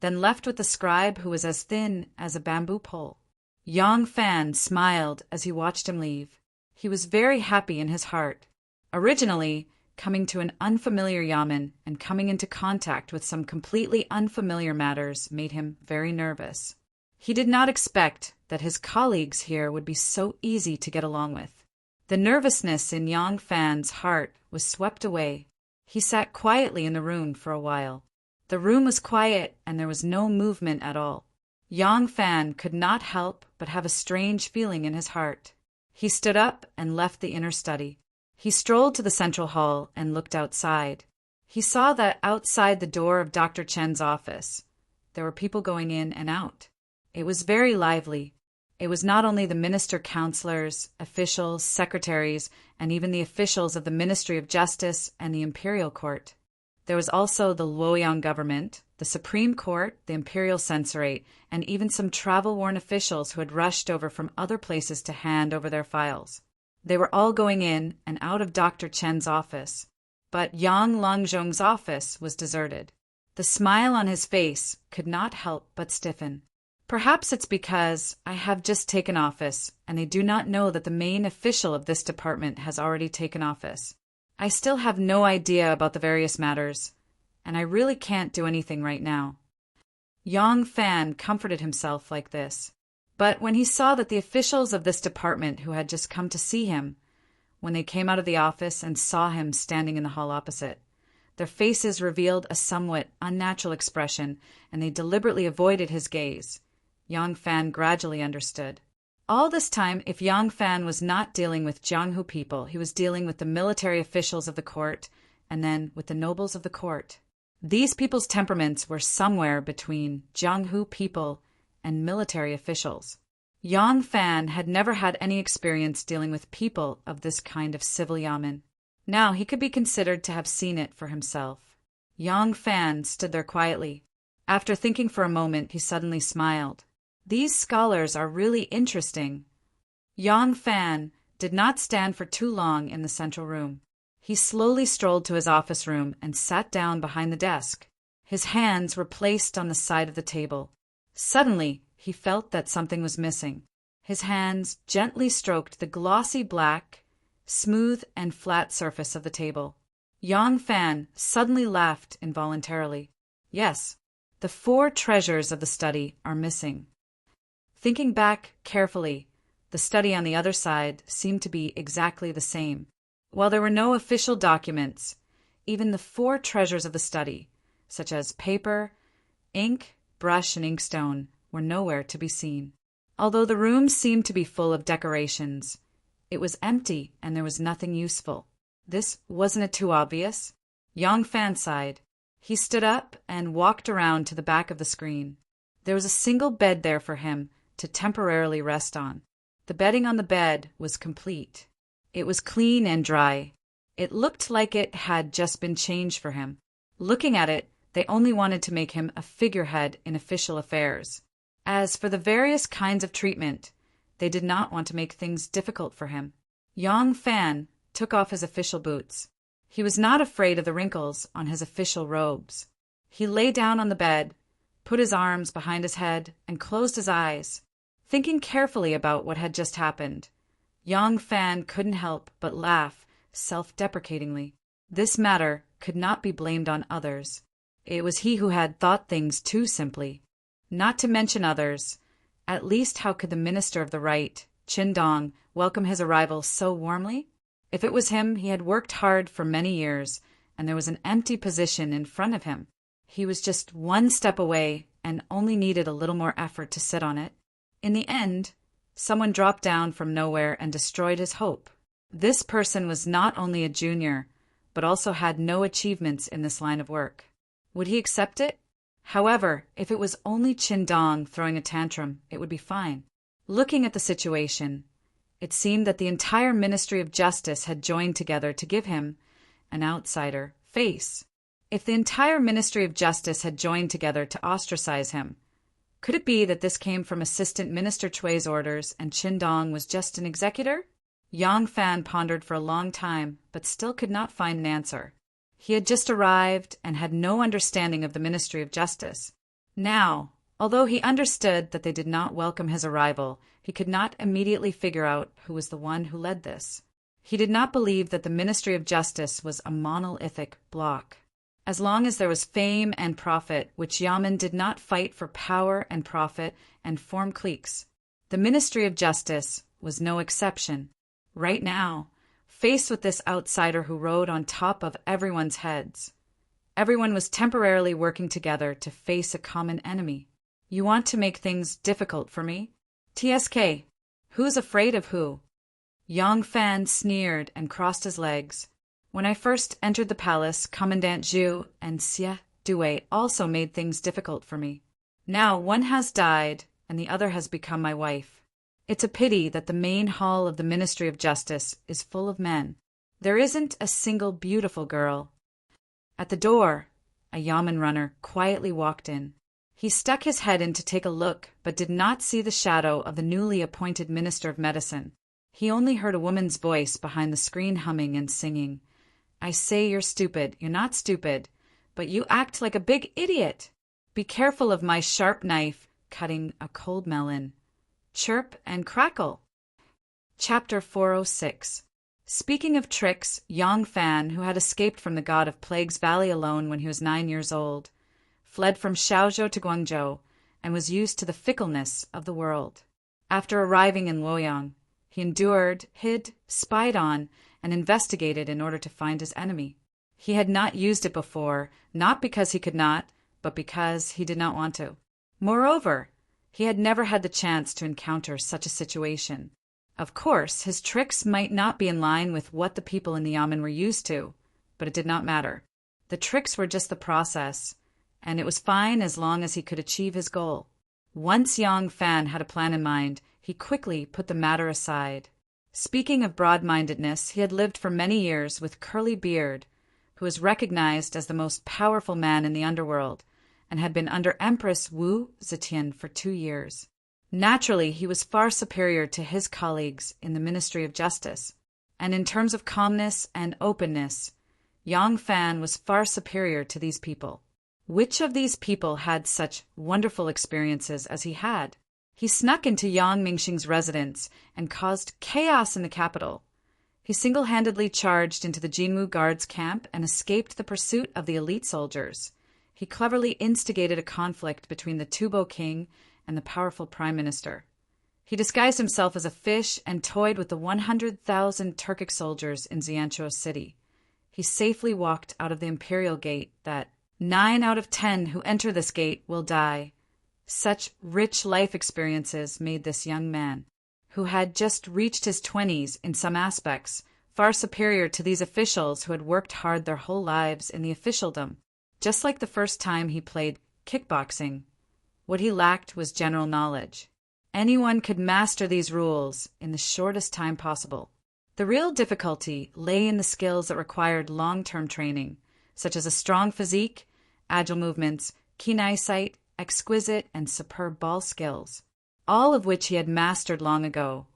then left with the scribe who was as thin as a bamboo pole. Yang Fan smiled as he watched him leave. He was very happy in his heart. Originally, coming to an unfamiliar yamen and coming into contact with some completely unfamiliar matters made him very nervous. He did not expect that his colleagues here would be so easy to get along with. The nervousness in Yang Fan's heart was swept away. He sat quietly in the room for a while. The room was quiet and there was no movement at all. Yang Fan could not help but have a strange feeling in his heart. He stood up and left the inner study. He strolled to the central hall and looked outside. He saw that outside the door of Dr. Chen's office, there were people going in and out. It was very lively. It was not only the minister counselors, officials, secretaries, and even the officials of the Ministry of Justice and the Imperial Court. There was also the Luoyang government, the Supreme Court, the Imperial Censorate, and even some travel-worn officials who had rushed over from other places to hand over their files. They were all going in and out of Dr. Chen's office, but Yang Longzhong's office was deserted. The smile on his face could not help but stiffen. Perhaps it's because I have just taken office, and they do not know that the main official of this department has already taken office. I still have no idea about the various matters, and I really can't do anything right now. Yang Fan comforted himself like this. But when he saw that the officials of this department who had just come to see him, when they came out of the office and saw him standing in the hall opposite, their faces revealed a somewhat unnatural expression, and they deliberately avoided his gaze. Yang Fan gradually understood. All this time, if Yang Fan was not dealing with Jianghu people, he was dealing with the military officials of the court, and then with the nobles of the court. These people's temperaments were somewhere between Jianghu people and military officials. Yang Fan had never had any experience dealing with people of this kind of civil yamen. Now he could be considered to have seen it for himself. Yang Fan stood there quietly. After thinking for a moment, he suddenly smiled. These scholars are really interesting. Yang Fan did not stand for too long in the central room. He slowly strolled to his office room and sat down behind the desk. His hands were placed on the side of the table. Suddenly, he felt that something was missing. His hands gently stroked the glossy black, smooth and flat surface of the table. Yang Fan suddenly laughed involuntarily. Yes, the 4 treasures of the study are missing. Thinking back carefully, the study on the other side seemed to be exactly the same. While there were no official documents, even the 4 treasures of the study, such as paper, ink, brush, and inkstone, were nowhere to be seen. Although the room seemed to be full of decorations, it was empty and there was nothing useful. This wasn't it too obvious? Yang Fan sighed. He stood up and walked around to the back of the screen. There was a single bed there for him to temporarily rest on. The bedding on the bed was complete. It was clean and dry. It looked like it had just been changed for him. Looking at it, they only wanted to make him a figurehead in official affairs. As for the various kinds of treatment, they did not want to make things difficult for him. Yang Fan took off his official boots. He was not afraid of the wrinkles on his official robes. He lay down on the bed, put his arms behind his head, and closed his eyes. Thinking carefully about what had just happened, Yang Fan couldn't help but laugh self-deprecatingly. This matter could not be blamed on others. It was he who had thought things too simply. Not to mention others, at least how could the minister of the right, Qin Dong, welcome his arrival so warmly? If it was him, he had worked hard for many years, and there was an empty position in front of him. He was just one step away and only needed a little more effort to sit on it. In the end, someone dropped down from nowhere and destroyed his hope. This person was not only a junior, but also had no achievements in this line of work. Would he accept it? However, if it was only Qin Dong throwing a tantrum, it would be fine. Looking at the situation, it seemed that the entire Ministry of Justice had joined together to give him, an outsider, face. If the entire Ministry of Justice had joined together to ostracize him, could it be that this came from Assistant Minister Chui's orders and Qin Dong was just an executor? Yang Fan pondered for a long time, but still could not find an answer. He had just arrived and had no understanding of the Ministry of Justice. Now, although he understood that they did not welcome his arrival, he could not immediately figure out who was the one who led this. He did not believe that the Ministry of Justice was a monolithic block. As long as there was fame and profit, which Yamen did not fight for power and profit and form cliques, the Ministry of Justice was no exception. Right now, faced with this outsider who rode on top of everyone's heads, everyone was temporarily working together to face a common enemy. You want to make things difficult for me? TSK, who's afraid of who? Yang Fan sneered and crossed his legs. When I first entered the palace, Commandant Zhu and Xie Due also made things difficult for me. Now one has died and the other has become my wife. It's a pity that the main hall of the Ministry of Justice is full of men. There isn't a single beautiful girl. At the door, a yamen runner quietly walked in. He stuck his head in to take a look, but did not see the shadow of the newly appointed Minister of Medicine. He only heard a woman's voice behind the screen humming and singing. "I say you're stupid. You're not stupid, but you act like a big idiot. Be careful of my sharp knife cutting a cold melon. Chirp and crackle." Chapter 406. Speaking of tricks, Yang Fan, who had escaped from the God of Plagues Valley alone when he was 9 years old, fled from Shaozhou to Guangzhou, and was used to the fickleness of the world. After arriving in Luoyang, he endured, hid, spied on, and investigated in order to find his enemy. He had not used it before, not because he could not, but because he did not want to. Moreover, he had never had the chance to encounter such a situation. Of course, his tricks might not be in line with what the people in the yamen were used to, but it did not matter. The tricks were just the process, and it was fine as long as he could achieve his goal. Once Yang Fan had a plan in mind, he quickly put the matter aside. Speaking of broad-mindedness, he had lived for many years with curly beard, who was recognized as the most powerful man in the underworld, and had been under Empress Wu Zetian for 2 years. Naturally, he was far superior to his colleagues in the Ministry of Justice, and in terms of calmness and openness, Yang Fan was far superior to these people. Which of these people had such wonderful experiences as he had? He snuck into Yang Mingxing's residence and caused chaos in the capital. He single-handedly charged into the Jinwu Guards camp and escaped the pursuit of the elite soldiers. He cleverly instigated a conflict between the Tubo king and the powerful prime minister. He disguised himself as a fish and toyed with the 100,000 Turkic soldiers in Xianzhou city. He safely walked out of the imperial gate that 9 out of 10 who enter this gate will die. Such rich life experiences made this young man, who had just reached his 20s in some aspects, far superior to these officials who had worked hard their whole lives in the officialdom. Just like the first time he played kickboxing, what he lacked was general knowledge. Anyone could master these rules in the shortest time possible. The real difficulty lay in the skills that required long-term training, such as a strong physique, agile movements, keen eyesight, exquisite and superb ball skills, all of which he had mastered long ago,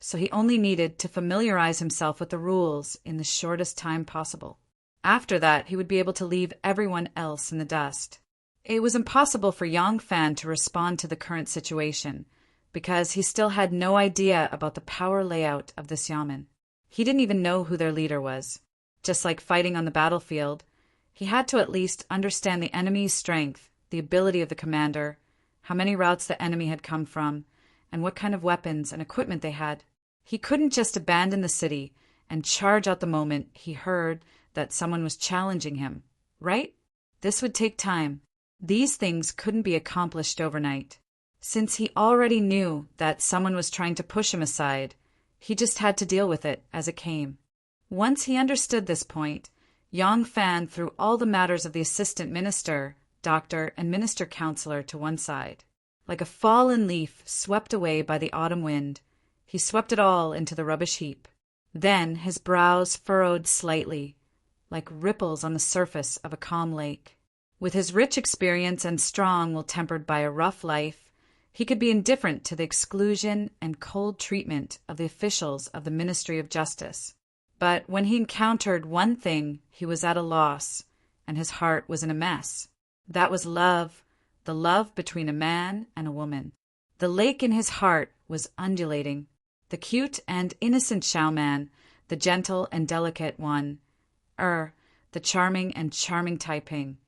so he only needed to familiarize himself with the rules in the shortest time possible. After that, he would be able to leave everyone else in the dust. It was impossible for Yang Fan to respond to the current situation, because he still had no idea about the power layout of this yamen. He didn't even know who their leader was. Just like fighting on the battlefield, he had to at least understand the enemy's strength, the ability of the commander, how many routes the enemy had come from, and what kind of weapons and equipment they had. He couldn't just abandon the city and charge out the moment he heard that someone was challenging him, right? This would take time. These things couldn't be accomplished overnight. Since he already knew that someone was trying to push him aside, he just had to deal with it as it came. Once he understood this point, Yang Fan threw all the matters of the assistant minister, doctor, and minister counselor to one side. Like a fallen leaf swept away by the autumn wind, he swept it all into the rubbish heap. Then his brows furrowed slightly, like ripples on the surface of a calm lake. With his rich experience and strong will tempered by a rough life, he could be indifferent to the exclusion and cold treatment of the officials of the Ministry of Justice. But when he encountered one thing, he was at a loss, and his heart was in a mess. That was love, the love between a man and a woman. The lake in his heart was undulating. The cute and innocent Xiaoman, the gentle and delicate one, the charming and charming Taiping,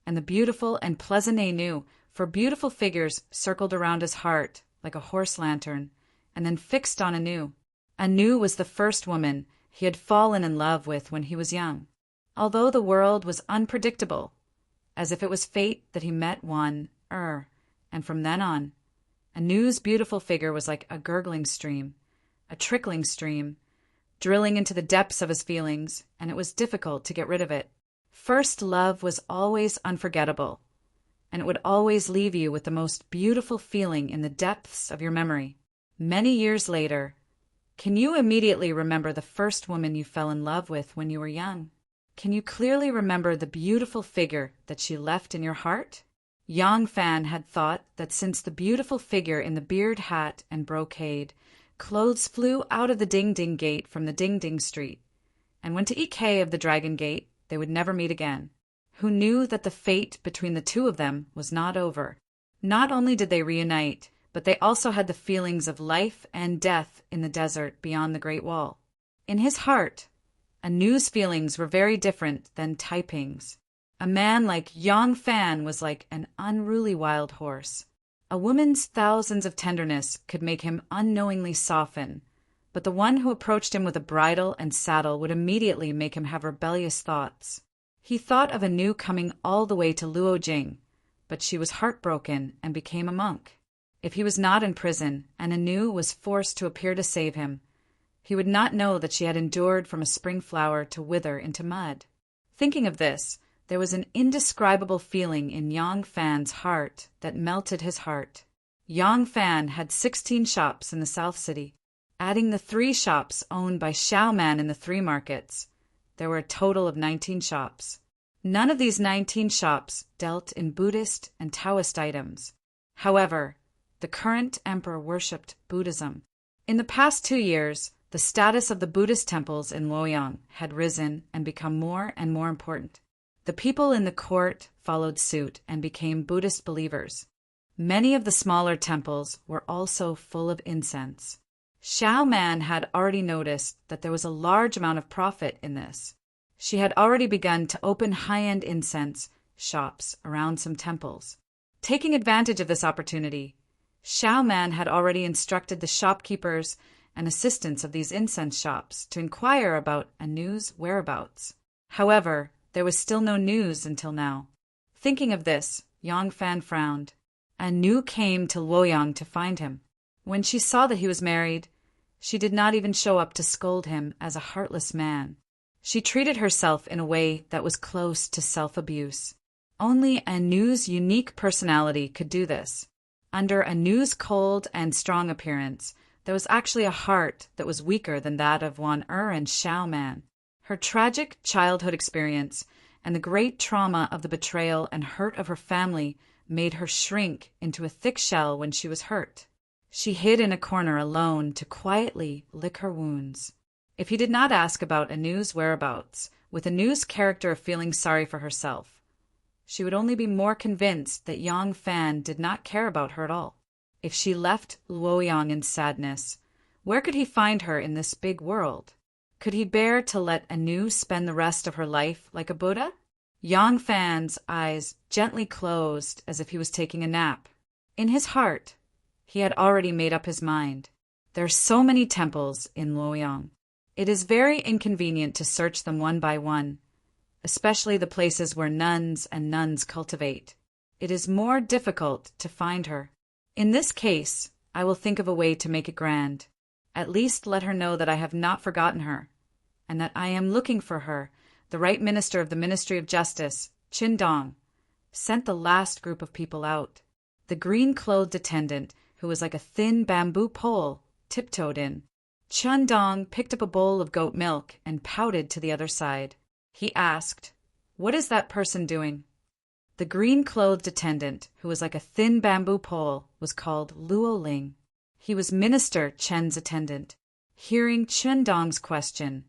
and the beautiful and pleasant Anu, for beautiful figures circled around his heart like a horse lantern, and then fixed on Anu. Anu was the first woman he had fallen in love with when he was young. Although the world was unpredictable, as if it was fate that he met one, and from then on, Anu's beautiful figure was like a gurgling stream, a trickling stream, drilling into the depths of his feelings, and it was difficult to get rid of it. First love was always unforgettable, and it would always leave you with the most beautiful feeling in the depths of your memory. Many years later, can you immediately remember the first woman you fell in love with when you were young? Can you clearly remember the beautiful figure that she left in your heart? Yang Fan had thought that since the beautiful figure in the beard hat and brocade, clothes flew out of the Ding Ding Gate from the Ding Ding Street, and went to Ikea of the Dragon Gate, they would never meet again. Who knew that the fate between the two of them was not over? Not only did they reunite, but they also had the feelings of life and death in the desert beyond the Great Wall. In his heart, Anu's feelings were very different than Taiping's. A man like Yang Fan was like an unruly wild horse. A woman's thousands of tenderness could make him unknowingly soften, but the one who approached him with a bridle and saddle would immediately make him have rebellious thoughts. He thought of Anu coming all the way to Luojing, but she was heartbroken and became a monk. If he was not in prison and Anu was forced to appear to save him, he would not know that she had endured from a spring flower to wither into mud. Thinking of this, there was an indescribable feeling in Yang Fan's heart that melted his heart. Yang Fan had 16 shops in the South City. Adding the 3 shops owned by Xiao Man in the 3 markets, there were a total of 19 shops. None of these 19 shops dealt in Buddhist and Taoist items. However, the current emperor worshipped Buddhism. In the past 2 years, the status of the Buddhist temples in Luoyang had risen and become more and more important. The people in the court followed suit and became Buddhist believers. Many of the smaller temples were also full of incense. Xiao Man had already noticed that there was a large amount of profit in this. She had already begun to open high-end incense shops around some temples. Taking advantage of this opportunity, Xiao Man had already instructed the shopkeepers and assistants of these incense shops to inquire about Anu's whereabouts. However, there was still no news until now. Thinking of this, Yang Fan frowned. Anu came to Luoyang to find him. When she saw that he was married, she did not even show up to scold him as a heartless man. She treated herself in a way that was close to self-abuse. Only Anu's unique personality could do this. Under Anu's cold and strong appearance, there was actually a heart that was weaker than that of Wan and Xiao Man. Her tragic childhood experience and the great trauma of the betrayal and hurt of her family made her shrink into a thick shell when she was hurt. She hid in a corner alone to quietly lick her wounds. If he did not ask about Anu's whereabouts, with Anu's character of feeling sorry for herself, she would only be more convinced that Yang Fan did not care about her at all. If she left Luoyang in sadness, where could he find her in this big world? Could he bear to let Anu spend the rest of her life like a Buddha? Yang Fan's eyes gently closed as if he was taking a nap. In his heart, he had already made up his mind. There are so many temples in Luoyang. It is very inconvenient to search them one by one, especially the places where nuns and nuns cultivate. It is more difficult to find her. In this case, I will think of a way to make it grand. At least let her know that I have not forgotten her, and that I am looking for her. The right minister of the Ministry of Justice, Qin Dong, sent the last group of people out. The green-clothed attendant, who was like a thin bamboo pole, tiptoed in. Qin Dong picked up a bowl of goat milk and pouted to the other side. He asked, "What is that person doing?" The green-clothed attendant, who was like a thin bamboo pole, was called Luo Ling. He was Minister Chen's attendant. Hearing Qin Dong's question,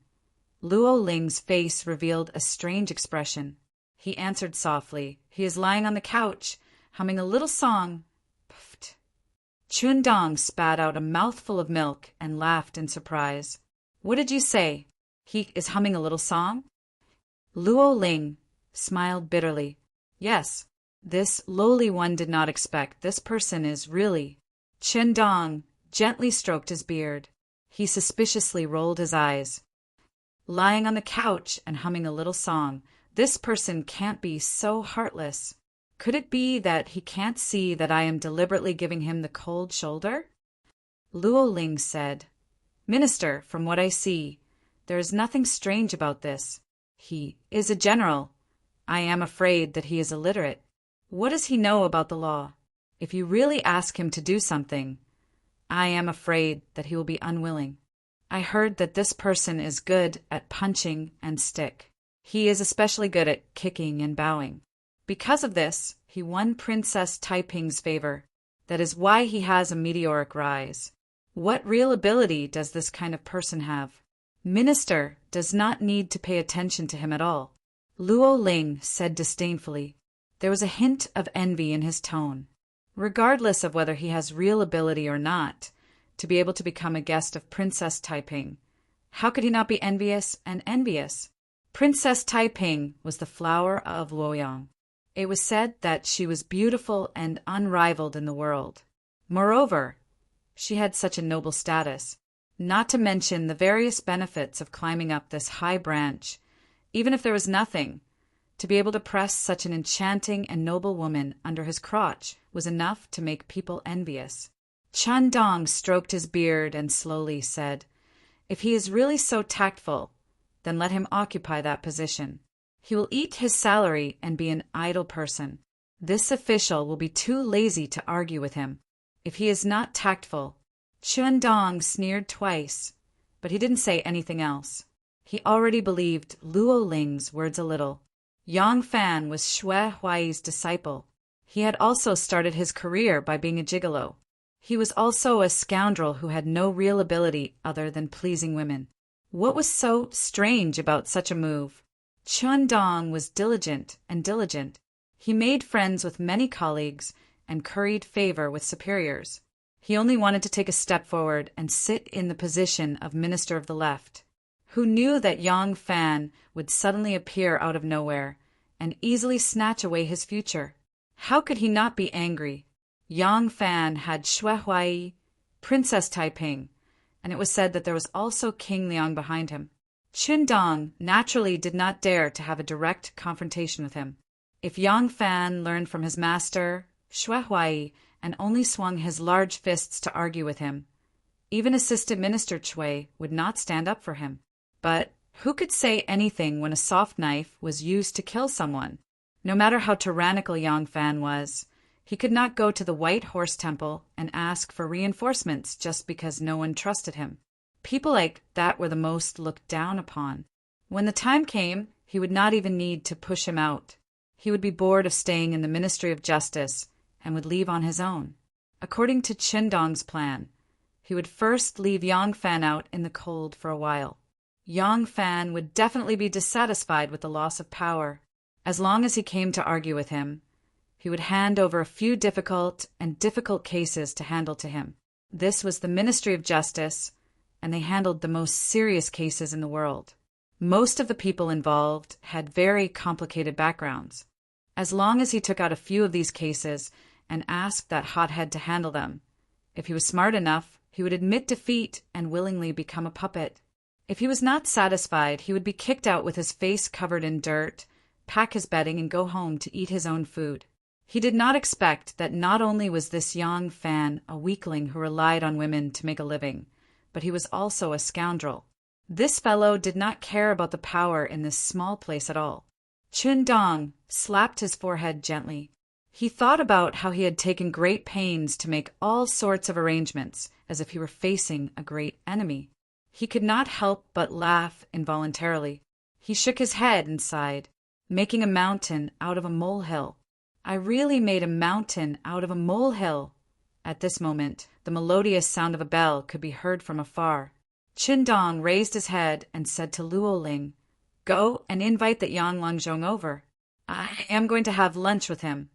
Luo Ling's face revealed a strange expression. He answered softly, "He is lying on the couch, humming a little song." Pfft. Qin Dong spat out a mouthful of milk and laughed in surprise. "What did you say? He is humming a little song?" Luo Ling smiled bitterly. "Yes, this lowly one did not expect. This person is really—" Qin Dong gently stroked his beard. He suspiciously rolled his eyes. "Lying on the couch and humming a little song. This person can't be so heartless. Could it be that he can't see that I am deliberately giving him the cold shoulder?" Luo Ling said, "Minister, from what I see, there is nothing strange about this. He is a general. I am afraid that he is illiterate. What does he know about the law? If you really ask him to do something, I am afraid that he will be unwilling. I heard that this person is good at punching and stick. He is especially good at kicking and bowing. Because of this, he won Princess Taiping's favor. That is why he has a meteoric rise. What real ability does this kind of person have? Minister does not need to pay attention to him at all. Luo Ling said disdainfully. There was a hint of envy in his tone. Regardless of whether he has real ability or not, to be able to become a guest of Princess Taiping, how could he not be envious and envious? Princess Taiping was the flower of Luoyang. It was said that she was beautiful and unrivaled in the world. Moreover, she had such a noble status, not to mention the various benefits of climbing up this high branch. Even if there was nothing, to be able to press such an enchanting and noble woman under his crotch was enough to make people envious. Chen Dong stroked his beard and slowly said, "If he is really so tactful, then let him occupy that position. He will eat his salary and be an idle person. This official will be too lazy to argue with him. If he is not tactful." Chen Dong sneered twice, but he didn't say anything else. He already believed Luo Ling's words a little. Yang Fan was Xue Huai's disciple. He had also started his career by being a gigolo. He was also a scoundrel who had no real ability other than pleasing women. What was so strange about such a move? Chen Dong was diligent. He made friends with many colleagues and curried favor with superiors. He only wanted to take a step forward and sit in the position of Minister of the Left. Who knew that Yang Fan would suddenly appear out of nowhere and easily snatch away his future? How could he not be angry? Yang Fan had Xue Huai, Princess Taiping, and it was said that there was also King Liang behind him. Chen Dong naturally did not dare to have a direct confrontation with him. If Yang Fan learned from his master, Xue Huai, and only swung his large fists to argue with him, even Assistant Minister Chui would not stand up for him. But who could say anything when a soft knife was used to kill someone? No matter how tyrannical Yang Fan was, he could not go to the White Horse Temple and ask for reinforcements just because no one trusted him. People like that were the most looked down upon. When the time came, he would not even need to push him out. He would be bored of staying in the Ministry of Justice and would leave on his own. According to Chen Dong's plan, he would first leave Yang Fan out in the cold for a while. Yang Fan would definitely be dissatisfied with the loss of power. As long as he came to argue with him, he would hand over a few difficult cases to handle to him. This was the Ministry of Justice, and they handled the most serious cases in the world. Most of the people involved had very complicated backgrounds. As long as he took out a few of these cases and asked that hothead to handle them, if he was smart enough, he would admit defeat and willingly become a puppet. If he was not satisfied, he would be kicked out with his face covered in dirt, pack his bedding, and go home to eat his own food. He did not expect that not only was this Yang Fan a weakling who relied on women to make a living, but he was also a scoundrel. This fellow did not care about the power in this small place at all. Chen Dong slapped his forehead gently. He thought about how he had taken great pains to make all sorts of arrangements, as if he were facing a great enemy. He could not help but laugh involuntarily. He shook his head and sighed, making a mountain out of a molehill. I really made a mountain out of a molehill. At this moment, the melodious sound of a bell could be heard from afar. Chen Dong raised his head and said to Luo Ling, "Go and invite that Yang Langzhong over. I am going to have lunch with him."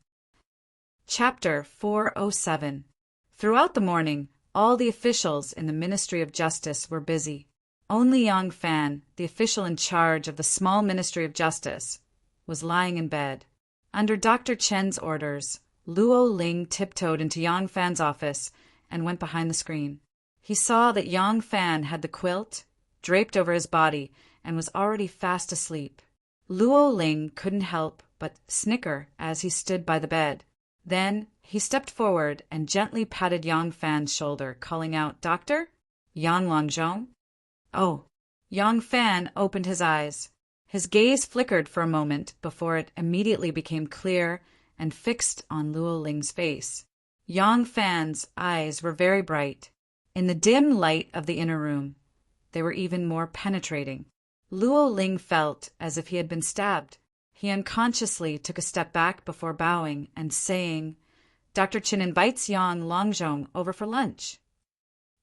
Chapter 407. Throughout the morning, all the officials in the Ministry of Justice were busy. Only Yang Fan, the official in charge of the small Ministry of Justice, was lying in bed. Under Dr. Chen's orders, Luo Ling tiptoed into Yang Fan's office and went behind the screen. He saw that Yang Fan had the quilt draped over his body and was already fast asleep. Luo Ling couldn't help but snicker as he stood by the bed. Then he stepped forward and gently patted Yang Fan's shoulder, calling out, "Doctor? Yang Langzhong?" "Oh." Yang Fan opened his eyes. His gaze flickered for a moment before it immediately became clear and fixed on Luo Ling's face. Yang Fan's eyes were very bright. In the dim light of the inner room, they were even more penetrating. Luo Ling felt as if he had been stabbed. He unconsciously took a step back before bowing and saying, "Dr. Chin invites Yang Longzhong over for lunch."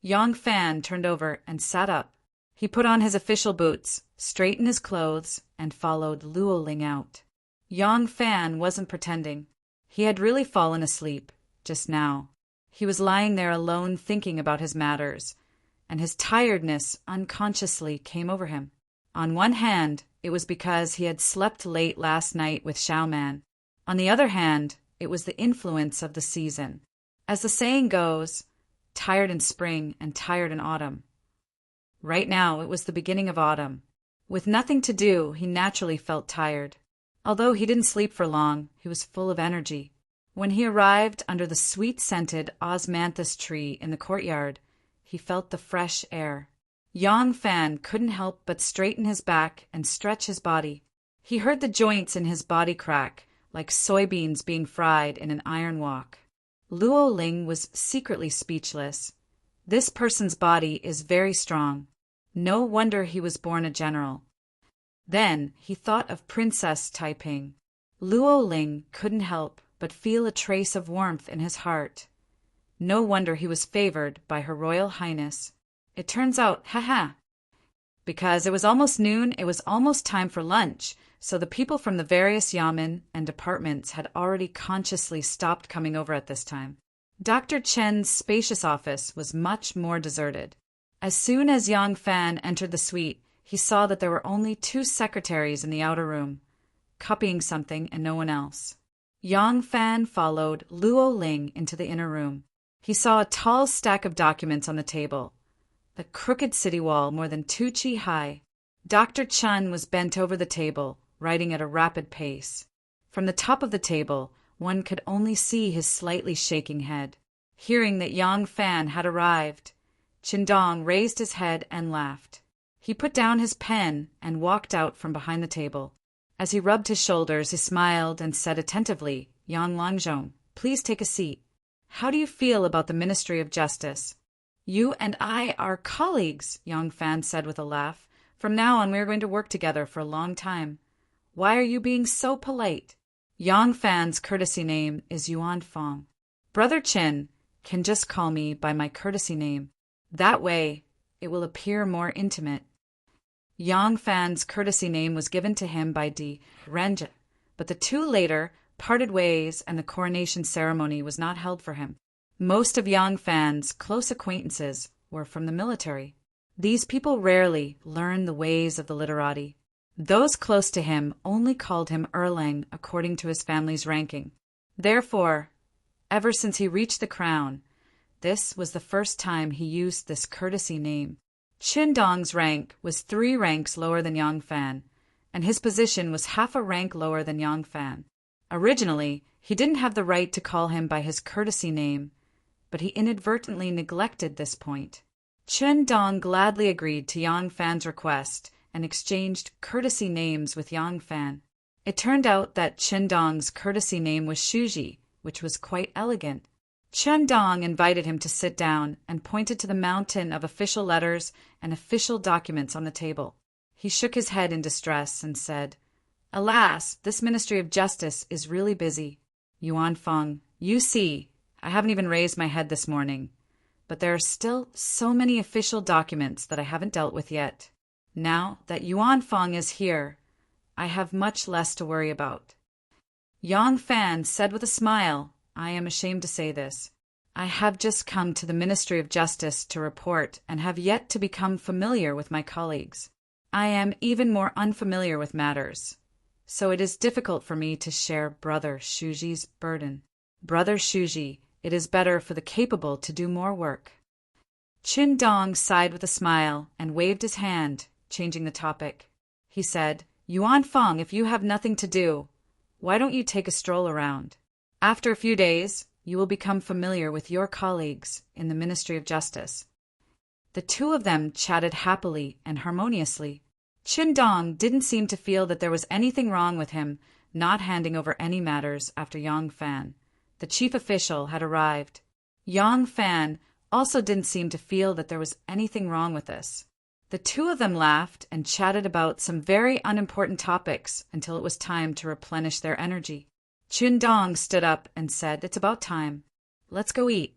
Yang Fan turned over and sat up. He put on his official boots, straightened his clothes, and followed Luo Ling out. Yang Fan wasn't pretending. He had really fallen asleep, just now. He was lying there alone thinking about his matters, and his tiredness unconsciously came over him. On one hand, it was because he had slept late last night with Xiaoman. On the other hand, it was the influence of the season. As the saying goes, tired in spring and tired in autumn. Right now, it was the beginning of autumn. With nothing to do, he naturally felt tired. Although he didn't sleep for long, he was full of energy. When he arrived under the sweet-scented osmanthus tree in the courtyard, he felt the fresh air. Yang Fan couldn't help but straighten his back and stretch his body. He heard the joints in his body crack, like soybeans being fried in an iron wok. Luo Ling was secretly speechless. This person's body is very strong. No wonder he was born a general. Then he thought of Princess Taiping. Luo Ling couldn't help but feel a trace of warmth in his heart. No wonder he was favored by Her Royal Highness. It turns out, because it was almost noon, it was almost time for lunch, so the people from the various yamen and departments had already consciously stopped coming over at this time. Dr. Chen's spacious office was much more deserted. As soon as Yang Fan entered the suite, he saw that there were only 2 secretaries in the outer room, copying something and no one else. Yang Fan followed Luo Ling into the inner room. He saw a tall stack of documents on the table, the crooked city wall more than 2 chi high. Dr. Chen was bent over the table, writing at a rapid pace. From the top of the table, one could only see his slightly shaking head. Hearing that Yang Fan had arrived, Qindong raised his head and laughed. He put down his pen and walked out from behind the table. As he rubbed his shoulders, he smiled and said attentively, "Yang Longzhong, please take a seat. How do you feel about the Ministry of Justice?" "You and I are colleagues," Yang Fan said with a laugh. "From now on we are going to work together for a long time. Why are you being so polite?" Yang Fan's courtesy name is Yuan Fong. "Brother Chin can just call me by my courtesy name. That way, it will appear more intimate." Yang Fan's courtesy name was given to him by Di Renja, but the 2 later parted ways and the coronation ceremony was not held for him. Most of Yang Fan's close acquaintances were from the military. These people rarely learned the ways of the literati. Those close to him only called him Erlang according to his family's ranking. Therefore, ever since he reached the crown, this was the first time he used this courtesy name. Qindong's rank was 3 ranks lower than Yang Fan, and his position was half a rank lower than Yang Fan. Originally, he didn't have the right to call him by his courtesy name, but he inadvertently neglected this point. Qindong gladly agreed to Yang Fan's request and exchanged courtesy names with Yang Fan. It turned out that Qindong's courtesy name was Shuji, which was quite elegant. Qindong invited him to sit down and pointed to the mountain of official letters and official documents on the table. He shook his head in distress and said, "Alas, this Ministry of Justice is really busy. Yuan Feng, you see, I haven't even raised my head this morning, but there are still so many official documents that I haven't dealt with yet. Now that Yuan Feng is here, I have much less to worry about." Yang Fan said with a smile, "I am ashamed to say this. I have just come to the Ministry of Justice to report and have yet to become familiar with my colleagues. I am even more unfamiliar with matters, so it is difficult for me to share Brother Shuji's burden. Brother Shuji, it is better for the capable to do more work." Qindong sighed with a smile and waved his hand, changing the topic. He said, "Yuan Feng, if you have nothing to do, why don't you take a stroll around? After a few days, you will become familiar with your colleagues in the Ministry of Justice." The 2 of them chatted happily and harmoniously. Qindong didn't seem to feel that there was anything wrong with him not handing over any matters after Yang Fan. The chief official had arrived. Yang Fan also didn't seem to feel that there was anything wrong with this. The two of them laughed and chatted about some very unimportant topics until it was time to replenish their energy. Chun-Dong stood up and said, "It's about time. Let's go eat."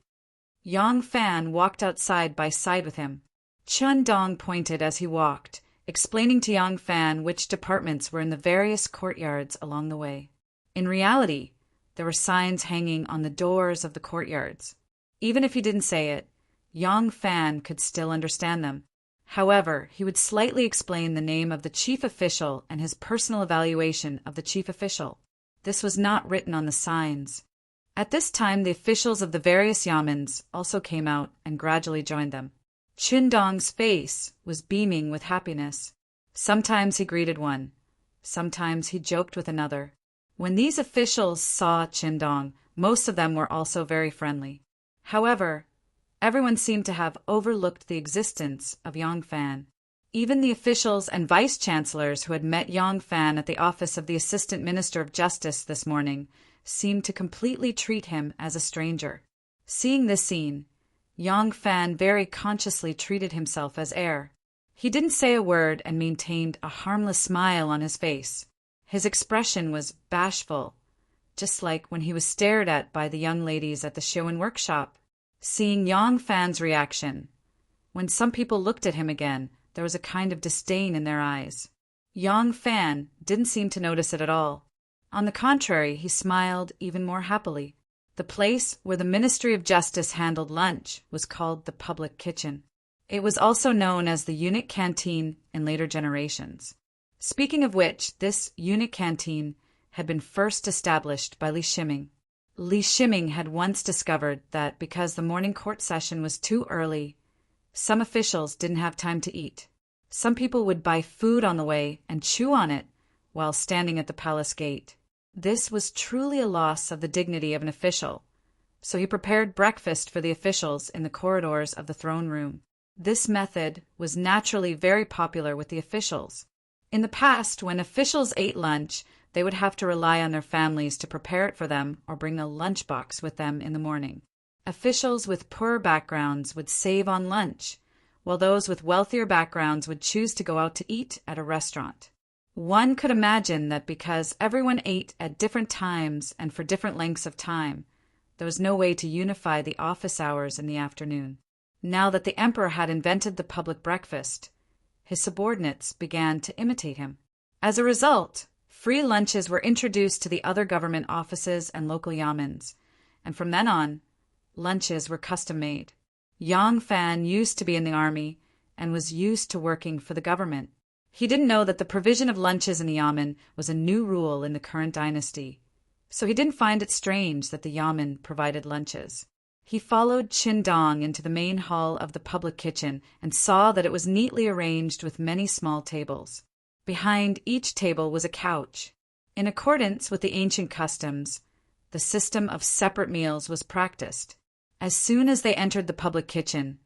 Yang Fan walked out side by side with him. Chun-Dong pointed as he walked, explaining to Yang Fan which departments were in the various courtyards along the way. In reality, there were signs hanging on the doors of the courtyards. Even if he didn't say it, Yang Fan could still understand them. However, he would slightly explain the name of the chief official and his personal evaluation of the chief official. This was not written on the signs. At this time, the officials of the various yamens also came out and gradually joined them. Chun-Dong's face was beaming with happiness. Sometimes he greeted one. Sometimes he joked with another. When these officials saw Chun-Dong, most of them were also very friendly. However, everyone seemed to have overlooked the existence of Yang Fan. Even the officials and vice-chancellors who had met Yang Fan at the office of the Assistant Minister of Justice this morning seemed to completely treat him as a stranger. Seeing this scene, Yang Fan very consciously treated himself as heir. He didn't say a word and maintained a harmless smile on his face. His expression was bashful, just like when he was stared at by the young ladies at the show and workshop. Seeing Yang Fan's reaction, when some people looked at him again, there was a kind of disdain in their eyes. Yang Fan didn't seem to notice it at all. On the contrary, he smiled even more happily. The place where the Ministry of Justice handled lunch was called the public kitchen. It was also known as the eunuch canteen in later generations. Speaking of which, this eunuch canteen had been first established by Li Shiming. Li Shiming had once discovered that because the morning court session was too early, some officials didn't have time to eat. Some people would buy food on the way and chew on it while standing at the palace gate. This was truly a loss of the dignity of an official, so he prepared breakfast for the officials in the corridors of the throne room. This method was naturally very popular with the officials. In the past, when officials ate lunch, they would have to rely on their families to prepare it for them or bring a lunchbox with them in the morning. Officials with poorer backgrounds would save on lunch, while those with wealthier backgrounds would choose to go out to eat at a restaurant. One could imagine that because everyone ate at different times and for different lengths of time, there was no way to unify the office hours in the afternoon. Now that the emperor had invented the public breakfast, his subordinates began to imitate him. As a result, free lunches were introduced to the other government offices and local yamens, and from then on, lunches were custom-made. Yang Fan used to be in the army and was used to working for the government. He didn't know that the provision of lunches in the yamen was a new rule in the current dynasty, so he didn't find it strange that the yamen provided lunches. He followed Chun-Dong into the main hall of the public kitchen and saw that it was neatly arranged with many small tables. Behind each table was a couch. In accordance with the ancient customs, the system of separate meals was practiced. As soon as they entered the public kitchen,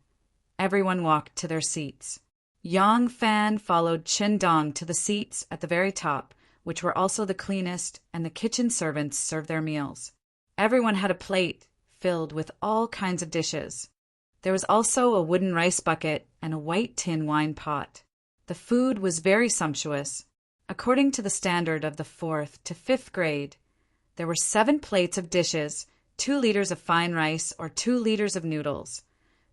everyone walked to their seats. Yang Fan followed Chun-Dong to the seats at the very top, which were also the cleanest, and the kitchen servants served their meals. Everyone had a plate filled with all kinds of dishes. There was also a wooden rice bucket and a white tin wine pot. The food was very sumptuous. According to the standard of the 4th to 5th grade, there were 7 plates of dishes, 2 liters of fine rice or 2 liters of noodles,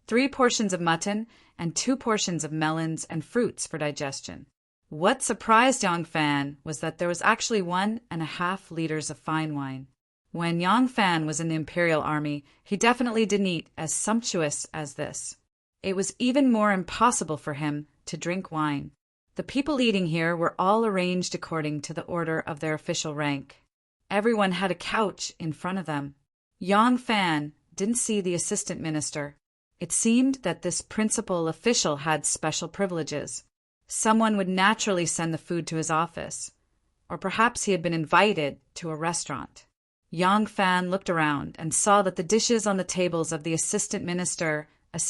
3 portions of mutton, and 2 portions of melons and fruits for digestion. What surprised Yang Fan was that there was actually 1.5 liters of fine wine. When Yang Fan was in the imperial army, he definitely didn't eat as sumptuous as this. It was even more impossible for him to drink wine. The people eating here were all arranged according to the order of their official rank. Everyone had a couch in front of them. Yang Fan didn't see the assistant minister. It seemed that this principal official had special privileges. Someone would naturally send the food to his office, or perhaps he had been invited to a restaurant. Yang Fan looked around and saw that the dishes on the tables of the assistant minister, and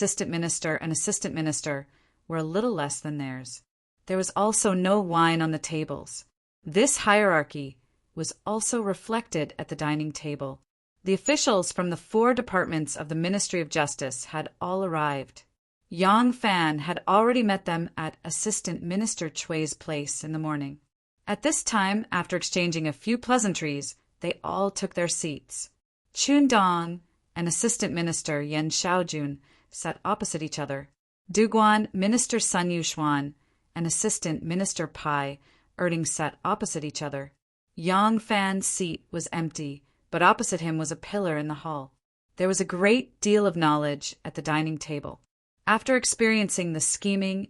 assistant minister were a little less than theirs. There was also no wine on the tables. This hierarchy was also reflected at the dining table. The officials from the 4 departments of the Ministry of Justice had all arrived. Yang Fan had already met them at Assistant Minister Chui's place in the morning. At this time, after exchanging a few pleasantries, they all took their seats. Chun Dong and Assistant Minister Yen Xiaojun sat opposite each other. Duguan, Minister Sun Yuxuan, and Assistant Minister Pai Erding sat opposite each other. Yang Fan's seat was empty, but opposite him was a pillar in the hall. There was a great deal of knowledge at the dining table. After experiencing the scheming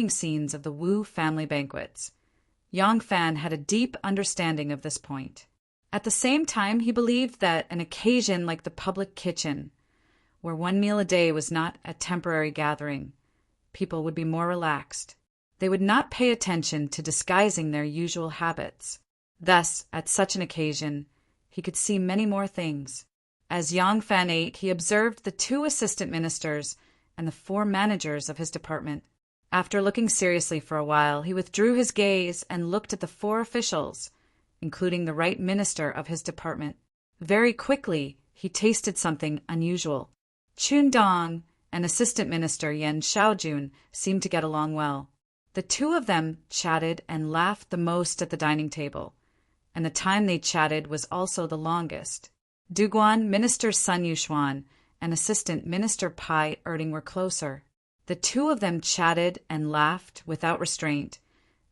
scenes of the Wu family banquets, Yang Fan had a deep understanding of this point. At the same time, he believed that an occasion like the public kitchen, where one meal a day was not a temporary gathering, people would be more relaxed. They would not pay attention to disguising their usual habits. Thus, at such an occasion, he could see many more things. As Yang Fan ate, he observed the 2 assistant ministers and the 4 managers of his department. After looking seriously for a while, he withdrew his gaze and looked at the 4 officials, including the right minister of his department. Very quickly, he tasted something unusual. Chun Dong and Assistant Minister Yen Xiaojun seemed to get along well. The 2 of them chatted and laughed the most at the dining table, and the time they chatted was also the longest. Duguan, Minister Sun Yuxuan, and Assistant Minister Pai Erding were closer. The 2 of them chatted and laughed without restraint,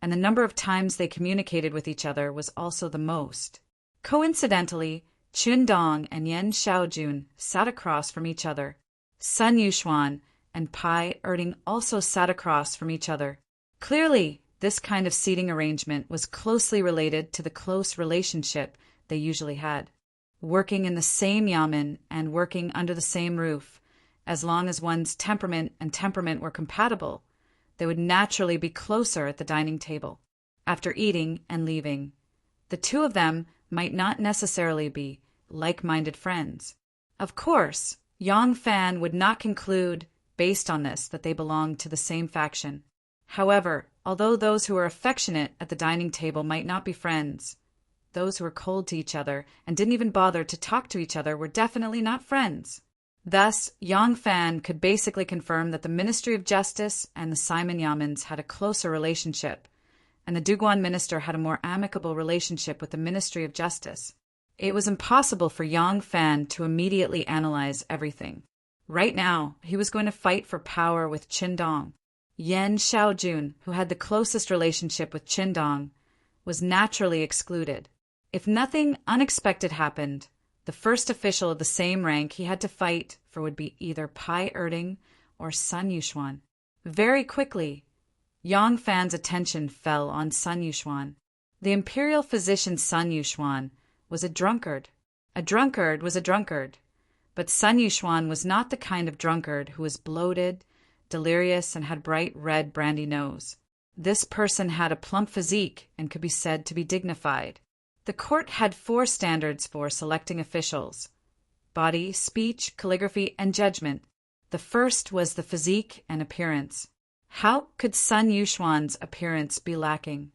and the number of times they communicated with each other was also the most. Coincidentally, Chun Dong and Yen Xiaojun sat across from each other. Sun Yuxuan and Pai Erding also sat across from each other. Clearly, this kind of seating arrangement was closely related to the close relationship they usually had. Working in the same yamen and working under the same roof, as long as one's temperament were compatible, they would naturally be closer at the dining table. After eating and leaving, the 2 of them might not necessarily be like-minded friends. Of course, Yang Fan would not conclude, based on this, that they belonged to the same faction. However, although those who were affectionate at the dining table might not be friends, those who were cold to each other and didn't even bother to talk to each other were definitely not friends. Thus, Yang Fan could basically confirm that the Ministry of Justice and the Simon Yamens had a closer relationship, and the Duguan minister had a more amicable relationship with the Ministry of Justice. It was impossible for Yang Fan to immediately analyze everything. Right now, he was going to fight for power with Chun Dong. Yen Xiaojun, who had the closest relationship with Chun Dong, was naturally excluded. If nothing unexpected happened, the first official of the same rank he had to fight for would be either Pai Erding or Sun Yuxuan. Very quickly, Yang Fan's attention fell on Sun Yuxuan. The imperial physician Sun Yuxuan was a drunkard. A drunkard was a drunkard, but Sun Yuxuan was not the kind of drunkard who was bloated, delirious, and had bright red brandy nose. This person had a plump physique and could be said to be dignified. The court had 4 standards for selecting officials: body, speech, calligraphy, and judgment. The first was the physique and appearance. How could Sun Yuxuan's appearance be lacking?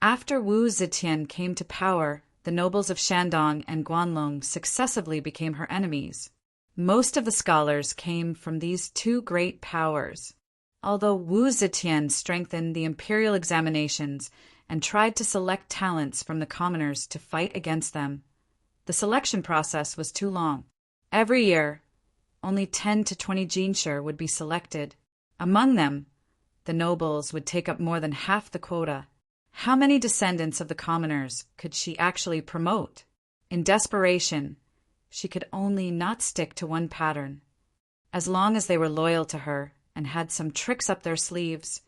After Wu Zetian came to power, the nobles of Shandong and Guanlong successively became her enemies. Most of the scholars came from these 2 great powers. Although Wu Zetian strengthened the imperial examinations and tried to select talents from the commoners to fight against them, the selection process was too long. Every year, only 10 to 20 jinshi would be selected. Among them, the nobles would take up more than half the quota. How many descendants of the commoners could she actually promote? In desperation, she could only not stick to one pattern. As long as they were loyal to her and had some tricks up their sleeves,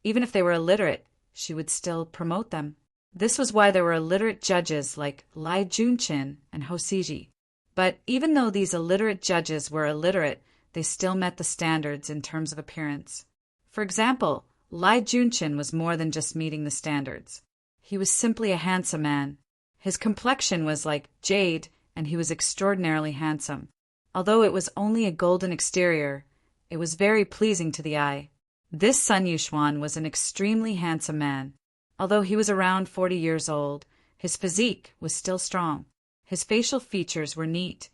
even if they were illiterate, she would still promote them. This was why there were illiterate judges like Lai Junchin and Hosiji. But even though these illiterate judges were illiterate, they still met the standards in terms of appearance. For example, Lai Junchin was more than just meeting the standards. He was simply a handsome man. His complexion was like jade, and he was extraordinarily handsome. Although it was only a golden exterior, it was very pleasing to the eye. This Sun Yuxuan was an extremely handsome man. Although he was around 40 years old, his physique was still strong. His facial features were neat,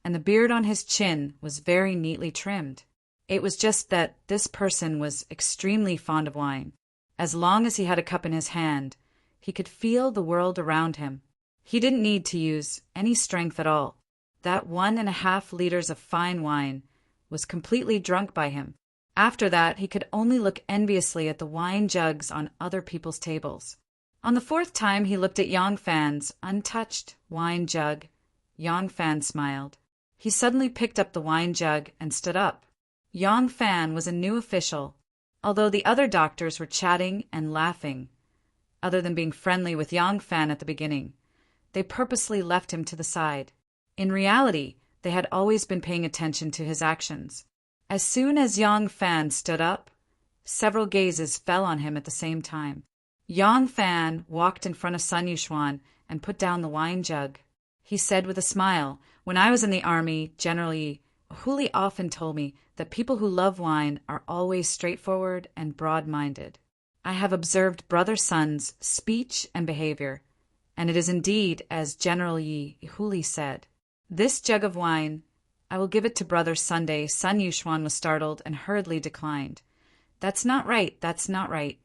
and the beard on his chin was very neatly trimmed. It was just that this person was extremely fond of wine. As long as he had a cup in his hand, he could feel the world around him. He didn't need to use any strength at all. That 1.5 liters of fine wine was completely drunk by him. After that, he could only look enviously at the wine jugs on other people's tables. On the 4th time he looked at Yang Fan's untouched wine jug, Yang Fan smiled. He suddenly picked up the wine jug and stood up. Yang Fan was a new official. Although the other doctors were chatting and laughing, other than being friendly with Yang Fan at the beginning, they purposely left him to the side. In reality, they had always been paying attention to his actions. As soon as Yang Fan stood up, several gazes fell on him at the same time. Yang Fan walked in front of Sun Yushuan and put down the wine jug. He said with a smile, "When I was in the army, General Huli often told me that people who love wine are always straightforward and broad-minded. I have observed Brother Sun's speech and behavior, and it is indeed as General Huli said. This jug of wine, I will give it to Brother Sunday." Sun Yushuan was startled and hurriedly declined. "That's not right, that's not right.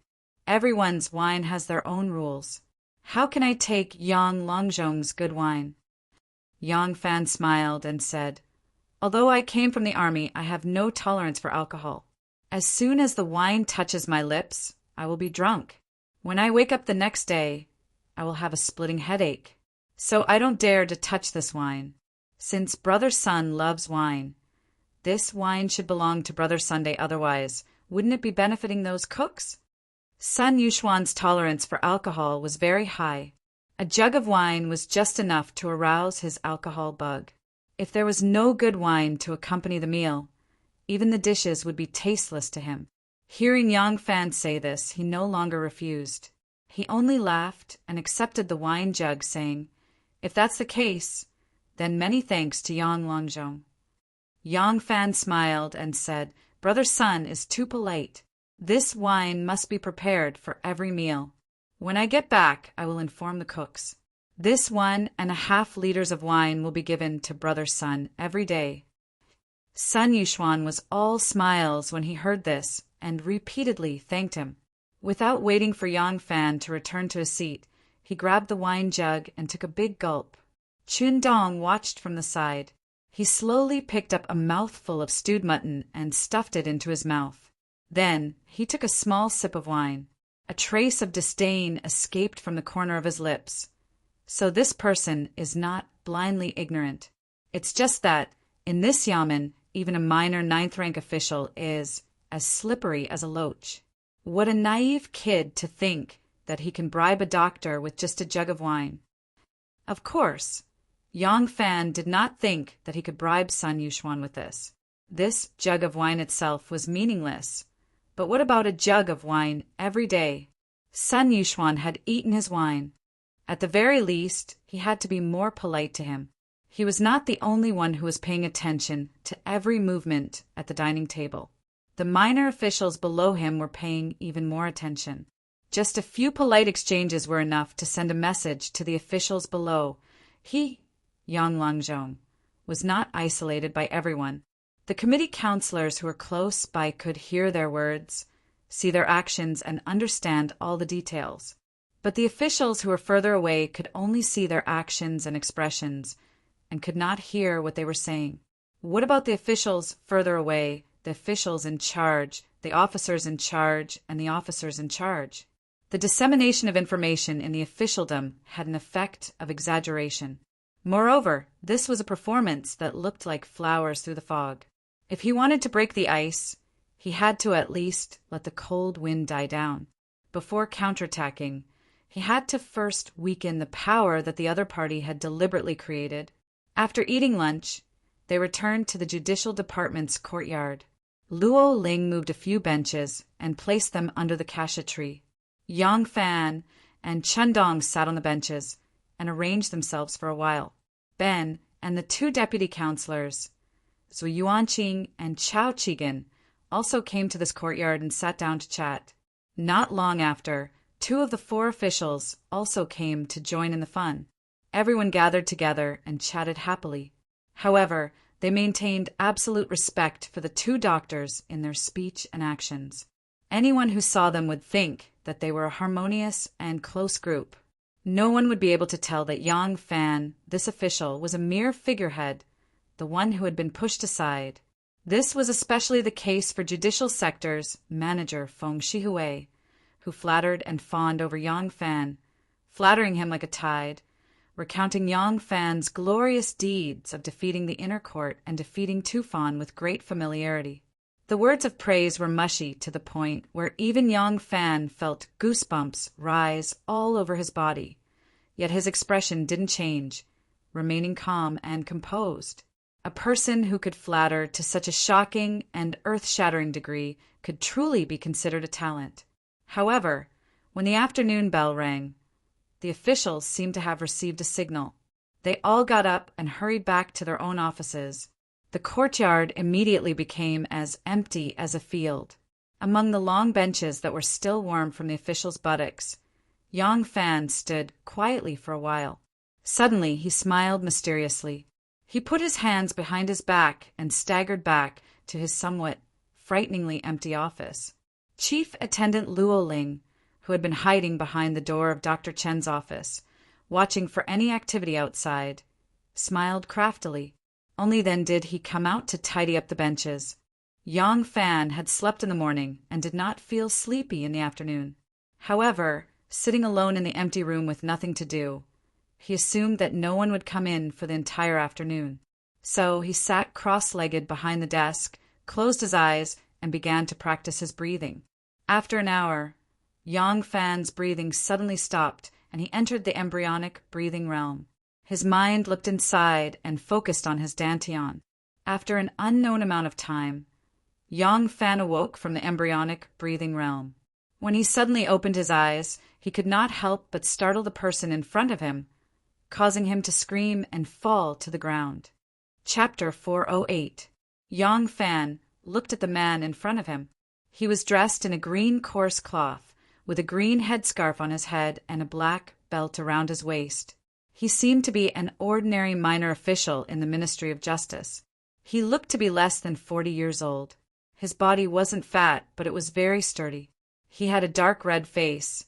Everyone's wine has their own rules. How can I take Yang Longzhong's good wine?" Yang Fan smiled and said, "Although I came from the army, I have no tolerance for alcohol. As soon as the wine touches my lips, I will be drunk. When I wake up the next day, I will have a splitting headache. So I don't dare to touch this wine. Since Brother Sun loves wine, this wine should belong to Brother Sunday, otherwise, wouldn't it be benefiting those cooks?" Sun Yushuan's tolerance for alcohol was very high. A jug of wine was just enough to arouse his alcohol bug. If there was no good wine to accompany the meal, even the dishes would be tasteless to him. Hearing Yang Fan say this, he no longer refused. He only laughed and accepted the wine jug, saying, "If that's the case, then many thanks to Yang Longzhong." Yang Fan smiled and said, "Brother Sun is too polite. This wine must be prepared for every meal. When I get back, I will inform the cooks. This 1.5 liters of wine will be given to Brother Sun every day." Sun Yushuan was all smiles when he heard this and repeatedly thanked him. Without waiting for Yang Fan to return to his seat, he grabbed the wine jug and took a big gulp. Chun Dong watched from the side. He slowly picked up a mouthful of stewed mutton and stuffed it into his mouth. Then he took a small sip of wine. A trace of disdain escaped from the corner of his lips. So this person is not blindly ignorant. It's just that, in this yamen, even a minor 9th-rank official is as slippery as a loach. What a naive kid to think that he can bribe a doctor with just a jug of wine. Of course, Yang Fan did not think that he could bribe Sun Yushuan with this. This jug of wine itself was meaningless. But what about a jug of wine every day? Sun Yushuan had eaten his wine. At the very least, he had to be more polite to him. He was not the only one who was paying attention to every movement at the dining table. The minor officials below him were paying even more attention. Just a few polite exchanges were enough to send a message to the officials below. He, Yang Longzhong, was not isolated by everyone. The committee counselors who were close by could hear their words, see their actions, and understand all the details. But the officials who were further away could only see their actions and expressions, and could not hear what they were saying. What about the officials further away, the officials in charge, the officers in charge, and the officers in charge? The dissemination of information in the officialdom had an effect of exaggeration. Moreover, this was a performance that looked like flowers through the fog. If he wanted to break the ice, he had to at least let the cold wind die down. Before counterattacking, he had to first weaken the power that the other party had deliberately created. After eating lunch, they returned to the judicial department's courtyard. Luo Ling moved a few benches and placed them under the cassia tree. Yang Fan and Chun Dong sat on the benches and arranged themselves for a while. Ben and the 2 deputy counselors, Zhu Yuanqing and Chao Chigan, also came to this courtyard and sat down to chat. Not long after, 2 of the 4 officials also came to join in the fun. Everyone gathered together and chatted happily. However, They maintained absolute respect for the two doctors in their speech and actions. Anyone who saw them would think that they were a harmonious and close group. No one would be able to tell that Yang Fan, this official, was a mere figurehead, the one who had been pushed aside. This was especially the case for Judicial Sector's manager Feng Shihui, who flattered and fawned over Yang Fan, flattering him like a tide, recounting Yang Fan's glorious deeds of defeating the inner court and defeating Tufan with great familiarity. The words of praise were mushy to the point where even Yang Fan felt goosebumps rise all over his body, yet his expression didn't change, remaining calm and composed. A person who could flatter to such a shocking and earth-shattering degree could truly be considered a talent. However, when the afternoon bell rang, the officials seemed to have received a signal. They all got up and hurried back to their own offices. The courtyard immediately became as empty as a field. Among the long benches that were still warm from the officials' buttocks, Yang Fan stood quietly for a while. Suddenly he smiled mysteriously. He put his hands behind his back and staggered back to his somewhat frighteningly empty office. Chief Attendant Luo Ling, who had been hiding behind the door of Dr. Chen's office, watching for any activity outside, smiled craftily. Only then did he come out to tidy up the benches. Yang Fan had slept in the morning and did not feel sleepy in the afternoon. However, sitting alone in the empty room with nothing to do, he assumed that no one would come in for the entire afternoon. So he sat cross-legged behind the desk, closed his eyes, and began to practice his breathing. After an hour, Yang Fan's breathing suddenly stopped, and he entered the embryonic breathing realm. His mind looked inside and focused on his dantian. After an unknown amount of time, Yang Fan awoke from the embryonic breathing realm. When he suddenly opened his eyes, he could not help but startle the person in front of him, causing him to scream and fall to the ground. Chapter 408. Yang Fan looked at the man in front of him. He was dressed in a green coarse cloth, with a green headscarf on his head and a black belt around his waist. He seemed to be an ordinary minor official in the Ministry of Justice. He looked to be less than 40 years old. His body wasn't fat, but it was very sturdy. He had a dark red face,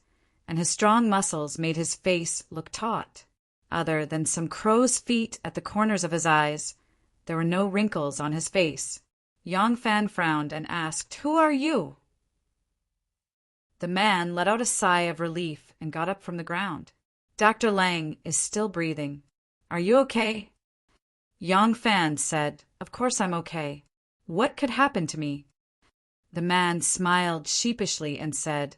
and his strong muscles made his face look taut. Other than some crow's feet at the corners of his eyes, there were no wrinkles on his face. Yang Fan frowned and asked, "Who are you?" The man let out a sigh of relief and got up from the ground. "Dr. Lang is still breathing. Are you okay?" Yang Fan said, "Of course I'm okay. What could happen to me?" The man smiled sheepishly and said,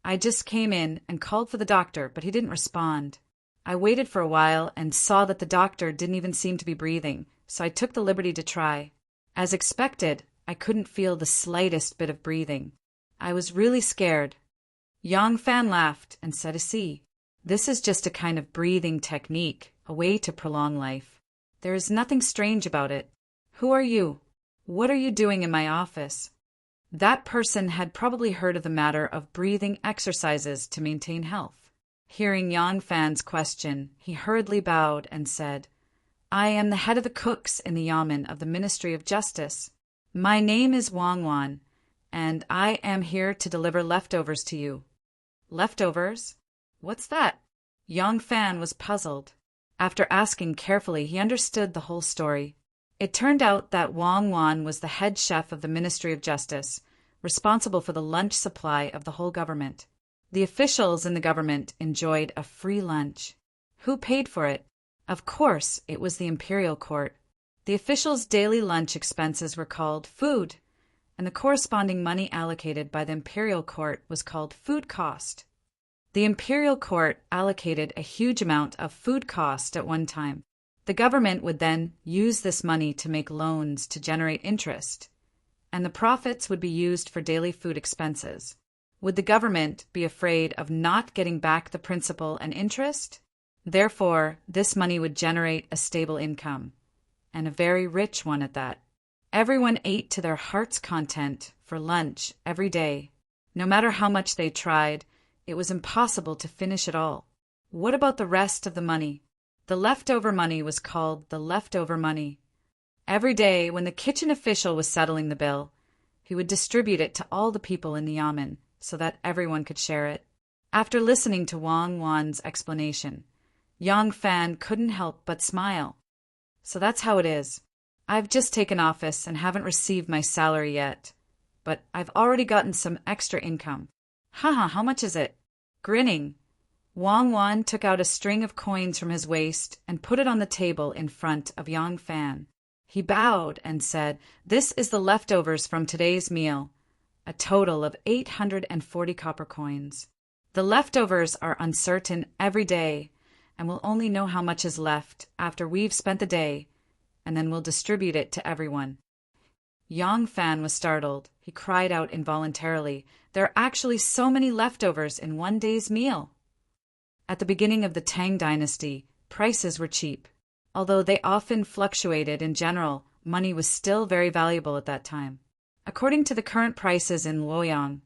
"I just came in and called for the doctor, but he didn't respond. I waited for a while and saw that the doctor didn't even seem to be breathing, so I took the liberty to try. As expected, I couldn't feel the slightest bit of breathing. I was really scared." Yang Fan laughed and said, "I see. This is just a kind of breathing technique, a way to prolong life. There is nothing strange about it. Who are you? What are you doing in my office?" That person had probably heard of the matter of breathing exercises to maintain health. Hearing Yang Fan's question, he hurriedly bowed and said, "I am the head of the cooks in the Yamen of the Ministry of Justice. My name is Wang Wan, and I am here to deliver leftovers to you." "Leftovers? What's that?" Yang Fan was puzzled. After asking carefully, he understood the whole story. It turned out that Wang Wan was the head chef of the Ministry of Justice, responsible for the lunch supply of the whole government. The officials in the government enjoyed a free lunch. Who paid for it? Of course, it was the imperial court. The officials' daily lunch expenses were called food, and the corresponding money allocated by the imperial court was called food cost. The imperial court allocated a huge amount of food cost at one time. The government would then use this money to make loans to generate interest, and the profits would be used for daily food expenses. Would the government be afraid of not getting back the principal and interest? Therefore, this money would generate a stable income, and a very rich one at that. Everyone ate to their heart's content for lunch every day. No matter how much they tried, it was impossible to finish it all. What about the rest of the money? The leftover money was called the leftover money, Every day, when the kitchen official was settling the bill, he would distribute it to all the people in the yamen so that everyone could share it. After listening to Wang Wan's explanation, Yang Fan couldn't help but smile. So that's how it is. I've just taken office and haven't received my salary yet, but I've already gotten some extra income. Haha, how much is it? Grinning, Wang Wan took out a string of coins from his waist and put it on the table in front of Yang Fan. He bowed and said, "This is the leftovers from today's meal, a total of 840 copper coins. The leftovers are uncertain every day, and we'll only know how much is left after we've spent the day, and then we'll distribute it to everyone." Yang Fan was startled. He cried out involuntarily, "There are actually so many leftovers in one day's meal." At the beginning of the Tang dynasty, prices were cheap. Although they often fluctuated in general, money was still very valuable at that time. According to the current prices in Luoyang,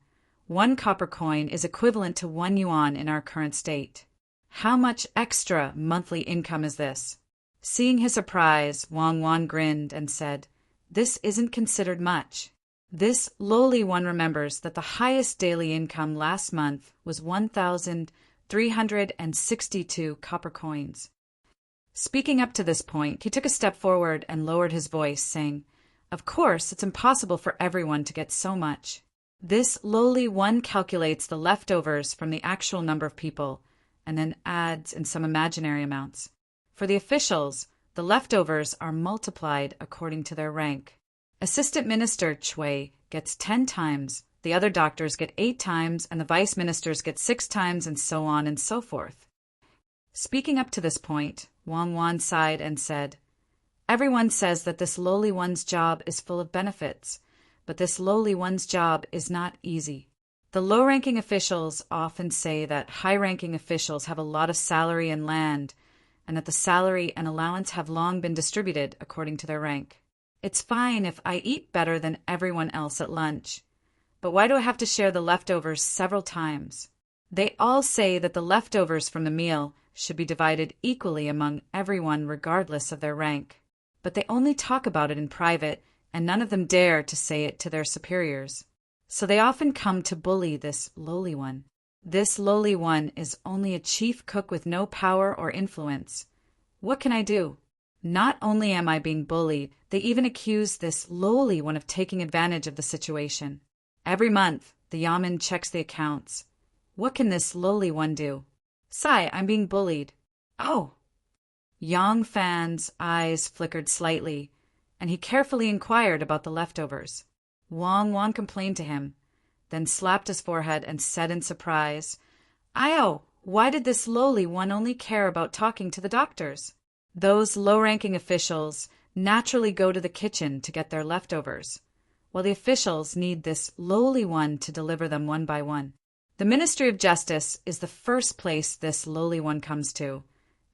1 copper coin is equivalent to 1 yuan in our current state. How much extra monthly income is this? Seeing his surprise, Wang Wan grinned and said, "This isn't considered much." This lowly one remembers that the highest daily income last month was 1,362 copper coins. Speaking up to this point, he took a step forward and lowered his voice, saying, "Of course, it's impossible for everyone to get so much." This lowly one calculates the leftovers from the actual number of people, and then adds in some imaginary amounts. For the officials, the leftovers are multiplied according to their rank. Assistant Minister Chui gets 10 times, the other doctors get 8 times, and the vice ministers get 6 times, and so on and so forth. Speaking up to this point, Wang Wan sighed and said, "Everyone says that this lowly one's job is full of benefits, but this lowly one's job is not easy. The low-ranking officials often say that high-ranking officials have a lot of salary and land, and that the salary and allowance have long been distributed according to their rank. It's fine if I eat better than everyone else at lunch, but why do I have to share the leftovers several times? They all say that the leftovers from the meal should be divided equally among everyone regardless of their rank, but they only talk about it in private, and none of them dare to say it to their superiors. So they often come to bully this lowly one. This lowly one is only a chief cook with no power or influence. What can I do? Not only am I being bullied, they even accuse this lowly one of taking advantage of the situation. Every month, the yamen checks the accounts. What can this lowly one do? Sigh, I'm being bullied. Oh!" Yang Fan's eyes flickered slightly, and he carefully inquired about the leftovers. Wang Wan complained to him, then slapped his forehead and said in surprise, "Io, why did this lowly one only care about talking to the doctors? Those low-ranking officials naturally go to the kitchen to get their leftovers, while the officials need this lowly one to deliver them one by one. The Ministry of Justice is the first place this lowly one comes to,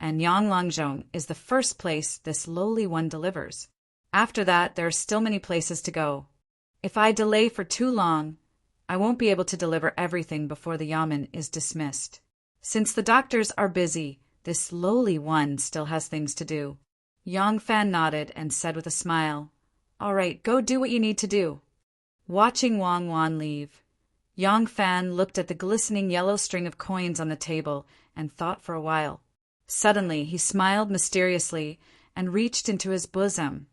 and Yanglangzhong is the first place this lowly one delivers. After that, there are still many places to go. If I delay for too long, I won't be able to deliver everything before the yamen is dismissed. Since the doctors are busy, this lowly one still has things to do." Yang Fan nodded and said with a smile, "All right, go do what you need to do." Watching Wang Wan leave, Yang Fan looked at the glistening yellow string of coins on the table and thought for a while. Suddenly, he smiled mysteriously and reached into his bosom.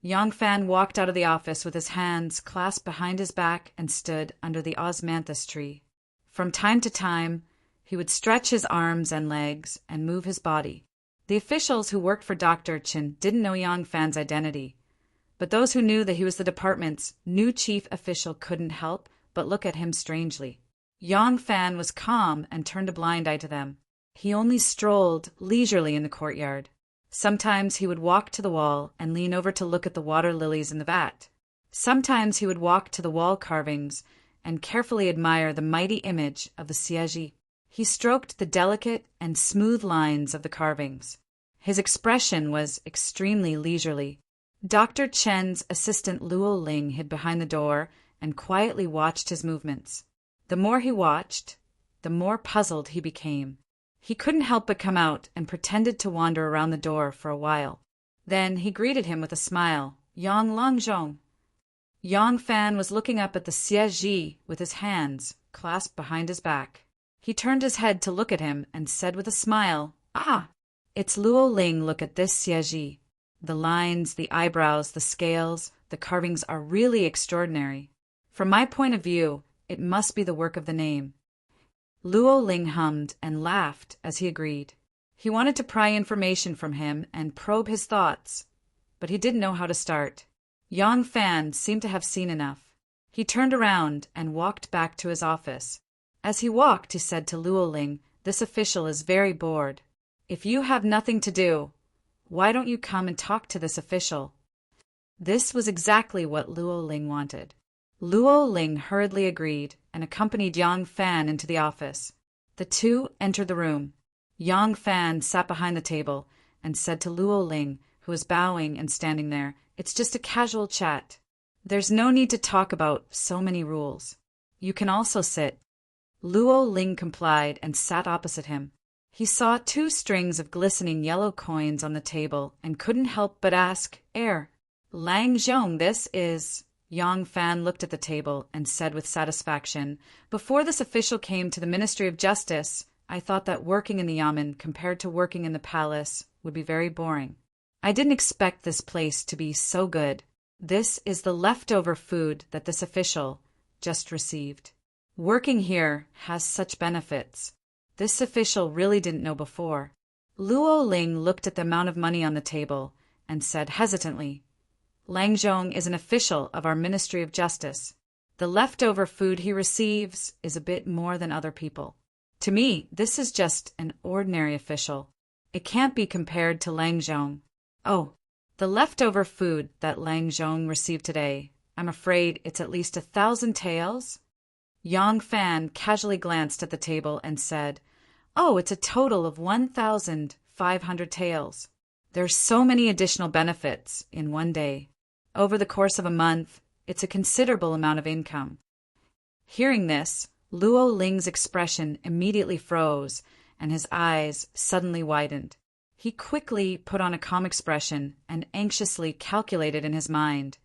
Yang Fan walked out of the office with his hands clasped behind his back and stood under the osmanthus tree. From time to time, he would stretch his arms and legs and move his body. The officials who worked for Dr. Chen didn't know Yang Fan's identity, but those who knew that he was the department's new chief official couldn't help but look at him strangely. Yang Fan was calm and turned a blind eye to them. He only strolled leisurely in the courtyard. Sometimes he would walk to the wall and lean over to look at the water lilies in the vat. Sometimes he would walk to the wall carvings and carefully admire the mighty image of the Siaji. He stroked the delicate and smooth lines of the carvings. His expression was extremely leisurely. Dr. Chen's assistant Luo Ling hid behind the door and quietly watched his movements. The more he watched, the more puzzled he became. He couldn't help but come out and pretended to wander around the door for a while. Then he greeted him with a smile. Yang Langzhong. Yang Fan was looking up at the siège with his hands clasped behind his back. He turned his head to look at him and said with a smile, "Ah, it's Luo Ling. Look at this siège. The lines, the eyebrows, the scales, the carvings are really extraordinary. From my point of view, it must be the work of the name." Luo Ling hummed and laughed as he agreed. He wanted to pry information from him and probe his thoughts, but he didn't know how to start. Yang Fan seemed to have seen enough. He turned around and walked back to his office. As he walked, he said to Luo Ling, "This official is very bored. If you have nothing to do, why don't you come and talk to this official?" This was exactly what Luo Ling wanted. Luo Ling hurriedly agreed and accompanied Yang Fan into the office. The two entered the room. Yang Fan sat behind the table and said to Luo Ling, who was bowing and standing there, "It's just a casual chat. There's no need to talk about so many rules. You can also sit." Luo Ling complied and sat opposite him. He saw 2 strings of glistening yellow coins on the table and couldn't help but ask, Lang Zhong, this is... Yang Fan looked at the table and said with satisfaction, "Before this official came to the Ministry of Justice, I thought that working in the yamen compared to working in the palace would be very boring. I didn't expect this place to be so good. This is the leftover food that this official just received. Working here has such benefits. This official really didn't know before." Luo Ling looked at the amount of money on the table and said hesitantly, "Lang Zhong is an official of our Ministry of Justice. The leftover food he receives is a bit more than other people. To me, this is just an ordinary official. It can't be compared to Lang Zhong. Oh, the leftover food that Lang Zhong received today, I'm afraid it's at least 1,000 taels?" Yang Fan casually glanced at the table and said, "Oh, it's a total of 1,500 taels. There's so many additional benefits in one day. Over the course of a month, it's a considerable amount of income." Hearing this, Luo Ling's expression immediately froze and his eyes suddenly widened. He quickly put on a calm expression and anxiously calculated in his mind.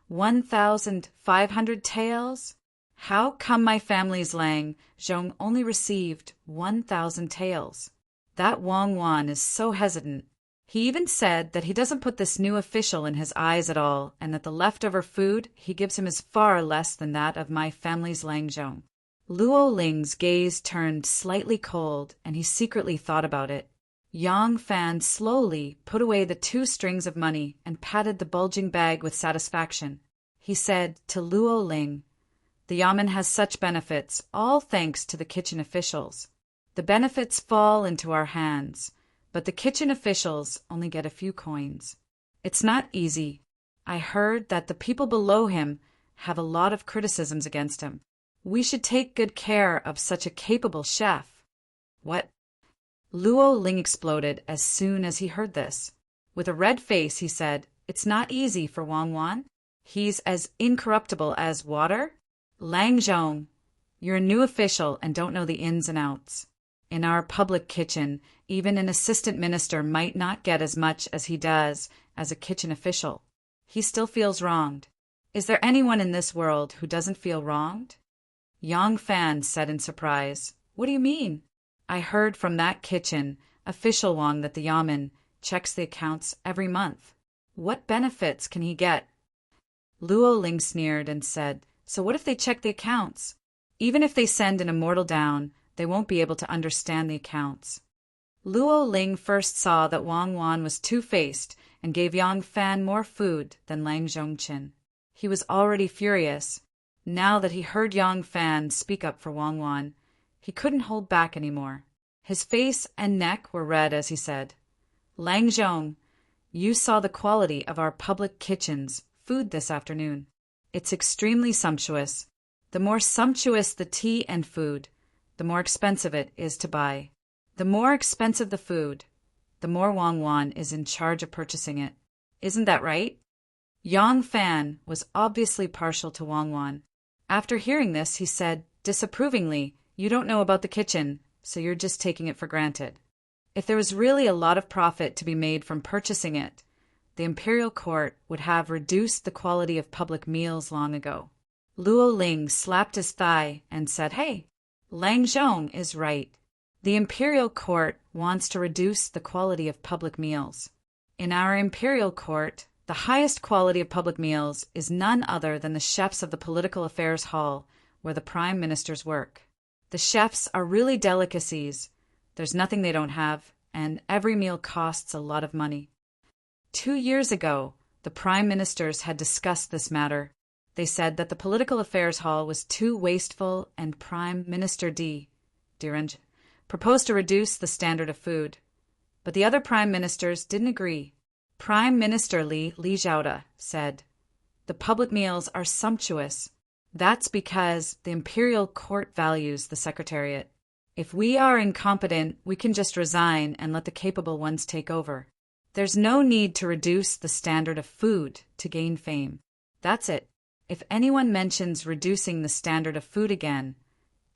1,500 taels? How come my family's Lang Zhong only received 1,000 taels? That Wang Wan is so hesitant. He even said that he doesn't put this new official in his eyes at all, and that the leftover food he gives him is far less than that of my family's Lang Zhong. Luo Ling's gaze turned slightly cold, and he secretly thought about it. Yang Fan slowly put away the 2 strings of money and patted the bulging bag with satisfaction. He said to Luo Ling, "The yamen has such benefits, all thanks to the kitchen officials. The benefits fall into our hands, but the kitchen officials only get a few coins. It's not easy. I heard that the people below him have a lot of criticisms against him. We should take good care of such a capable chef." "What?" Luo Ling exploded as soon as he heard this. With a red face, he said, "It's not easy for Wang Wan? He's as incorruptible as water? Lang Zhong, you're a new official and don't know the ins and outs. In our public kitchen, even an assistant minister might not get as much as he does as a kitchen official. He still feels wronged. Is there anyone in this world who doesn't feel wronged?" Yang Fan said in surprise, "What do you mean?" "I heard from that kitchen official Wang that the yamen checks the accounts every month. What benefits can he get?" Luo Ling sneered and said, "So what if they check the accounts? Even if they send an immortal down, they won't be able to understand the accounts." Luo Ling first saw that Wang Wan was two-faced and gave Yang Fan more food than Lang Zhongqin. He was already furious. Now that he heard Yang Fan speak up for Wang Wan, he couldn't hold back anymore. His face and neck were red as he said, "Lang Zhong, you saw the quality of our public kitchen's food this afternoon. It's extremely sumptuous. The more sumptuous the tea and food, the more expensive it is to buy. The more expensive the food, the more Wang Wan is in charge of purchasing it. Isn't that right?" Yang Fan was obviously partial to Wang Wan. After hearing this, he said disapprovingly, "You don't know about the kitchen, so you're just taking it for granted. If there was really a lot of profit to be made from purchasing it, the imperial court would have reduced the quality of public meals long ago. Luo Ling slapped his thigh and said, "Hey, Lang Zhong is right. The imperial court wants to reduce the quality of public meals. In our imperial court, the highest quality of public meals is none other than the chefs of the political affairs hall where the prime ministers work. The chefs are really delicacies. There's nothing they don't have, and every meal costs a lot of money." 2 years ago, the prime ministers had discussed this matter. They said that the political affairs hall was too wasteful, and Prime Minister Direnge proposed to reduce the standard of food. But the other prime ministers didn't agree. Prime Minister Li Zhaoda said, "The public meals are sumptuous. That's because the imperial court values the secretariat. If we are incompetent, we can just resign and let the capable ones take over. There's no need to reduce the standard of food to gain fame. That's it. If anyone mentions reducing the standard of food again,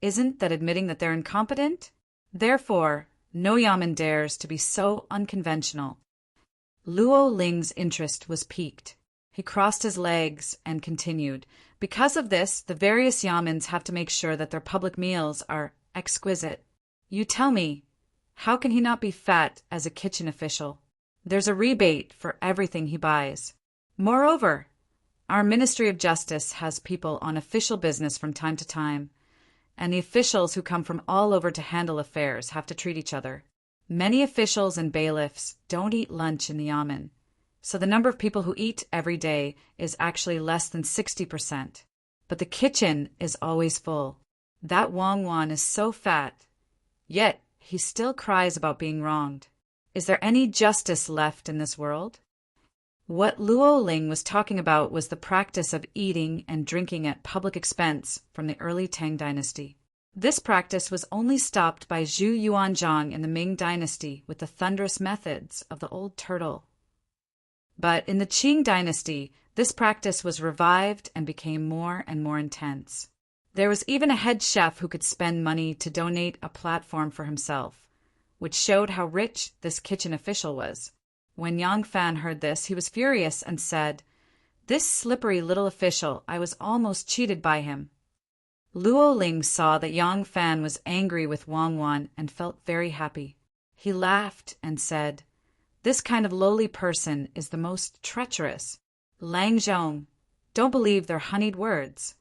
isn't that admitting that they're incompetent? Therefore, no yamen dares to be so unconventional." Luo Ling's interest was piqued. He crossed his legs and continued, "Because of this, the various yamens have to make sure that their public meals are exquisite. You tell me, how can he not be fat as a kitchen official? There's a rebate for everything he buys. Moreover, our Ministry of Justice has people on official business from time to time, and the officials who come from all over to handle affairs have to treat each other. Many officials and bailiffs don't eat lunch in the yamen, so the number of people who eat every day is actually less than 60%. But the kitchen is always full. That Wang Wan is so fat, yet he still cries about being wronged. Is there any justice left in this world?" What Luo Ling was talking about was the practice of eating and drinking at public expense from the early Tang dynasty. This practice was only stopped by Zhu Yuanzhang in the Ming dynasty with the thunderous methods of the old turtle. But in the Qing dynasty, this practice was revived and became more and more intense. There was even a head chef who could spend money to donate a platform for himself, which showed how rich this kitchen official was. When Yang Fan heard this, he was furious and said, "This slippery little official, I was almost cheated by him." Luo Ling saw that Yang Fan was angry with Wang Wan and felt very happy. He laughed and said, "This kind of lowly person is the most treacherous. Lang Zhong, don't believe their honeyed words."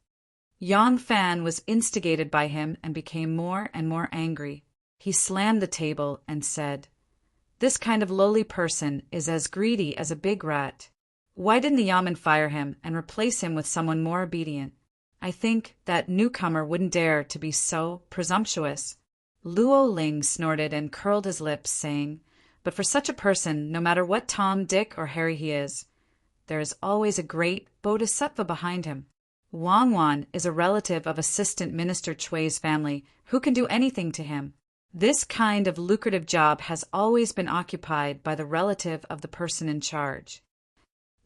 Yang Fan was instigated by him and became more and more angry. He slammed the table and said, "This kind of lowly person is as greedy as a big rat. Why didn't the yamen fire him and replace him with someone more obedient? I think that newcomer wouldn't dare to be so presumptuous." Luo Ling snorted and curled his lips, saying, "But for such a person, no matter what Tom, Dick, or Harry he is, there is always a great bodhisattva behind him. Wang Wan is a relative of Assistant Minister Chui's family who can do anything to him. This kind of lucrative job has always been occupied by the relative of the person in charge."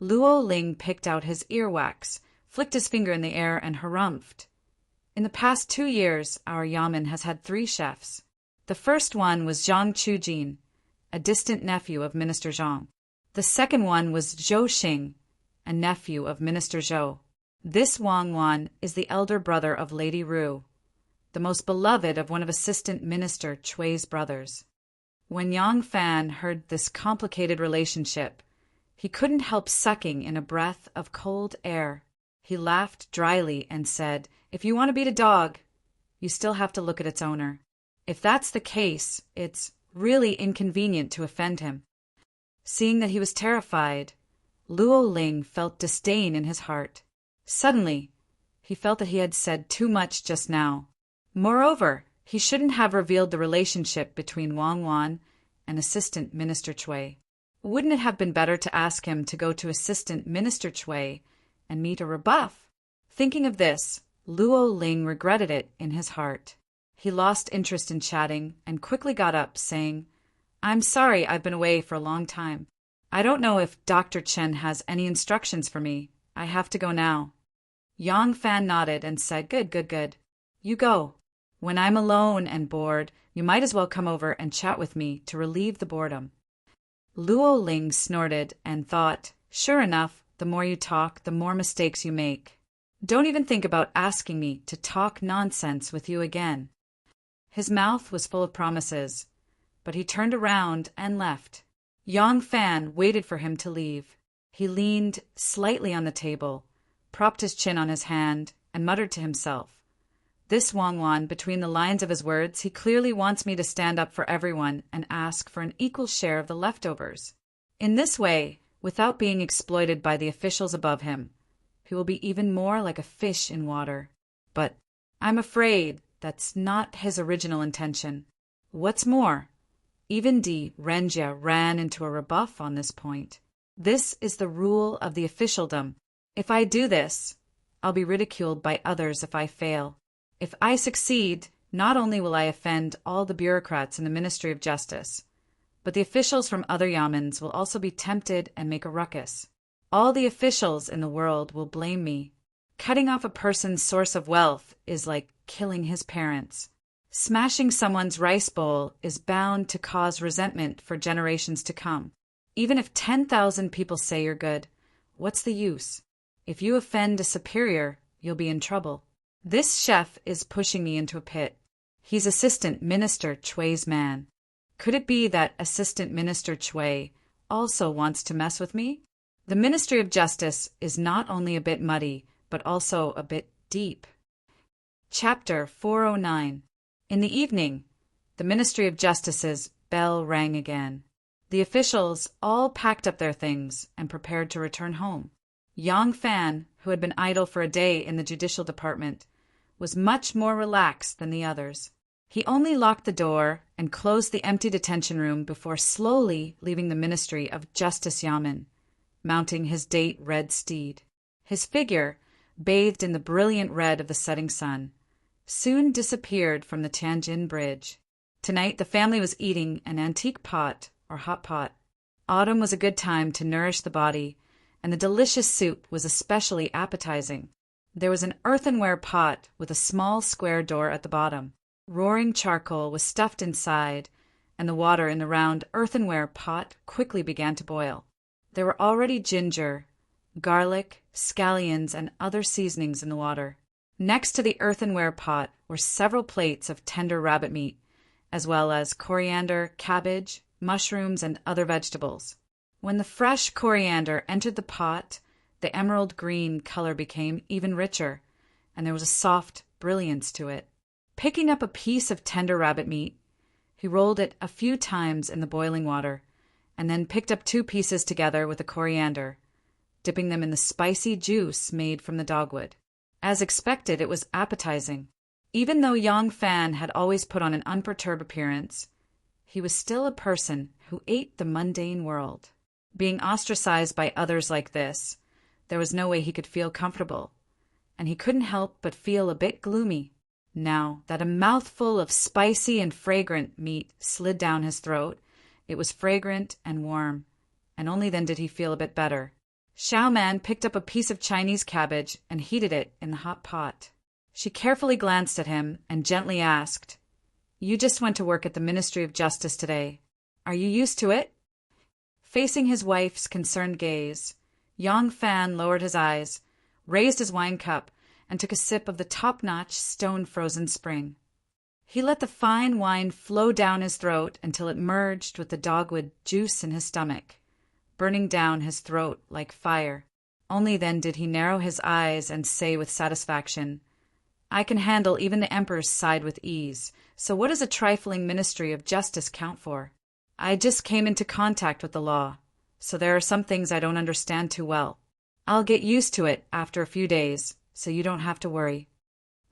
Luo Ling picked out his earwax, flicked his finger in the air, and harumphed. "In the past 2 years, our yamen has had 3 chefs. The first one was Zhang Chujin, a distant nephew of Minister Zhang. The second one was Zhou Xing, a nephew of Minister Zhou. This Wang Wan is the elder brother of Lady Ru, the most beloved of one of Assistant Minister Chui's brothers." When Yang Fan heard this complicated relationship, he couldn't help sucking in a breath of cold air. He laughed dryly and said, "If you want to beat a dog, you still have to look at its owner. If that's the case, it's really inconvenient to offend him." Seeing that he was terrified, Luo Ling felt disdain in his heart. Suddenly, he felt that he had said too much just now. Moreover, he shouldn't have revealed the relationship between Wang Wan and Assistant Minister Chui. Wouldn't it have been better to ask him to go to Assistant Minister Chui and meet a rebuff? Thinking of this, Luo Ling regretted it in his heart. He lost interest in chatting and quickly got up, saying, "I'm sorry I've been away for a long time. I don't know if Dr. Chen has any instructions for me. I have to go now." Yang Fan nodded and said, Good. You go. When I'm alone and bored, you might as well come over and chat with me to relieve the boredom." Luo Ling snorted and thought, "Sure enough, the more you talk, the more mistakes you make. Don't even think about asking me to talk nonsense with you again." His mouth was full of promises, but he turned around and left. Yang Fan waited for him to leave. He leaned slightly on the table, propped his chin on his hand, and muttered to himself, "This Wang Wan, between the lines of his words, he clearly wants me to stand up for everyone and ask for an equal share of the leftovers. In this way, without being exploited by the officials above him, he will be even more like a fish in water. But I'm afraid that's not his original intention. What's more, even Di Renjia ran into a rebuff on this point. This is the rule of the officialdom. If I do this, I'll be ridiculed by others if I fail. If I succeed, not only will I offend all the bureaucrats in the Ministry of Justice, but the officials from other yamens will also be tempted and make a ruckus. All the officials in the world will blame me. Cutting off a person's source of wealth is like killing his parents. Smashing someone's rice bowl is bound to cause resentment for generations to come. Even if 10,000 people say you're good, what's the use? If you offend a superior, you'll be in trouble. This chef is pushing me into a pit. He's Assistant Minister Chui's man. Could it be that Assistant Minister Chui also wants to mess with me? The Ministry of Justice is not only a bit muddy, but also a bit deep. Chapter 409. In the evening, the Ministry of Justice's bell rang again. The officials all packed up their things and prepared to return home. Yang Fan, who had been idle for a day in the judicial department, was much more relaxed than the others. He only locked the door and closed the empty detention room before slowly leaving the Ministry of Justice Yamen, mounting his date red steed. His figure, bathed in the brilliant red of the setting sun, soon disappeared from the Tianjin Bridge. Tonight the family was eating an antique pot or hot pot. Autumn was a good time to nourish the body, and the delicious soup was especially appetizing. There was an earthenware pot with a small square door at the bottom. Roaring charcoal was stuffed inside, and the water in the round earthenware pot quickly began to boil. There were already ginger, garlic, scallions, and other seasonings in the water. Next to the earthenware pot were several plates of tender rabbit meat, as well as coriander, cabbage, mushrooms, and other vegetables. When the fresh coriander entered the pot, the emerald green color became even richer, and there was a soft brilliance to it. Picking up a piece of tender rabbit meat, he rolled it a few times in the boiling water, and then picked up 2 pieces together with the coriander, dipping them in the spicy juice made from the dogwood. As expected, it was appetizing. Even though Yang Fan had always put on an unperturbed appearance, he was still a person who ate the mundane world. Being ostracized by others like this, there was no way he could feel comfortable, and he couldn't help but feel a bit gloomy, now that a mouthful of spicy and fragrant meat slid down his throat. It was fragrant and warm, and only then did he feel a bit better. Xiao Man picked up a piece of Chinese cabbage and heated it in the hot pot. She carefully glanced at him and gently asked, "You just went to work at the Ministry of Justice today. Are you used to it?" Facing his wife's concerned gaze, Yang Fan lowered his eyes, raised his wine cup, and took a sip of the top-notch stone-frozen spring. He let the fine wine flow down his throat until it merged with the dogwood juice in his stomach, burning down his throat like fire. Only then did he narrow his eyes and say with satisfaction, "I can handle even the Emperor's side with ease, so what does a trifling Ministry of Justice count for? I just came into contact with the law, so there are some things I don't understand too well. I'll get used to it after a few days, so you don't have to worry."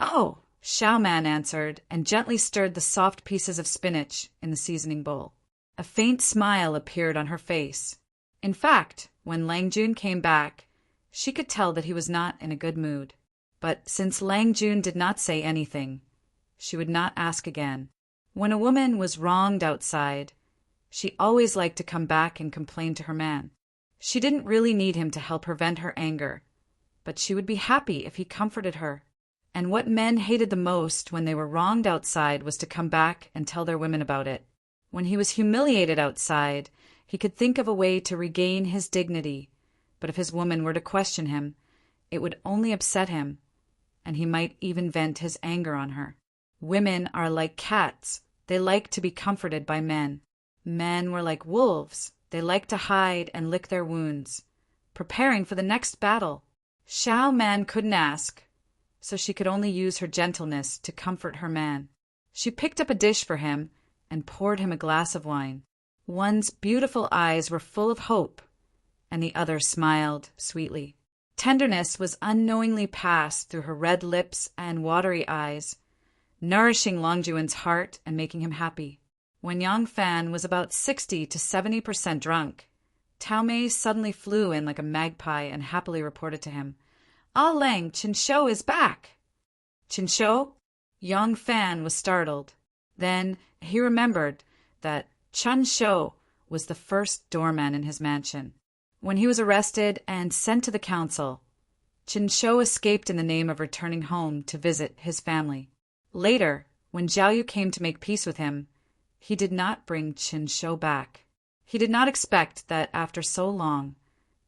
"Oh," Xiao Man answered, and gently stirred the soft pieces of spinach in the seasoning bowl. A faint smile appeared on her face. In fact, when Lang Jun came back, she could tell that he was not in a good mood. But since Lang Jun did not say anything, she would not ask again. When a woman was wronged outside, she always liked to come back and complain to her man. She didn't really need him to help her vent her anger, but she would be happy if he comforted her. And what men hated the most when they were wronged outside was to come back and tell their women about it. When he was humiliated outside, He could think of a way to regain his dignity, but if his woman were to question him, it would only upset him, and he might even vent his anger on her. Women are like cats. They like to be comforted by men. Men were like wolves. They like to hide and lick their wounds, preparing for the next battle. Xiao Man couldn't ask, so she could only use her gentleness to comfort her man. She picked up a dish for him and poured him a glass of wine. One's beautiful eyes were full of hope, and the other smiled sweetly. Tenderness was unknowingly passed through her red lips and watery eyes, nourishing Long Juan's heart and making him happy. When Yang Fan was about 60 to 70% drunk, Tao Mei suddenly flew in like a magpie and happily reported to him, "Ah Lang, Chen Shou is back." Chen Shou? Yang Fan was startled. Then he remembered that Chen Shou was the first doorman in his mansion. When he was arrested and sent to the council, Chen Shou escaped in the name of returning home to visit his family. Later, when Zhao Yu came to make peace with him, he did not bring Chen Shou back. He did not expect that after so long,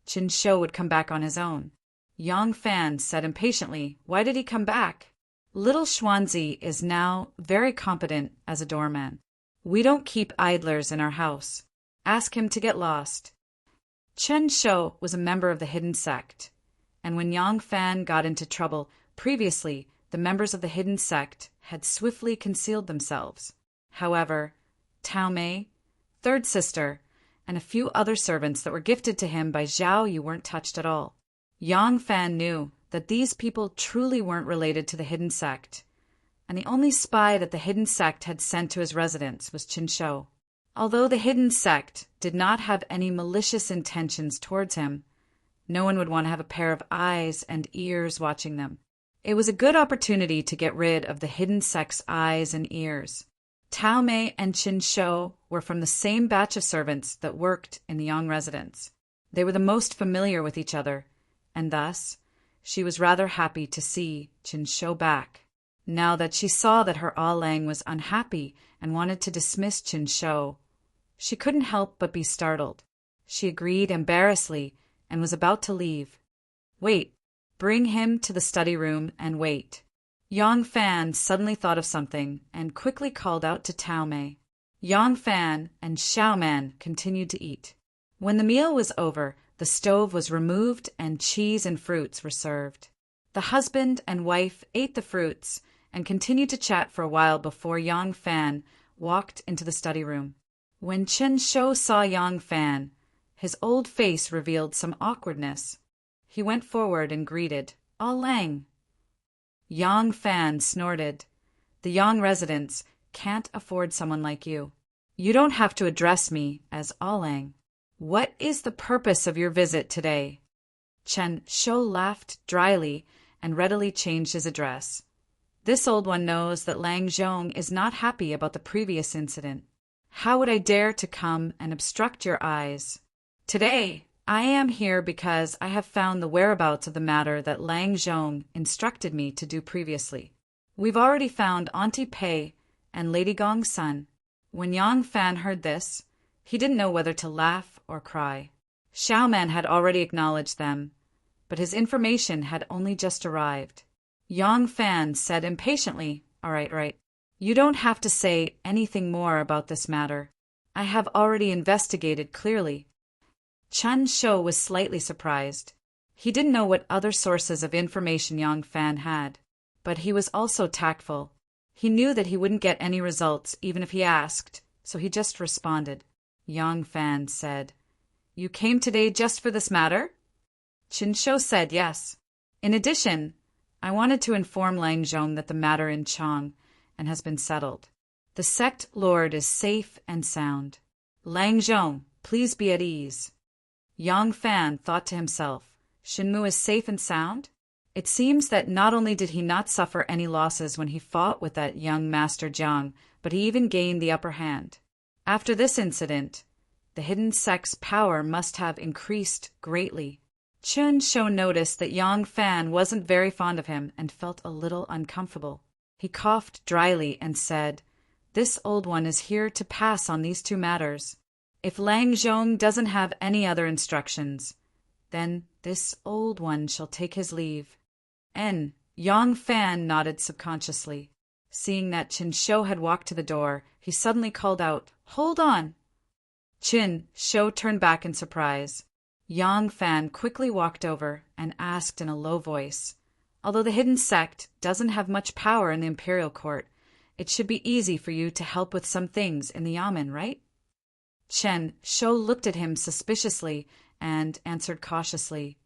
Chen Shou would come back on his own. Yang Fan said impatiently, "Why did he come back? Little Xuanzi is now very competent as a doorman. We don't keep idlers in our house. Ask him to get lost." Chen Shou was a member of the hidden sect, and when Yang Fan got into trouble previously, the members of the hidden sect had swiftly concealed themselves. However, Tao Mei, third sister, and a few other servants that were gifted to him by Zhao Yu weren't touched at all. Yang Fan knew that these people truly weren't related to the hidden sect, and the only spy that the hidden sect had sent to his residence was Chen Shou. Although the hidden sect did not have any malicious intentions towards him, no one would want to have a pair of eyes and ears watching them. It was a good opportunity to get rid of the hidden sect's eyes and ears. Tao Mei and Chen Shou were from the same batch of servants that worked in the Yang residence. They were the most familiar with each other, and thus she was rather happy to see Chen Shou back. Now that she saw that her Ah Lang was unhappy and wanted to dismiss Chen Shou, she couldn't help but be startled. She agreed embarrassedly and was about to leave. "Wait, bring him to the study room and wait." Yang Fan suddenly thought of something and quickly called out to Tao Mei. Yang Fan and Xiao Man continued to eat. When the meal was over, the stove was removed and cheese and fruits were served. The husband and wife ate the fruits and continued to chat for a while before Yang Fan walked into the study room. When Chen Shou saw Yang Fan, his old face revealed some awkwardness. He went forward and greeted, "Ah Lang." Yang Fan snorted, "The Yang residence can't afford someone like you. You don't have to address me as Ah Lang. What is the purpose of your visit today?" Chen Shou laughed dryly and readily changed his address. "This old one knows that Lang Zhong is not happy about the previous incident. How would I dare to come and obstruct your eyes? Today, I am here because I have found the whereabouts of the matter that Lang Zhong instructed me to do previously. We've already found Auntie Pei and Lady Gong's son." When Yang Fan heard this, he didn't know whether to laugh or cry. Xiao Man had already acknowledged them, but his information had only just arrived. Yang Fan said impatiently, "All right. You don't have to say anything more about this matter. I have already investigated clearly." Chen Shou was slightly surprised. He didn't know what other sources of information Yang Fan had, but he was also tactful. He knew that he wouldn't get any results even if he asked, so he just responded. Yang Fan said, "You came today just for this matter?" Chen Shou said yes. "In addition, I wanted to inform Lang Zhong that the matter in Chang and has been settled. The sect lord is safe and sound. Lang Zhong, please be at ease." Yang Fan thought to himself, Shinmu is safe and sound? It seems that not only did he not suffer any losses when he fought with that young Master Jiang, but he even gained the upper hand. After this incident, the hidden sect's power must have increased greatly. Chen Shou noticed that Yang Fan wasn't very fond of him and felt a little uncomfortable. He coughed dryly and said, "This old one is here to pass on these two matters." If Lang Zhong doesn't have any other instructions, then this old one shall take his leave. Yang Fan nodded subconsciously. Seeing that Qin Shou had walked to the door, he suddenly called out, "Hold on!" Qin Shou turned back in surprise. Yang Fan quickly walked over and asked in a low voice, "Although the hidden sect doesn't have much power in the imperial court, it should be easy for you to help with some things in the yamen, right?" Chen Shou looked at him suspiciously and answered cautiously,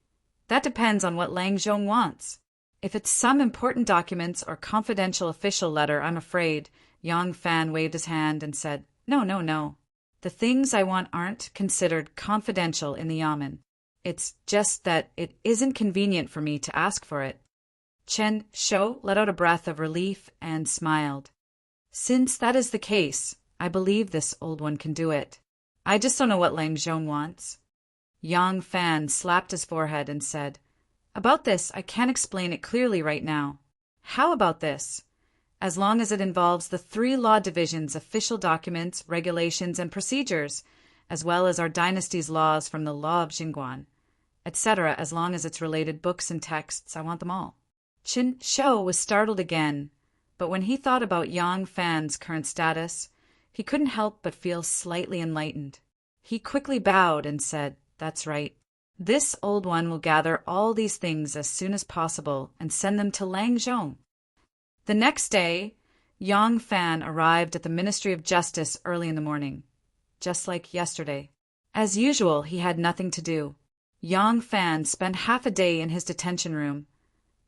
"That depends on what Lang Zhong wants. If it's some important documents or confidential official letter, I'm afraid." Yang Fan waved his hand and said, No. The things I want aren't considered confidential in the yamen. It's just that it isn't convenient for me to ask for it." Chen Shou let out a breath of relief and smiled. "Since that is the case, I believe this old one can do it. I just don't know what Lang Zhong wants." Yang Fan slapped his forehead and said, "About this, I can't explain it clearly right now. How about this? As long as it involves the 3 law divisions' official documents, regulations, and procedures, as well as our dynasty's laws from the law of Jingguan, etc., as long as it's related books and texts, I want them all." Qin Shou was startled again, but when he thought about Yang Fan's current status, he couldn't help but feel slightly enlightened. He quickly bowed and said, "That's right. This old one will gather all these things as soon as possible and send them to Lang Zhong." The next day, Yang Fan arrived at the Ministry of Justice early in the morning, just like yesterday. As usual, he had nothing to do. Yang Fan spent half a day in his detention room,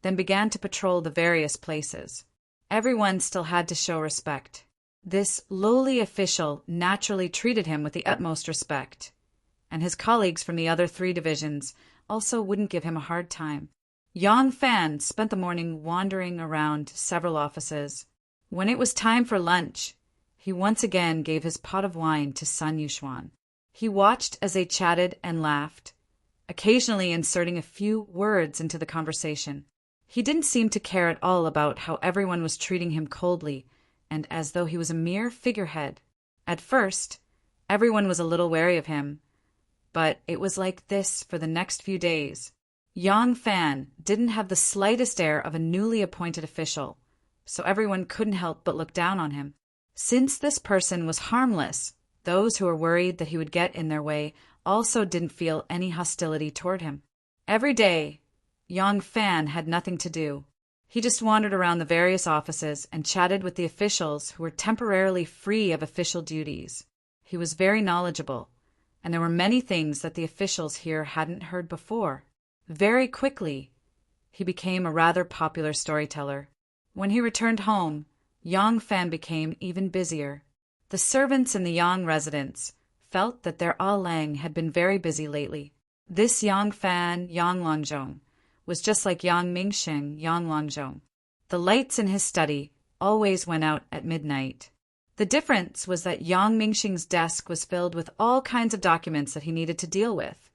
then began to patrol the various places. Everyone still had to show respect. This lowly official naturally treated him with the utmost respect, and his colleagues from the other 3 divisions also wouldn't give him a hard time. Yang Fan spent the morning wandering around several offices. When it was time for lunch, he once again gave his pot of wine to Sun Yuxuan. He watched as they chatted and laughed, occasionally inserting a few words into the conversation. He didn't seem to care at all about how everyone was treating him coldly and as though he was a mere figurehead. At first, everyone was a little wary of him, but it was like this for the next few days. Yang Fan didn't have the slightest air of a newly appointed official, so everyone couldn't help but look down on him. Since this person was harmless, those who were worried that he would get in their way also didn't feel any hostility toward him. Every day, Yang Fan had nothing to do. He just wandered around the various offices and chatted with the officials who were temporarily free of official duties. He was very knowledgeable, and there were many things that the officials here hadn't heard before. Very quickly, he became a rather popular storyteller. When he returned home, Yang Fan became even busier. The servants in the Yang residence felt that their Ah Lang had been very busy lately. This Yang Fan, Yang Langzhong, was just like Yang Mingxing, Yang Langzhong. The lights in his study always went out at midnight. The difference was that Yang Mingxing's desk was filled with all kinds of documents that he needed to deal with,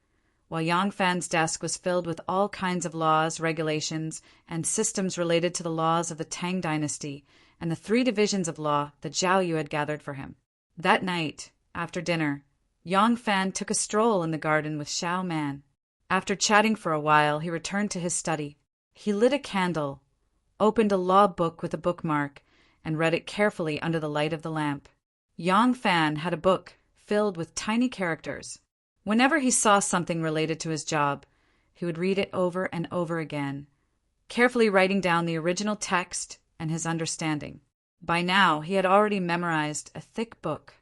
while Yang Fan's desk was filled with all kinds of laws, regulations, and systems related to the laws of the Tang dynasty and the 3 divisions of law that Zhao Yu had gathered for him. That night, after dinner, Yang Fan took a stroll in the garden with Xiao Man. After chatting for a while, he returned to his study. He lit a candle, opened a law book with a bookmark, and read it carefully under the light of the lamp. Yang Fan had a book filled with tiny characters. Whenever he saw something related to his job, he would read it over and over again, carefully writing down the original text and his understanding. By now, he had already memorized a thick book.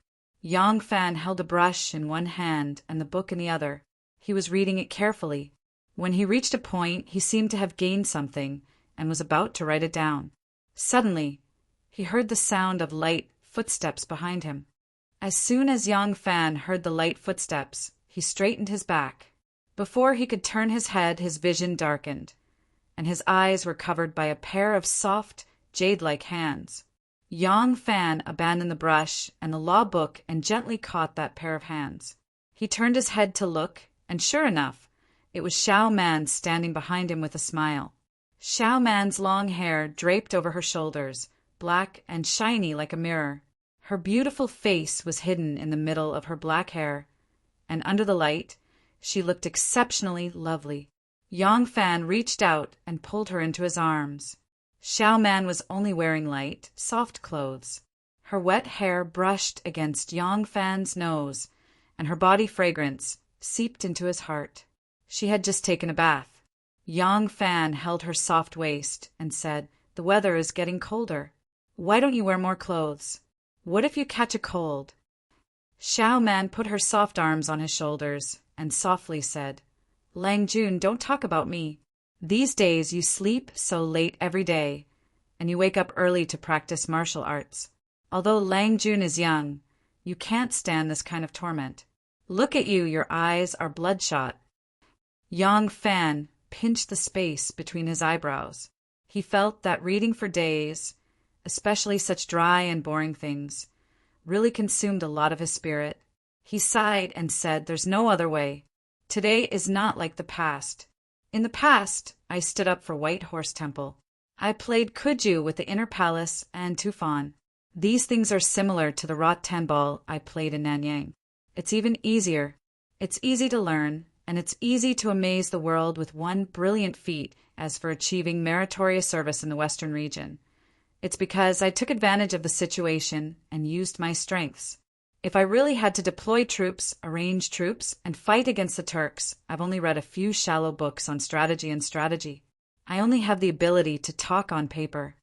Yang Fan held a brush in one hand and the book in the other. He was reading it carefully. When he reached a point, he seemed to have gained something and was about to write it down. Suddenly, he heard the sound of light footsteps behind him. As soon as Yang Fan heard the light footsteps, he straightened his back. Before he could turn his head, his vision darkened, and his eyes were covered by a pair of soft, jade-like hands. Yang Fan abandoned the brush and the law book and gently caught that pair of hands. He turned his head to look, and sure enough, it was Xiao Man standing behind him with a smile. Xiao Man's long hair draped over her shoulders, black and shiny like a mirror. Her beautiful face was hidden in the middle of her black hair, and under the light, she looked exceptionally lovely. Yang Fan reached out and pulled her into his arms. Xiao Man was only wearing light, soft clothes. Her wet hair brushed against Yang Fan's nose, and her body fragrance seeped into his heart. She had just taken a bath. Yang Fan held her soft waist and said, "The weather is getting colder. Why don't you wear more clothes? What if you catch a cold?" Xiao Man put her soft arms on his shoulders and softly said, "Lang Jun, don't talk about me. These days you sleep so late every day, and you wake up early to practice martial arts. Although Lang Jun is young, you can't stand this kind of torment. Look at you, your eyes are bloodshot." Yang Fan pinched the space between his eyebrows. He felt that reading for days, especially such dry and boring things, really consumed a lot of his spirit. He sighed and said, "There's no other way. Today is not like the past. In the past, I stood up for White Horse Temple. I played Kuju with the Inner Palace and Tufan. These things are similar to the Rot Ten Ball I played in Nanyang. It's even easier. It's easy to learn, and it's easy to amaze the world with one brilliant feat as for achieving meritorious service in the Western region. It's because I took advantage of the situation and used my strengths. If I really had to deploy troops, arrange troops, and fight against the Turks, I've only read a few shallow books on strategy. I only have the ability to talk on paper.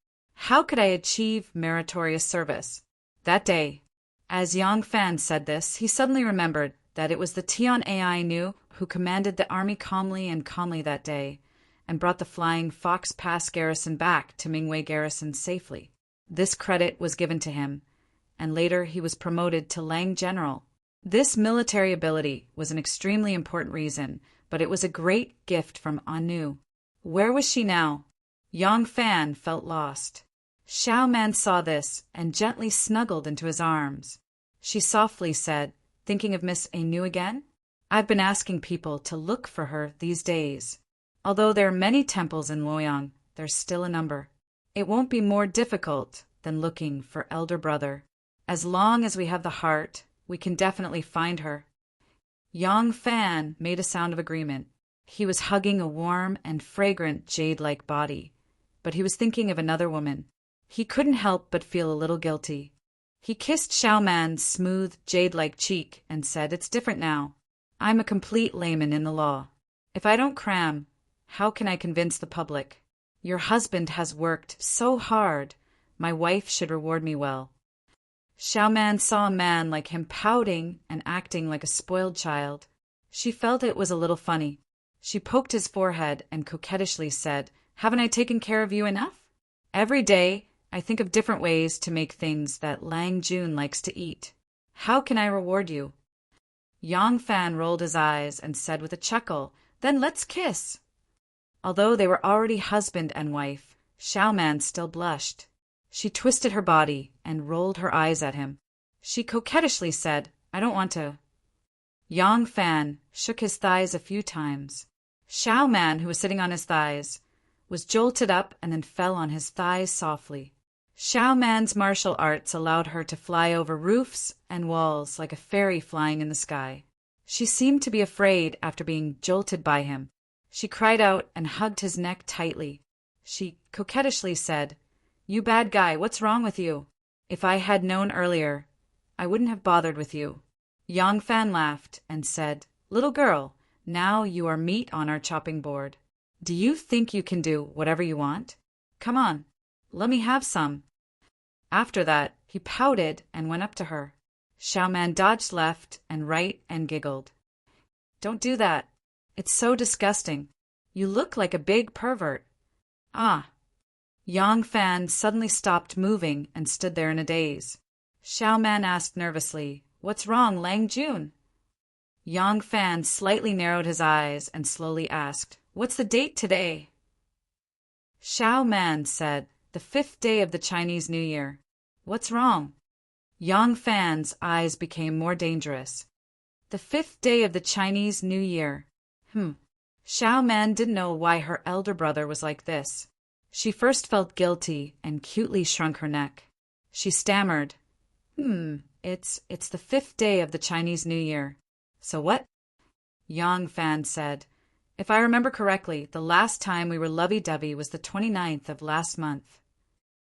How could I achieve meritorious service?" That day, as Yang Fan said this, he suddenly remembered that it was the Tian Ai Nu who commanded the army calmly that day, and brought the flying Fox Pass garrison back to Mingwei garrison safely. This credit was given to him, and later he was promoted to Lang General. This military ability was an extremely important reason, but it was a great gift from Anu. Where was she now? Yang Fan felt lost. Xiao Man saw this and gently snuggled into his arms. She softly said, "Thinking of Miss Anu again? I've been asking people to look for her these days. Although there are many temples in Luoyang, there's still a number. It won't be more difficult than looking for elder brother. As long as we have the heart, we can definitely find her." Yang Fan made a sound of agreement. He was hugging a warm and fragrant jade-like body, but he was thinking of another woman. He couldn't help but feel a little guilty. He kissed Xiao Man's smooth, jade-like cheek and said, "It's different now. I'm a complete layman in the law. If I don't cram, how can I convince the public? Your husband has worked so hard. My wife should reward me well." Xiao Man saw a man like him pouting and acting like a spoiled child. She felt it was a little funny. She poked his forehead and coquettishly said, "Haven't I taken care of you enough? Every day, I think of different ways to make things that Lang Jun likes to eat. How can I reward you?" Yang Fan rolled his eyes and said with a chuckle, "Then let's kiss." Although they were already husband and wife, Xiao Man still blushed. She twisted her body and rolled her eyes at him. She coquettishly said, "I don't want to." Yang Fan shook his thighs a few times. Xiao Man, who was sitting on his thighs, was jolted up and then fell on his thighs softly. Xiao Man's martial arts allowed her to fly over roofs and walls like a fairy flying in the sky. She seemed to be afraid after being jolted by him. She cried out and hugged his neck tightly. She coquettishly said, "You bad guy, what's wrong with you? If I had known earlier, I wouldn't have bothered with you." Yang Fan laughed and said, "Little girl, now you are meat on our chopping board. Do you think you can do whatever you want? Come on, let me have some." After that, he pouted and went up to her. Xiao Man dodged left and right and giggled. "Don't do that. It's so disgusting. You look like a big pervert." "Ah." Yang Fan suddenly stopped moving and stood there in a daze. Xiao Man asked nervously, "What's wrong, Lang Jun?" Yang Fan slightly narrowed his eyes and slowly asked, "What's the date today?" Xiao Man said, "The 5th day of the Chinese New Year." "What's wrong?" Yang Fan's eyes became more dangerous. "The 5th day of the Chinese New Year." Xiao Man didn't know why her elder brother was like this. She first felt guilty and cutely shrunk her neck. She stammered, It's the 5th day of the Chinese New Year. So what? Yang Fan said, if I remember correctly, the last time we were lovey-dovey was the 29th of last month.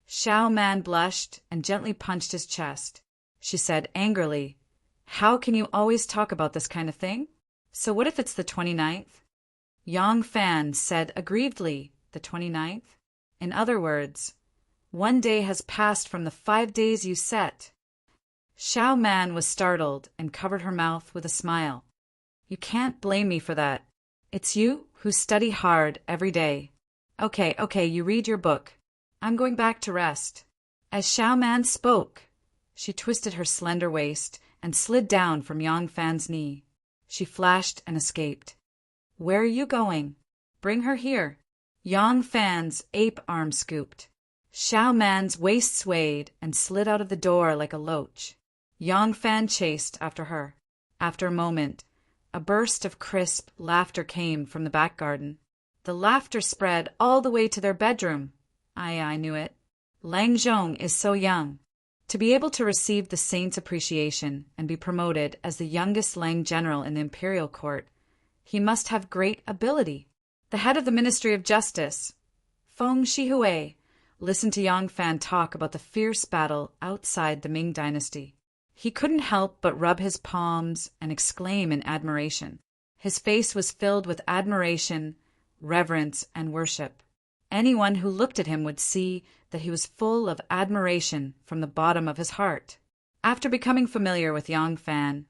Xiao Man blushed and gently punched his chest. She said angrily, how can you always talk about this kind of thing? So what if it's the 29th? Yang Fan said aggrievedly, the 29th? In other words, 1 day has passed from the 5 days you set. Xiao Man was startled and covered her mouth with a smile. You can't blame me for that. It's you who study hard every day. Okay, you read your book. I'm going back to rest. As Xiao Man spoke, she twisted her slender waist and slid down from Yang Fan's knee. She flashed and escaped. Where are you going? Bring her here. Yang Fan's ape arm scooped. Xiao Man's waist swayed and slid out of the door like a loach. Yang Fan chased after her. After a moment, a burst of crisp laughter came from the back garden. The laughter spread all the way to their bedroom. I knew it. Lang Zhong is so young. To be able to receive the saint's appreciation and be promoted as the youngest Lang general in the imperial court, he must have great ability. The head of the Ministry of Justice, Feng Shihui, listened to Yang Fan talk about the fierce battle outside the Ming dynasty. He couldn't help but rub his palms and exclaim in admiration. His face was filled with admiration, reverence, and worship. Anyone who looked at him would see that he was full of admiration from the bottom of his heart. After becoming familiar with Yang Fan,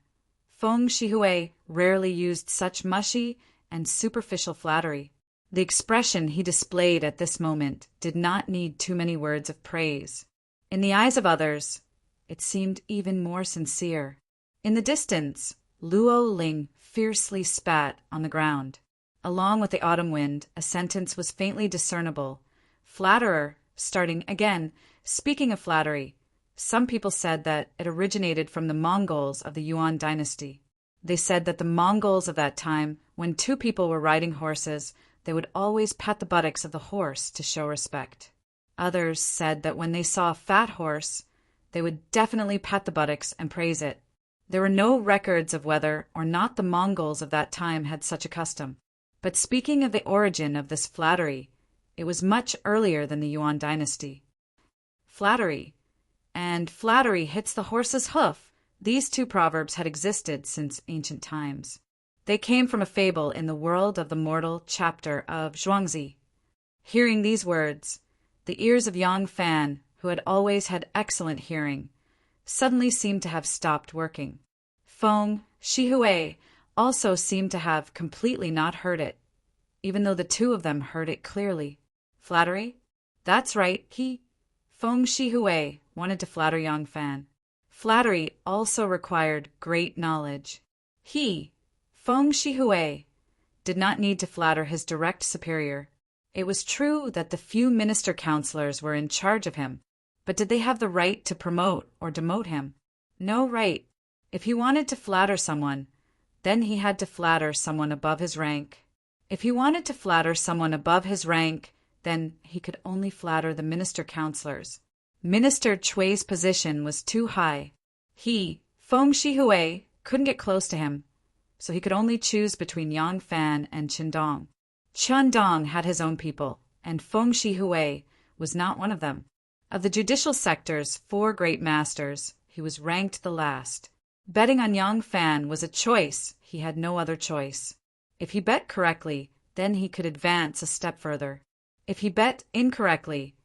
Feng Shihui rarely used such mushy and superficial flattery. The expression he displayed at this moment did not need too many words of praise. In the eyes of others, it seemed even more sincere. In the distance, Luo Ling fiercely spat on the ground. Along with the autumn wind, a sentence was faintly discernible. Flatterer, starting again. Speaking of flattery, some people said that it originated from the Mongols of the Yuan dynasty. They said that the Mongols of that time, when two people were riding horses, they would always pat the buttocks of the horse to show respect. Others said that when they saw a fat horse, they would definitely pat the buttocks and praise it. There were no records of whether or not the Mongols of that time had such a custom. But speaking of the origin of this flattery, it was much earlier than the Yuan dynasty. Flattery, and flattery hits the horse's hoof. These two proverbs had existed since ancient times. They came from a fable in the World of the Mortal chapter of Zhuangzi. Hearing these words, the ears of Yang Fan, who had always had excellent hearing, suddenly seemed to have stopped working. Feng Shihui also seemed to have completely not heard it, even though the two of them heard it clearly. Flattery? That's right, Feng Shihui, wanted to flatter Yang Fan. Flattery also required great knowledge. Feng Shihui, did not need to flatter his direct superior. It was true that the few minister counselors were in charge of him, but did they have the right to promote or demote him? No right. If he wanted to flatter someone, then he had to flatter someone above his rank. If he wanted to flatter someone above his rank, then he could only flatter the minister counselors. Minister Chui's position was too high. Feng Shihui, couldn't get close to him, so he could only choose between Yang Fan and Qindong. Qindong had his own people, and Feng Shihui was not one of them. Of the judicial sector's 4 great masters, he was ranked the last. Betting on Yang Fan was a choice. He had no other choice. If he bet correctly, then he could advance a step further. If he bet incorrectly,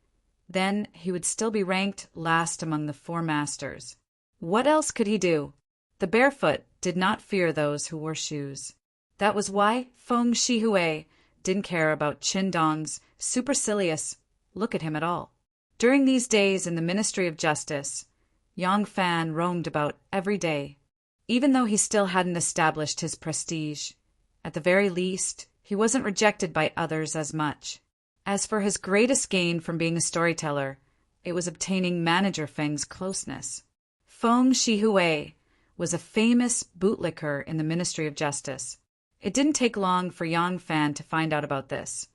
then he would still be ranked last among the 4 masters. What else could he do? The barefoot did not fear those who wore shoes. That was why Feng Shihui didn't care about Qindong's supercilious look at him at all. During these days in the Ministry of Justice, Yang Fan roamed about every day. Even though he still hadn't established his prestige, at the very least, he wasn't rejected by others as much. As for his greatest gain from being a storyteller, it was obtaining Manager Feng's closeness. Feng Shihui was a famous bootlicker in the Ministry of Justice. It didn't take long for Yang Fan to find out about this,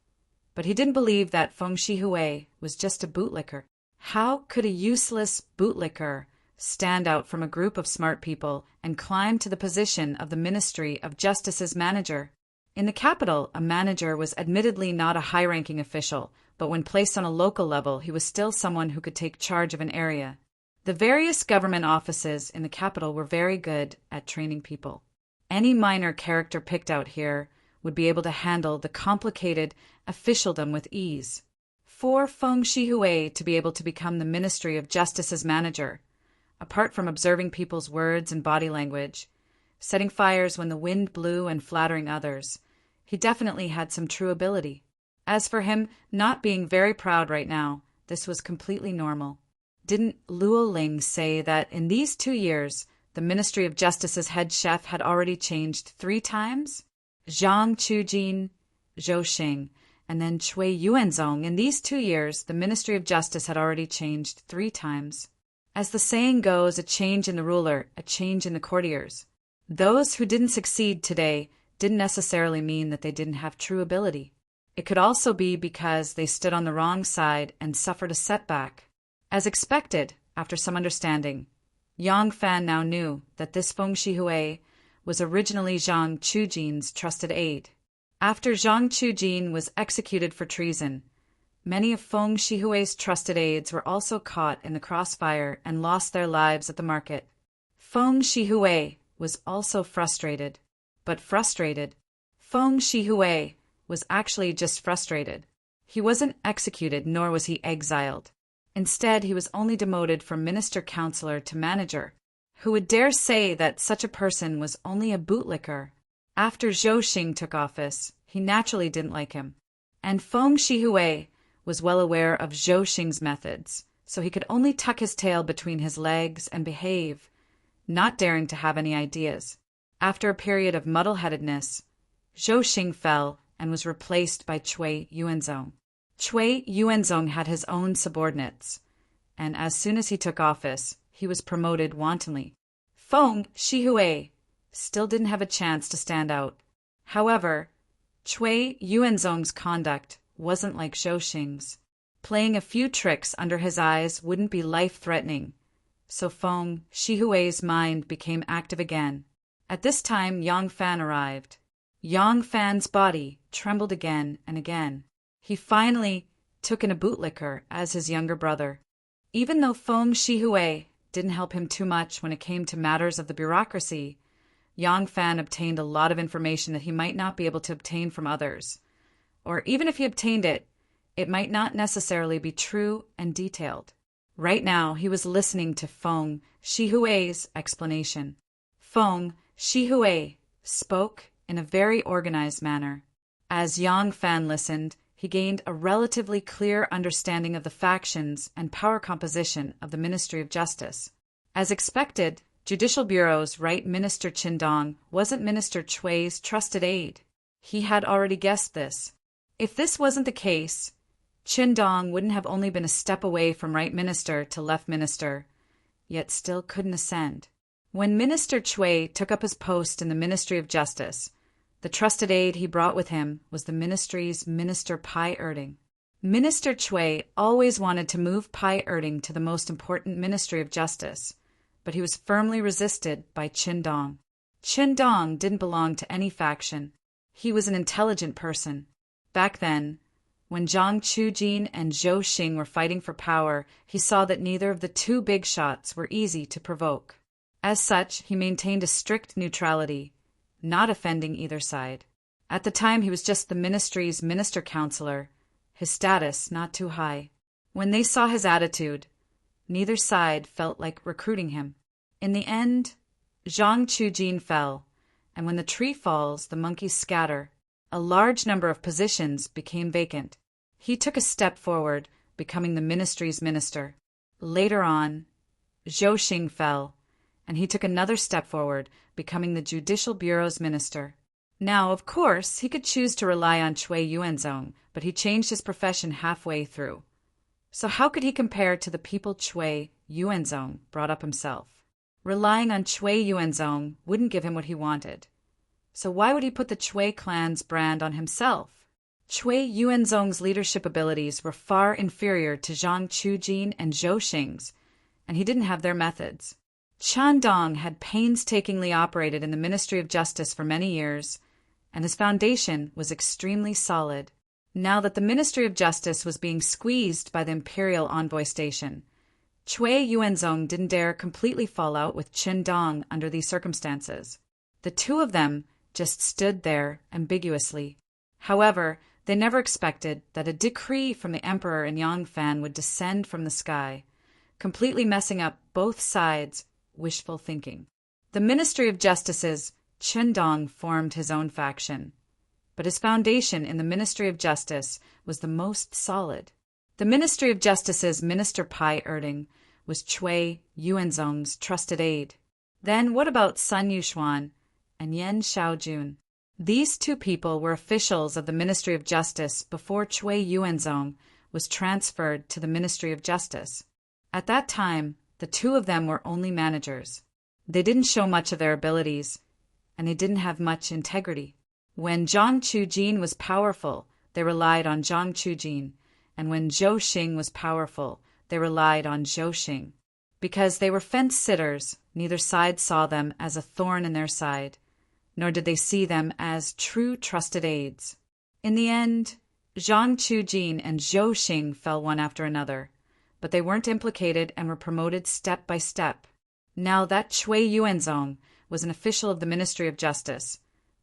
but he didn't believe that Feng Shihui was just a bootlicker. How could a useless bootlicker stand out from a group of smart people, and climb to the position of the Ministry of Justice's manager. In the capital, a manager was admittedly not a high-ranking official, but when placed on a local level, he was still someone who could take charge of an area. The various government offices in the capital were very good at training people. Any minor character picked out here would be able to handle the complicated officialdom with ease. For Feng Shihui to be able to become the Ministry of Justice's manager, apart from observing people's words and body language, setting fires when the wind blew and flattering others, he definitely had some true ability. As for him not being very proud right now, this was completely normal. Didn't Luo Ling say that in these 2 years, the Ministry of Justice's head chef had already changed 3 times? Zhang Chujin, Zhou Xing, and then Cui Yuanzong. In these 2 years, the Ministry of Justice had already changed 3 times. As the saying goes, a change in the ruler, a change in the courtiers. Those who didn't succeed today didn't necessarily mean that they didn't have true ability. It could also be because they stood on the wrong side and suffered a setback. As expected, after some understanding, Yang Fan now knew that this Feng Shihui was originally Zhang Chujin's trusted aide. After Zhang Chujin was executed for treason, many of Feng Shihui's trusted aides were also caught in the crossfire and lost their lives at the market. Feng Shihui was also frustrated. But frustrated. Feng Shihui was actually just frustrated. He wasn't executed, nor was he exiled. Instead, he was only demoted from minister-counselor to manager. Who would dare say that such a person was only a bootlicker? After Zhou Xing took office, he naturally didn't like him. And Feng Shihui was well aware of Zhou Xing's methods, so he could only tuck his tail between his legs and behave, not daring to have any ideas. After a period of muddle-headedness, Zhou Xing fell and was replaced by Cui Yuanzong. Cui Yuanzong had his own subordinates, and as soon as he took office, he was promoted wantonly. Feng Shihui still didn't have a chance to stand out. However, Cui Yuanzong's conduct wasn't like Zhou Xing's. Playing a few tricks under his eyes wouldn't be life-threatening, so Feng Shihui's mind became active again. At this time, Yang Fan arrived. Yang Fan's body trembled again and again. He finally took in a bootlicker as his younger brother. Even though Feng Shihui didn't help him too much when it came to matters of the bureaucracy, Yang Fan obtained a lot of information that he might not be able to obtain from others. Or even if he obtained it, it might not necessarily be true and detailed. Right now, he was listening to Feng Shihui's explanation. Feng Shihui spoke in a very organized manner. As Yang Fan listened, he gained a relatively clear understanding of the factions and power composition of the Ministry of Justice. As expected, Judicial Bureau's Right Minister Qindong wasn't Minister Cui's trusted aide. He had already guessed this. If this wasn't the case, Qindong wouldn't have only been a step away from Right Minister to Left Minister, yet still couldn't ascend. When Minister Cui took up his post in the Ministry of Justice, the trusted aide he brought with him was the ministry's Minister Pai Erding. Minister Cui always wanted to move Pai Erding to the most important Ministry of Justice, but he was firmly resisted by Qindong. Qindong didn't belong to any faction. He was an intelligent person. Back then, when Zhang Chujin and Zhou Xing were fighting for power, he saw that neither of the two big shots were easy to provoke. As such, he maintained a strict neutrality, not offending either side. At the time, he was just the ministry's minister-counselor, his status not too high. When they saw his attitude, neither side felt like recruiting him. In the end, Zhang Chujin fell, and when the tree falls, the monkeys scatter. A large number of positions became vacant. He took a step forward, becoming the ministry's minister. Later on, Zhou Xing fell, and he took another step forward, becoming the Judicial Bureau's minister. Now, of course, he could choose to rely on Cui Yuanzong, but he changed his profession halfway through. So how could he compare to the people Cui Yuanzong brought up himself? Relying on Cui Yuanzong wouldn't give him what he wanted. So why would he put the Cui clan's brand on himself? Cui Yuanzong's leadership abilities were far inferior to Zhang Chujin and Zhou Xing's, and he didn't have their methods. Chen Dong had painstakingly operated in the Ministry of Justice for many years, and his foundation was extremely solid. Now that the Ministry of Justice was being squeezed by the Imperial Envoy Station, Cui Yuanzong didn't dare completely fall out with Chen Dong under these circumstances. The two of them just stood there ambiguously. However, they never expected that a decree from the emperor in Yangfan would descend from the sky, completely messing up both sides' wishful thinking. The Ministry of Justice's Chen Dong formed his own faction, but his foundation in the Ministry of Justice was the most solid. The Ministry of Justice's Minister Pai Erding was Cui Yuanzong's trusted aide. Then what about Sun Yuxuan and Yan Xiaojun? These two people were officials of the Ministry of Justice before Cui Yuanzong was transferred to the Ministry of Justice. At that time, the two of them were only managers. They didn't show much of their abilities, and they didn't have much integrity. When Zhang Chujin was powerful, they relied on Zhang Chujin, and when Zhou Xing was powerful, they relied on Zhou Xing. Because they were fence-sitters, neither side saw them as a thorn in their side, nor did they see them as true trusted aides. In the end, Zhang Chujin and Zhou Xing fell one after another, but they weren't implicated and were promoted step by step. Now that Cui Yuanzong was an official of the Ministry of Justice,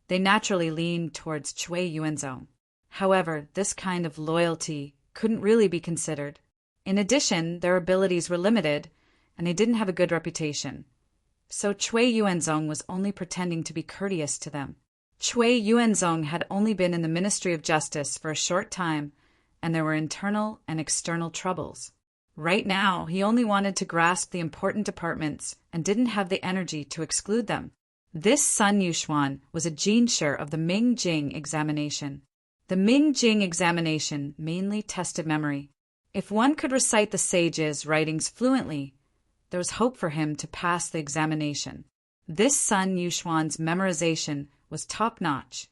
they naturally leaned towards Cui Yuanzong. However, this kind of loyalty couldn't really be considered. In addition, their abilities were limited, and they didn't have a good reputation. So Cui Yuanzong was only pretending to be courteous to them. Cui Yuanzong had only been in the Ministry of Justice for a short time, and there were internal and external troubles. Right now, he only wanted to grasp the important departments and didn't have the energy to exclude them. This Sun Yuxuan was a geneshur of the Ming-Jing examination. The Ming-Jing examination mainly tested memory. If one could recite the sages' writings fluently, there was hope for him to pass the examination. This Sun Yuxuan's memorization was top-notch,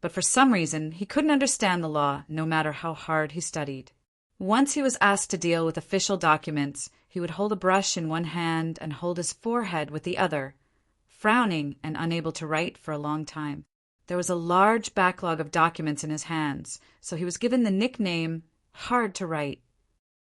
but for some reason he couldn't understand the law no matter how hard he studied. Once he was asked to deal with official documents, he would hold a brush in one hand and hold his forehead with the other, frowning and unable to write for a long time. There was a large backlog of documents in his hands, so he was given the nickname Hard to Write.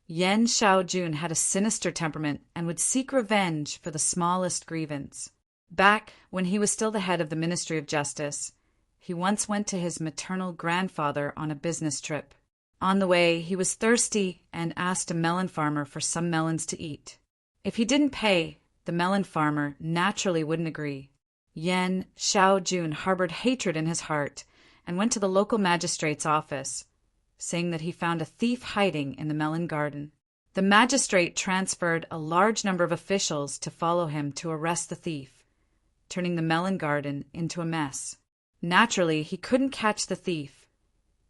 Yan Xiaojun had a sinister temperament and would seek revenge for the smallest grievance. Back when he was still the head of the Ministry of Justice, he once went to his maternal grandfather on a business trip. On the way, he was thirsty and asked a melon farmer for some melons to eat. If he didn't pay, the melon farmer naturally wouldn't agree. Yan Xiaojun harbored hatred in his heart and went to the local magistrate's office, saying that he found a thief hiding in the melon garden. The magistrate transferred a large number of officials to follow him to arrest the thief, turning the melon garden into a mess. Naturally, he couldn't catch the thief,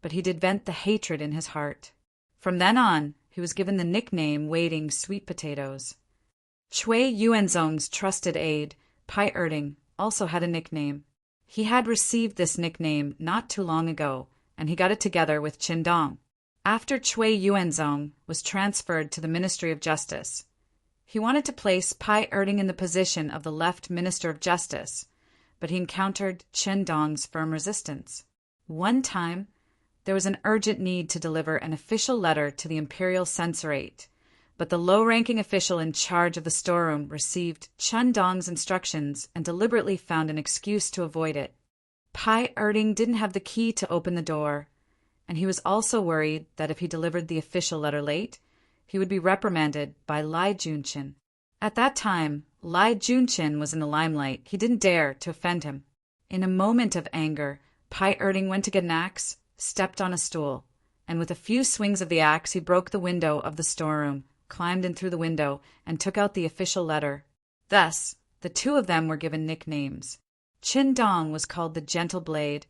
but he did vent the hatred in his heart. From then on, he was given the nickname Waiting Sweet Potatoes. Cui Yuanzong's trusted aide, Pai Erding, also had a nickname. He had received this nickname not too long ago, and he got it together with Chen Dong. After Cui Yuanzong was transferred to the Ministry of Justice, he wanted to place Pai Erding in the position of the left Minister of Justice, but he encountered Chen Dong's firm resistance. One time, there was an urgent need to deliver an official letter to the Imperial Censorate, but the low-ranking official in charge of the storeroom received Chen Dong's instructions and deliberately found an excuse to avoid it. Pai Erding didn't have the key to open the door, and he was also worried that if he delivered the official letter late, he would be reprimanded by Lai Junqin. At that time, Lai Junqin was in the limelight. He didn't dare to offend him. In a moment of anger, Pai Erding went to get an axe, stepped on a stool, and with a few swings of the axe he broke the window of the storeroom, climbed in through the window, and took out the official letter. Thus, the two of them were given nicknames. Chen Dong was called the Gentle Blade,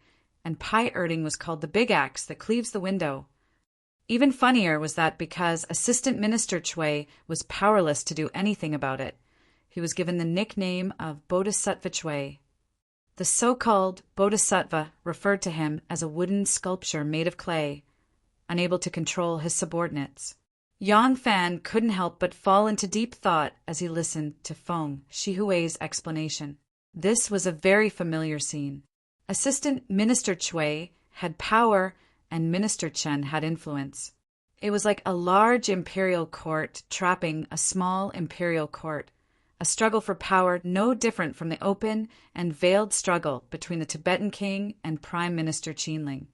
and Pai Erding was called the Big Axe that cleaves the window. Even funnier was that because Assistant Minister Cui was powerless to do anything about it, he was given the nickname of Bodhisattva Cui. The so-called Bodhisattva referred to him as a wooden sculpture made of clay, unable to control his subordinates. Yang Fan couldn't help but fall into deep thought as he listened to Feng Shihui's explanation. This was a very familiar scene. Assistant Minister Chui had power and Minister Chen had influence. It was like a large imperial court trapping a small imperial court, a struggle for power no different from the open and veiled struggle between the Tibetan king and Prime Minister Qinling.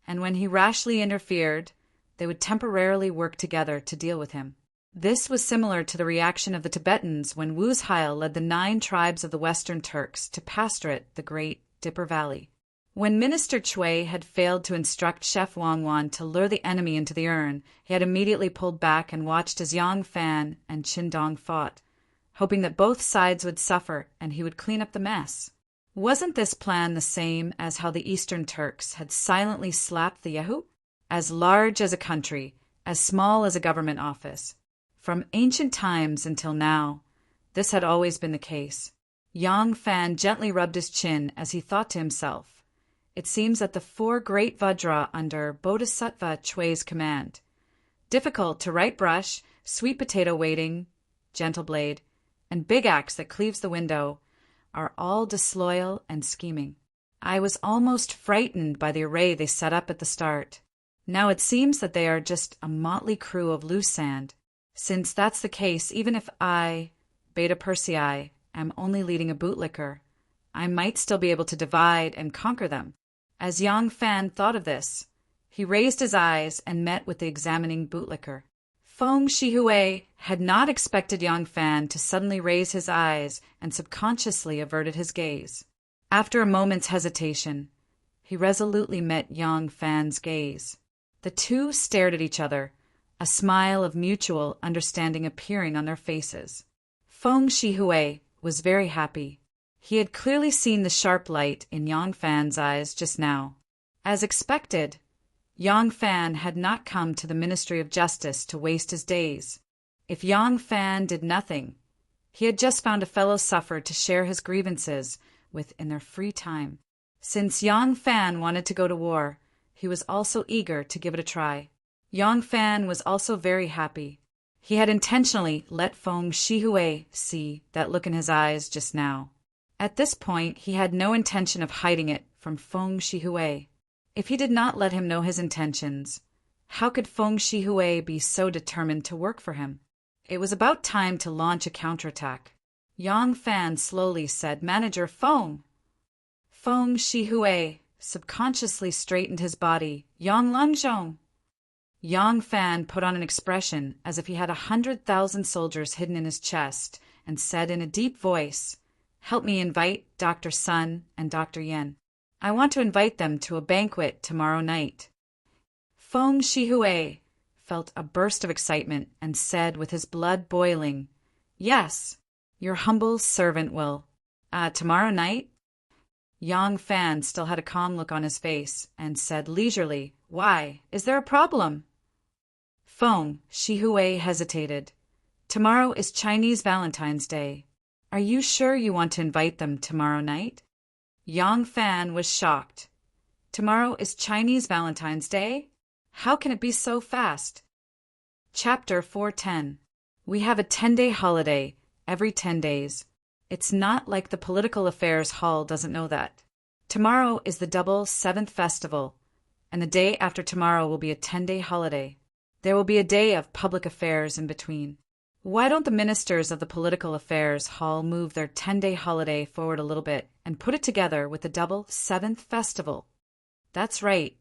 And when he rashly interfered, they would temporarily work together to deal with him. This was similar to the reaction of the Tibetans when Wu's Heil led the 9 tribes of the Western Turks to pastorate the Great Dipper Valley. When Minister Chui had failed to instruct Chef Wangwan to lure the enemy into the urn, he had immediately pulled back and watched as Yang Fan and Qindong fought, hoping that both sides would suffer and he would clean up the mess. Wasn't this plan the same as how the Eastern Turks had silently slapped the Yehu? As large as a country, as small as a government office. From ancient times until now, this had always been the case. Yang Fan gently rubbed his chin as he thought to himself, it seems that the 4 great Vajra under Bodhisattva Chui's command, difficult to right brush, sweet potato waiting, gentle blade, and big axe that cleaves the window, are all disloyal and scheming. I was almost frightened by the array they set up at the start. Now it seems that they are just a motley crew of loose sand. Since that's the case, even if I, Beta Persei, am only leading a bootlicker, I might still be able to divide and conquer them. As Yang Fan thought of this, he raised his eyes and met with the examining bootlicker. Feng Shihui had not expected Yang Fan to suddenly raise his eyes and subconsciously averted his gaze. After a moment's hesitation, he resolutely met Yang Fan's gaze. The two stared at each other, a smile of mutual understanding appearing on their faces. Feng Shihui was very happy. He had clearly seen the sharp light in Yang Fan's eyes just now. As expected, Yang Fan had not come to the Ministry of Justice to waste his days. If Yang Fan did nothing, he had just found a fellow sufferer to share his grievances with in their free time. Since Yang Fan wanted to go to war, he was also eager to give it a try. Yang Fan was also very happy. He had intentionally let Feng Shihui see that look in his eyes just now. At this point, he had no intention of hiding it from Feng Shihui. If he did not let him know his intentions, how could Feng Shihui be so determined to work for him? It was about time to launch a counterattack. Yang Fan slowly said, "Manager Feng." Feng Shihui subconsciously straightened his body. "Yang Langzhong." Yang Fan put on an expression as if he had 100,000 soldiers hidden in his chest and said in a deep voice, "Help me invite Dr. Sun and Dr. Yen. I want to invite them to a banquet tomorrow night." Feng Shihui felt a burst of excitement and said with his blood boiling, "Yes, your humble servant will. Tomorrow night?" Yang Fan still had a calm look on his face and said leisurely, "Why, is there a problem?" Feng Shihui hesitated. "Tomorrow is Chinese Valentine's Day. Are you sure you want to invite them tomorrow night?" Yang Fan was shocked. "Tomorrow is Chinese Valentine's Day? How can it be so fast?" Chapter 410. We have a 10-day holiday every 10 days. It's not like the Political Affairs Hall doesn't know that. Tomorrow is the double 7th festival, and the day after tomorrow will be a 10-day holiday. There will be a day of public affairs in between. Why don't the ministers of the Political Affairs Hall move their 10-day holiday forward a little bit and put it together with the double 7th festival? That's right.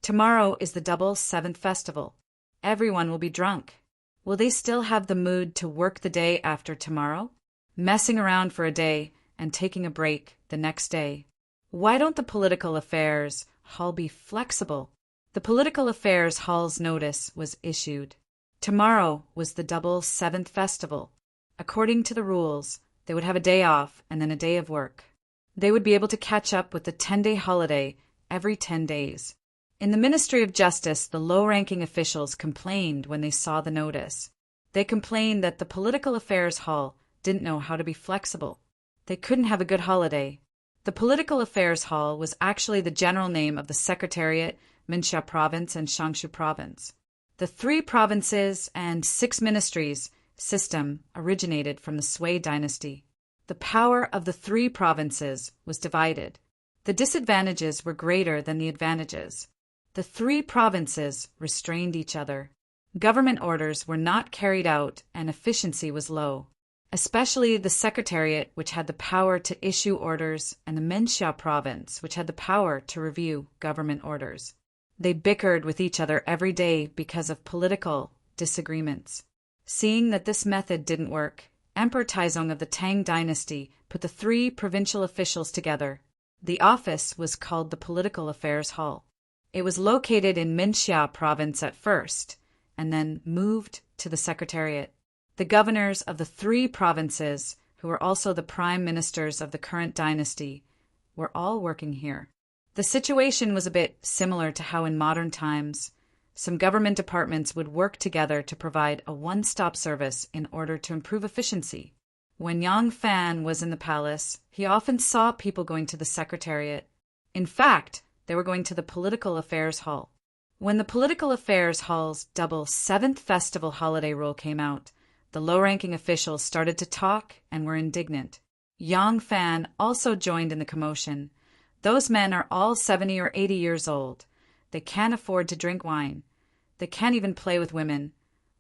Tomorrow is the double 7th festival. Everyone will be drunk. Will they still have the mood to work the day after tomorrow? Messing around for a day and taking a break the next day. Why don't the Political Affairs Hall be flexible? The Political Affairs Hall's notice was issued. Tomorrow was the double 7th festival. According to the rules, they would have a day off and then a day of work. They would be able to catch up with the 10-day holiday every 10 days. In the Ministry of Justice, the low-ranking officials complained when they saw the notice. They complained that the Political Affairs Hall didn't know how to be flexible. They couldn't have a good holiday. The Political Affairs Hall was actually the general name of the Secretariat, Minsha Province, and Shangshu Province. The 3 provinces and 6 ministries system originated from the Sui dynasty. The power of the 3 provinces was divided. The disadvantages were greater than the advantages. The 3 provinces restrained each other. Government orders were not carried out and efficiency was low, especially the Secretariat, which had the power to issue orders, and the Menxia province, which had the power to review government orders. They bickered with each other every day because of political disagreements. Seeing that this method didn't work, Emperor Taizong of the Tang dynasty put the 3 provincial officials together. The office was called the Political Affairs Hall. It was located in Menxia province at first, and then moved to the Secretariat. The governors of the 3 provinces, who were also the prime ministers of the current dynasty, were all working here. The situation was a bit similar to how in modern times some government departments would work together to provide a one-stop service in order to improve efficiency. When Yang Fan was in the palace, he often saw people going to the Secretariat. In fact, they were going to the Political Affairs Hall. When the Political Affairs Hall's double 7th festival holiday rule came out, the low-ranking officials started to talk and were indignant. Yang Fan also joined in the commotion. Those men are all 70 or 80 years old. They can't afford to drink wine. They can't even play with women,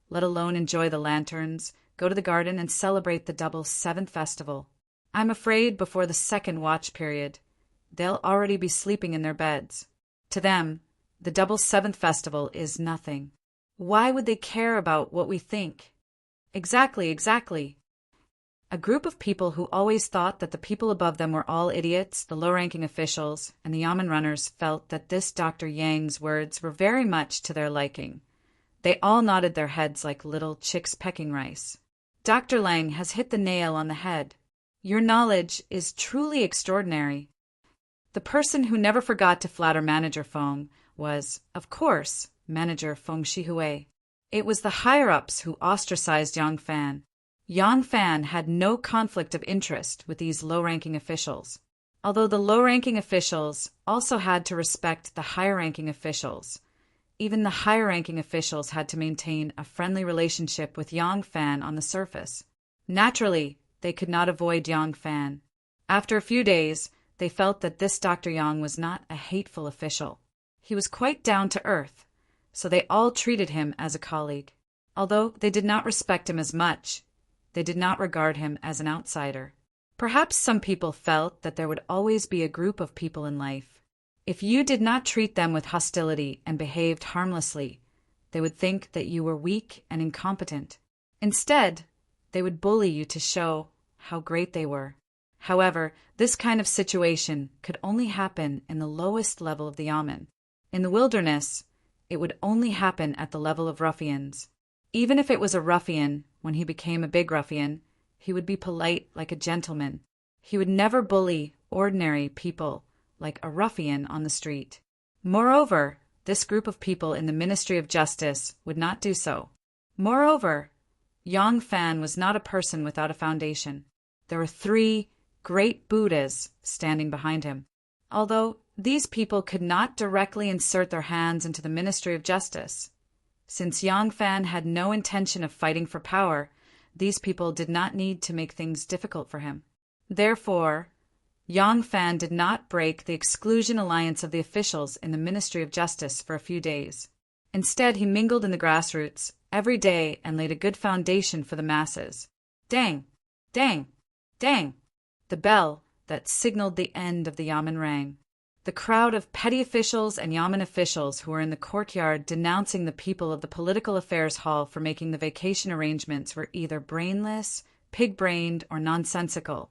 let alone enjoy the lanterns, go to the garden and celebrate the double 7th festival. I'm afraid before the 2nd watch period, they'll already be sleeping in their beds. To them, the double 7th festival is nothing. Why would they care about what we think? Exactly. A group of people who always thought that the people above them were all idiots, the low-ranking officials, and the yamen runners felt that this Dr. Yang's words were very much to their liking. They all nodded their heads like little chicks pecking rice. Dr. Lang has hit the nail on the head. Your knowledge is truly extraordinary. The person who never forgot to flatter Manager Feng was, of course, Manager Feng Shihui. It was the higher-ups who ostracized Yang Fan. Yang Fan had no conflict of interest with these low-ranking officials, although the low-ranking officials also had to respect the higher-ranking officials. Even the higher-ranking officials had to maintain a friendly relationship with Yang Fan on the surface. Naturally, they could not avoid Yang Fan. After a few days, they felt that this Dr. Yang was not a hateful official. He was quite down to earth, so they all treated him as a colleague. Although they did not respect him as much, they did not regard him as an outsider. Perhaps some people felt that there would always be a group of people in life. If you did not treat them with hostility and behaved harmlessly, they would think that you were weak and incompetent. Instead, they would bully you to show how great they were. However, this kind of situation could only happen in the lowest level of the yamen. In the wilderness, it would only happen at the level of ruffians. Even if it was a ruffian, when he became a big ruffian, he would be polite like a gentleman. He would never bully ordinary people like a ruffian on the street. Moreover, this group of people in the Ministry of Justice would not do so. Moreover, Yang Fan was not a person without a foundation. There were 3 great Buddhas standing behind him. Although these people could not directly insert their hands into the Ministry of Justice, since Yang Fan had no intention of fighting for power, these people did not need to make things difficult for him. Therefore, Yang Fan did not break the exclusion alliance of the officials in the Ministry of Justice for a few days. Instead, he mingled in the grassroots every day and laid a good foundation for the masses. Dang! Dang! Dang! The bell that signaled the end of the yamen rang. The crowd of petty officials and yamen officials who were in the courtyard denouncing the people of the Political Affairs Hall for making the vacation arrangements were either brainless, pig-brained, or nonsensical.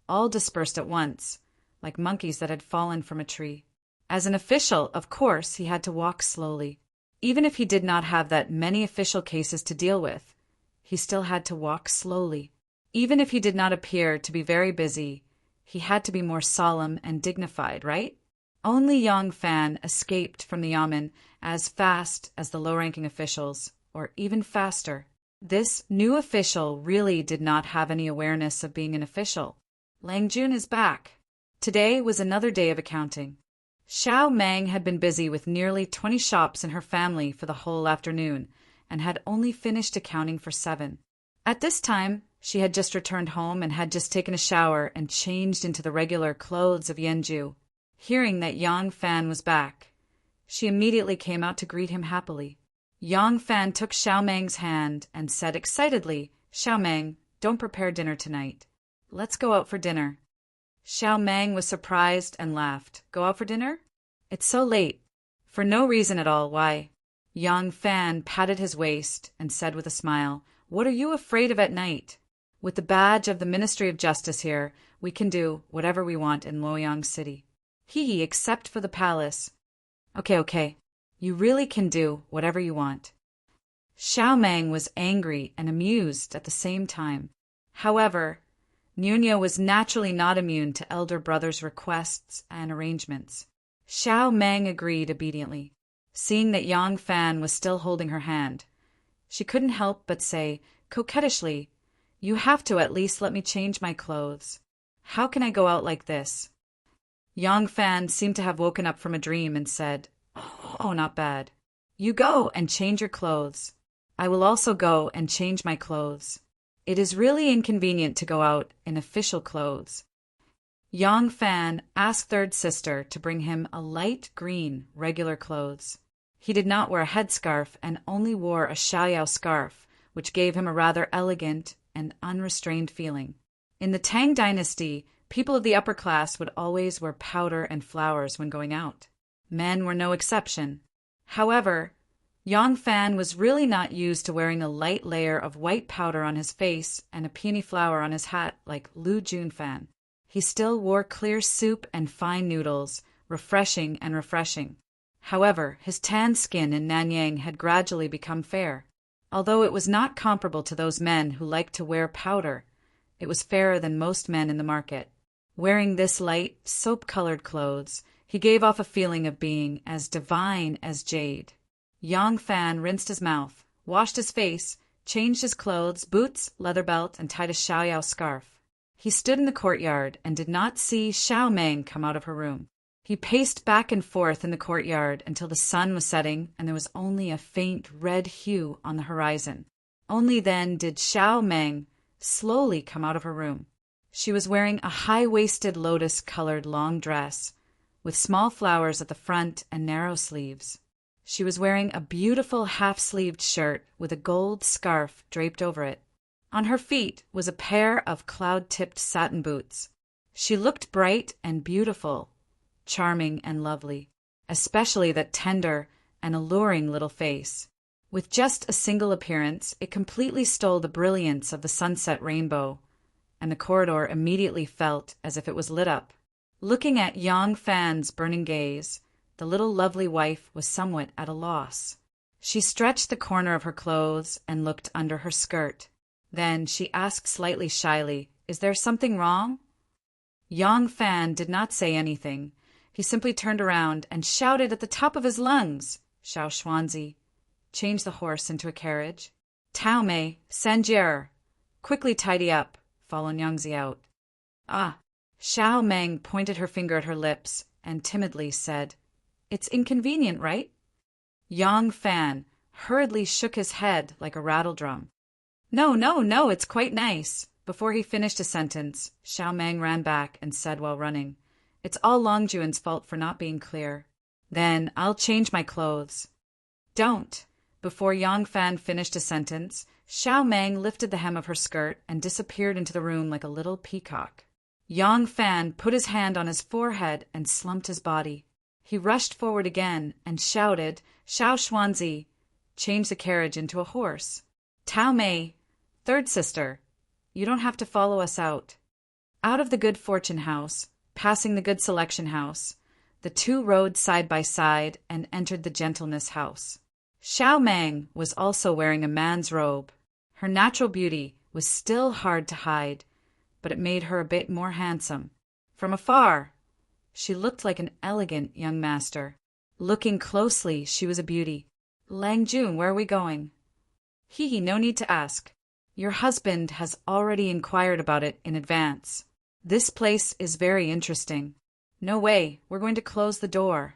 All dispersed at once, like monkeys that had fallen from a tree. As an official, of course, he had to walk slowly. Even if he did not have that many official cases to deal with, he still had to walk slowly. Even if he did not appear to be very busy, he had to be more solemn and dignified, right? Only Yang Fan escaped from the yamen as fast as the low-ranking officials, or even faster. This new official really did not have any awareness of being an official. Lang Jun is back. Today was another day of accounting. Xiao Meng had been busy with nearly 20 shops in her family for the whole afternoon, and had only finished accounting for 7. At this time, she had just returned home and had just taken a shower and changed into the regular clothes of Yenju. Hearing that Yang Fan was back, she immediately came out to greet him happily. Yang Fan took Xiao Meng's hand and said excitedly, "Xiao Meng, don't prepare dinner tonight. Let's go out for dinner." Xiao Meng was surprised and laughed. "Go out for dinner? It's so late." "For no reason at all, why?" Yang Fan patted his waist and said with a smile, "What are you afraid of at night? With the badge of the Ministry of Justice here, we can do whatever we want in Luoyang City. Hee, except for the palace." Okay. You really can do whatever you want." Xiao Meng was angry and amused at the same time. However, Nunya was naturally not immune to elder brother's requests and arrangements. Xiao Meng agreed obediently. Seeing that Yang Fan was still holding her hand, she couldn't help but say, coquettishly, "You have to at least let me change my clothes. How can I go out like this?" Yang Fan seemed to have woken up from a dream and said, "Oh, not bad. You go and change your clothes. I will also go and change my clothes. It is really inconvenient to go out in official clothes." Yang Fan asked third sister to bring him a light green regular clothes. He did not wear a headscarf and only wore a xiaoyao scarf, which gave him a rather elegant and unrestrained feeling. In the Tang dynasty, people of the upper class would always wear powder and flowers when going out. Men were no exception. However, Yang Fan was really not used to wearing a light layer of white powder on his face and a peony flower on his hat like Lu Junfan. He still wore clear soup and fine noodles, refreshing. However, his tan skin in Nanyang had gradually become fair. Although it was not comparable to those men who liked to wear powder, it was fairer than most men in the market. Wearing this light, soap-colored clothes, he gave off a feeling of being as divine as jade. Yang Fan rinsed his mouth, washed his face, changed his clothes, boots, leather belt, and tied a xiaoyao scarf. He stood in the courtyard and did not see Xiao Meng come out of her room. He paced back and forth in the courtyard until the sun was setting and there was only a faint red hue on the horizon. Only then did Xiao Meng slowly come out of her room. She was wearing a high-waisted lotus-colored long dress with small flowers at the front and narrow sleeves. She was wearing a beautiful half-sleeved shirt with a gold scarf draped over it. On her feet was a pair of cloud-tipped satin boots. She looked bright and beautiful, charming and lovely, especially that tender and alluring little face. With just a single appearance, it completely stole the brilliance of the sunset rainbow, and the corridor immediately felt as if it was lit up. Looking at Yang Fan's burning gaze, the little lovely wife was somewhat at a loss. She stretched the corner of her clothes and looked under her skirt. Then she asked slightly shyly, "Is there something wrong?" Yang Fan did not say anything. He simply turned around and shouted at the top of his lungs, "Xiao Xuanzi, change the horse into a carriage. Tao Mei, send Jer. Quickly tidy up, follow Nyangzi out." "Ah." Xiao Meng pointed her finger at her lips and timidly said, "It's inconvenient, right?" Yang Fan hurriedly shook his head like a rattledrum. No, it's quite nice." Before he finished a sentence, Xiao Meng ran back and said while running, "It's all Longjuan's fault for not being clear." "Then I'll change my clothes." "Don't." Before Yang Fan finished a sentence, Xiao Meng lifted the hem of her skirt and disappeared into the room like a little peacock. Yang Fan put his hand on his forehead and slumped his body. He rushed forward again and shouted, "Xiao Xuanzi, change the carriage into a horse. Tao Mei, third sister, you don't have to follow us out." Out of the Good Fortune House, passing the Good Selection House, the two rode side by side and entered the Gentleness House. Xiao Meng was also wearing a man's robe. Her natural beauty was still hard to hide, but it made her a bit more handsome. From afar, she looked like an elegant young master. Looking closely, she was a beauty. "Lang Jun, where are we going?" "Hee, no need to ask. Your husband has already inquired about it in advance. This place is very interesting. No way, we're going to close the door.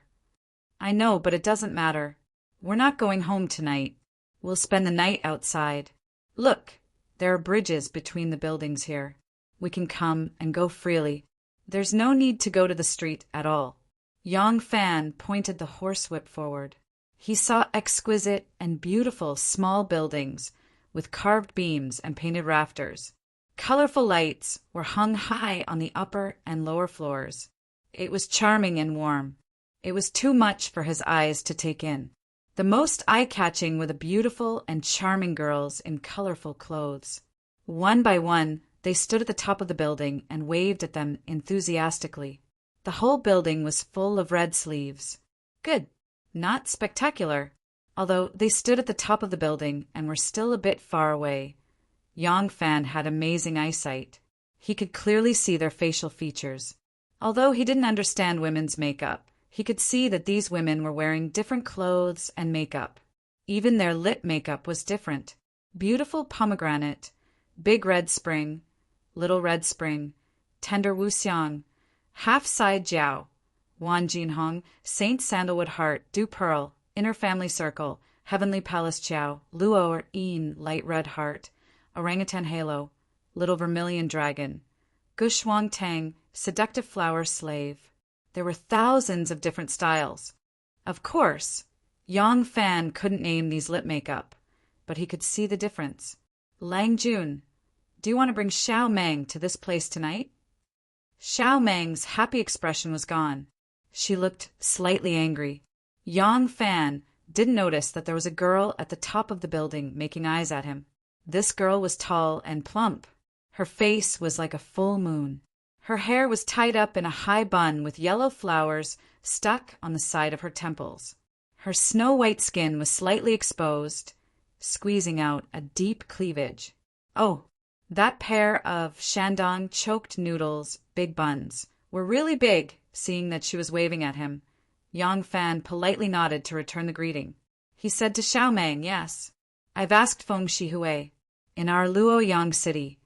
I know, but it doesn't matter. We're not going home tonight. We'll spend the night outside. Look, there are bridges between the buildings here. We can come and go freely. There's no need to go to the street at all. Yang Fan pointed the horsewhip forward. He saw exquisite and beautiful small buildings with carved beams and painted rafters. Colorful lights were hung high on the upper and lower floors. It was charming and warm. It was too much for his eyes to take in. The most eye-catching were the beautiful and charming girls in colorful clothes. One by one, they stood at the top of the building and waved at them enthusiastically. The whole building was full of red sleeves. Good. Not spectacular. Although they stood at the top of the building and were still a bit far away, Yang Fan had amazing eyesight. He could clearly see their facial features. Although he didn't understand women's makeup, he could see that these women were wearing different clothes and makeup. Even their lip makeup was different. Beautiful pomegranate, big red spring, little red spring, tender wuxiang, half-side jiao, Wan Jinhong, Saint Sandalwood Heart, Dew Pearl, Inner Family Circle, Heavenly Palace Chow, Luo or Een, Light Red Heart, Orangutan Halo, Little Vermilion Dragon, Gushwang Tang, Seductive Flower Slave. There were thousands of different styles. Of course, Yang Fan couldn't name these lip makeup, but he could see the difference. Lang Jun, do you want to bring Xiao Meng to this place tonight? Xiao Meng's happy expression was gone. She looked slightly angry. Yang Fan didn't notice that there was a girl at the top of the building making eyes at him. This girl was tall and plump. Her face was like a full moon. Her hair was tied up in a high bun with yellow flowers stuck on the side of her temples. Her snow-white skin was slightly exposed, squeezing out a deep cleavage. Oh, that pair of Shandong choked noodles, big buns, were really big, seeing that she was waving at him. Yang Fan politely nodded to return the greeting. He said to Xiao Meng, yes, I've asked Feng Shihui. In our Luoyang city,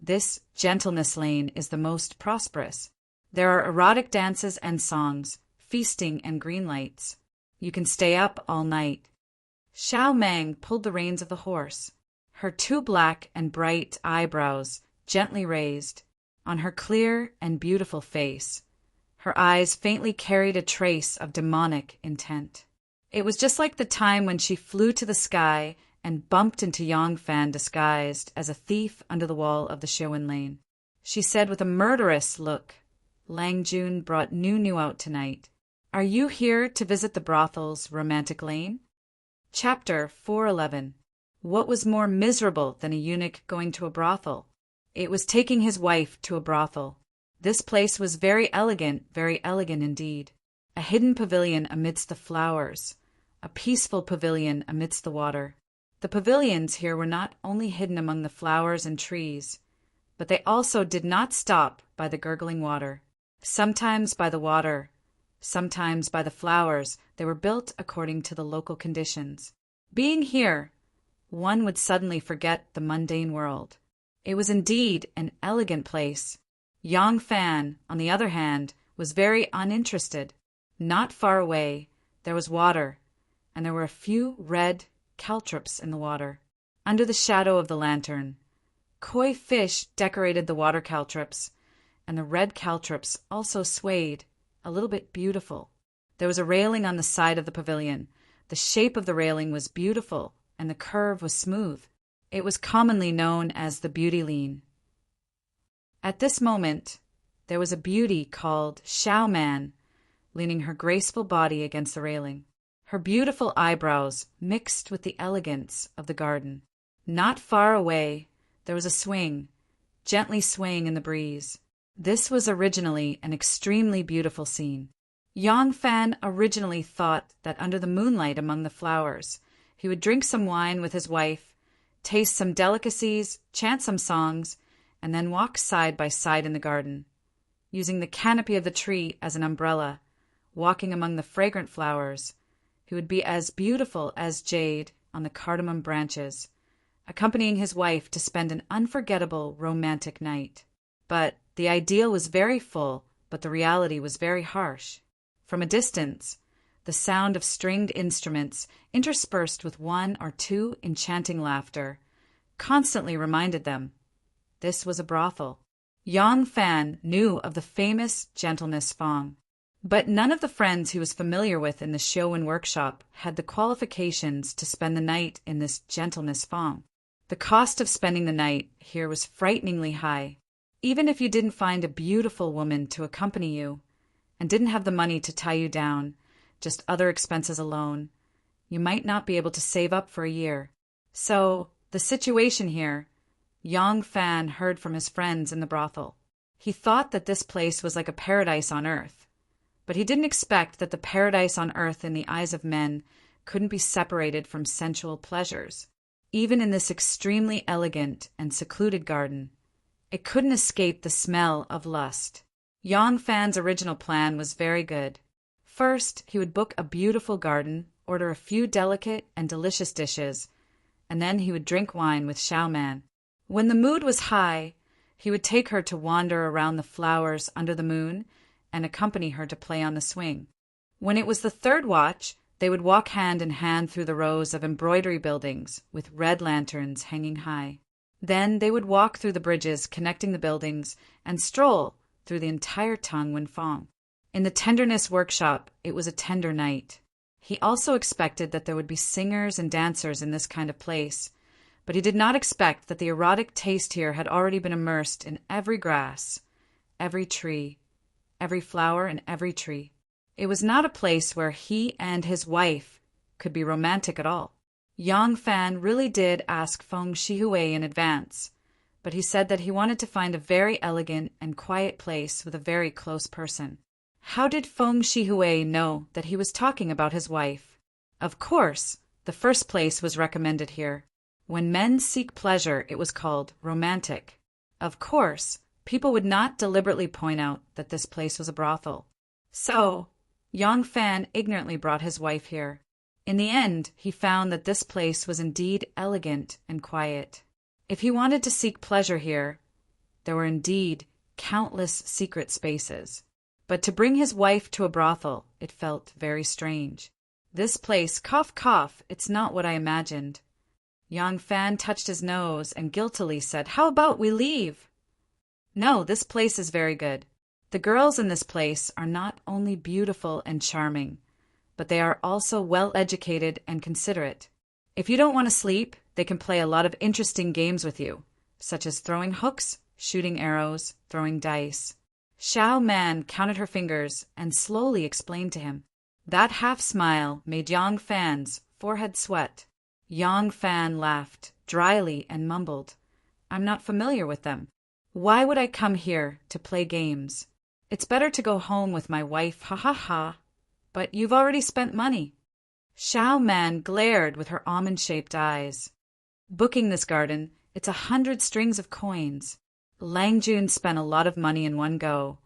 this gentleness lane is the most prosperous. There are erotic dances and songs, feasting and green lights. You can stay up all night. Xiao Meng pulled the reins of the horse, her two black and bright eyebrows gently raised. On her clear and beautiful face, her eyes faintly carried a trace of demonic intent. It was just like the time when she flew to the sky and bumped into Yang Fan disguised as a thief under the wall of the Showin Lane. She said with a murderous look, Lang Jun brought New out tonight. Are you here to visit the brothel's romantic lane? Chapter 411. What was more miserable than a eunuch going to a brothel? It was taking his wife to a brothel. This place was very elegant indeed. A hidden pavilion amidst the flowers, a peaceful pavilion amidst the water. The pavilions here were not only hidden among the flowers and trees, but they also did not stop by the gurgling water. Sometimes by the water, sometimes by the flowers, they were built according to the local conditions. Being here, one would suddenly forget the mundane world. It was indeed an elegant place. Yang Fan, on the other hand, was very uninterested. Not far away, there was water, and there were a few red caltrops in the water. Under the shadow of the lantern, koi fish decorated the water caltrops, and the red caltrops also swayed, a little bit beautiful. There was a railing on the side of the pavilion. The shape of the railing was beautiful, and the curve was smooth. It was commonly known as the beauty lean. At this moment, there was a beauty called Xiao Man, leaning her graceful body against the railing. Her beautiful eyebrows mixed with the elegance of the garden. Not far away, there was a swing, gently swaying in the breeze. This was originally an extremely beautiful scene. Yang Fan originally thought that under the moonlight among the flowers, he would drink some wine with his wife, taste some delicacies, chant some songs, and then walk side by side in the garden, using the canopy of the tree as an umbrella, walking among the fragrant flowers. He would be as beautiful as jade on the cardamom branches, accompanying his wife to spend an unforgettable romantic night. But the ideal was very full, but the reality was very harsh. From a distance, the sound of stringed instruments interspersed with one or two enchanting laughter constantly reminded them this was a brothel. Yang Fan knew of the famous gentleness Fong, but none of the friends he was familiar with in the show and workshop had the qualifications to spend the night in this gentleness Fong. The cost of spending the night here was frighteningly high. Even if you didn't find a beautiful woman to accompany you, and didn't have the money to tie you down, just other expenses alone, you might not be able to save up for a year. So, the situation here, Yang Fan heard from his friends in the brothel. He thought that this place was like a paradise on earth, but he didn't expect that the paradise on earth in the eyes of men couldn't be separated from sensual pleasures. Even in this extremely elegant and secluded garden, it couldn't escape the smell of lust. Yang Fan's original plan was very good. First, he would book a beautiful garden, order a few delicate and delicious dishes, and then he would drink wine with Xiao Man. When the mood was high, he would take her to wander around the flowers under the moon and accompany her to play on the swing. When it was the third watch, they would walk hand in hand through the rows of embroidery buildings with red lanterns hanging high. Then they would walk through the bridges connecting the buildings and stroll through the entire Tung Wen Fong. In the tenderness workshop, it was a tender night. He also expected that there would be singers and dancers in this kind of place, but he did not expect that the erotic taste here had already been immersed in every grass, every tree, every flower and every tree. It was not a place where he and his wife could be romantic at all. Yang Fan really did ask Feng Shihui in advance, but he said that he wanted to find a very elegant and quiet place with a very close person. How did Feng Shihui know that he was talking about his wife? Of course, the first place was recommended here. When men seek pleasure, it was called romantic. Of course, people would not deliberately point out that this place was a brothel. So, Yang Fan ignorantly brought his wife here. In the end, he found that this place was indeed elegant and quiet. If he wanted to seek pleasure here, there were indeed countless secret spaces. But to bring his wife to a brothel, it felt very strange. This place, cough, cough, it's not what I imagined. Yang Fan touched his nose and guiltily said, "How about we leave?" "No, this place is very good. The girls in this place are not only beautiful and charming, but they are also well-educated and considerate. If you don't want to sleep, they can play a lot of interesting games with you, such as throwing hooks, shooting arrows, throwing dice." Xiao Man counted her fingers and slowly explained to him. That half-smile made Yang Fan's forehead sweat. Yang Fan laughed dryly and mumbled, "I'm not familiar with them. Why would I come here to play games? It's better to go home with my wife, ha ha ha. But you've already spent money." Xiao Man glared with her almond-shaped eyes. "Booking this garden, it's 100 strings of coins. Lang Jun spent a lot of money in one go,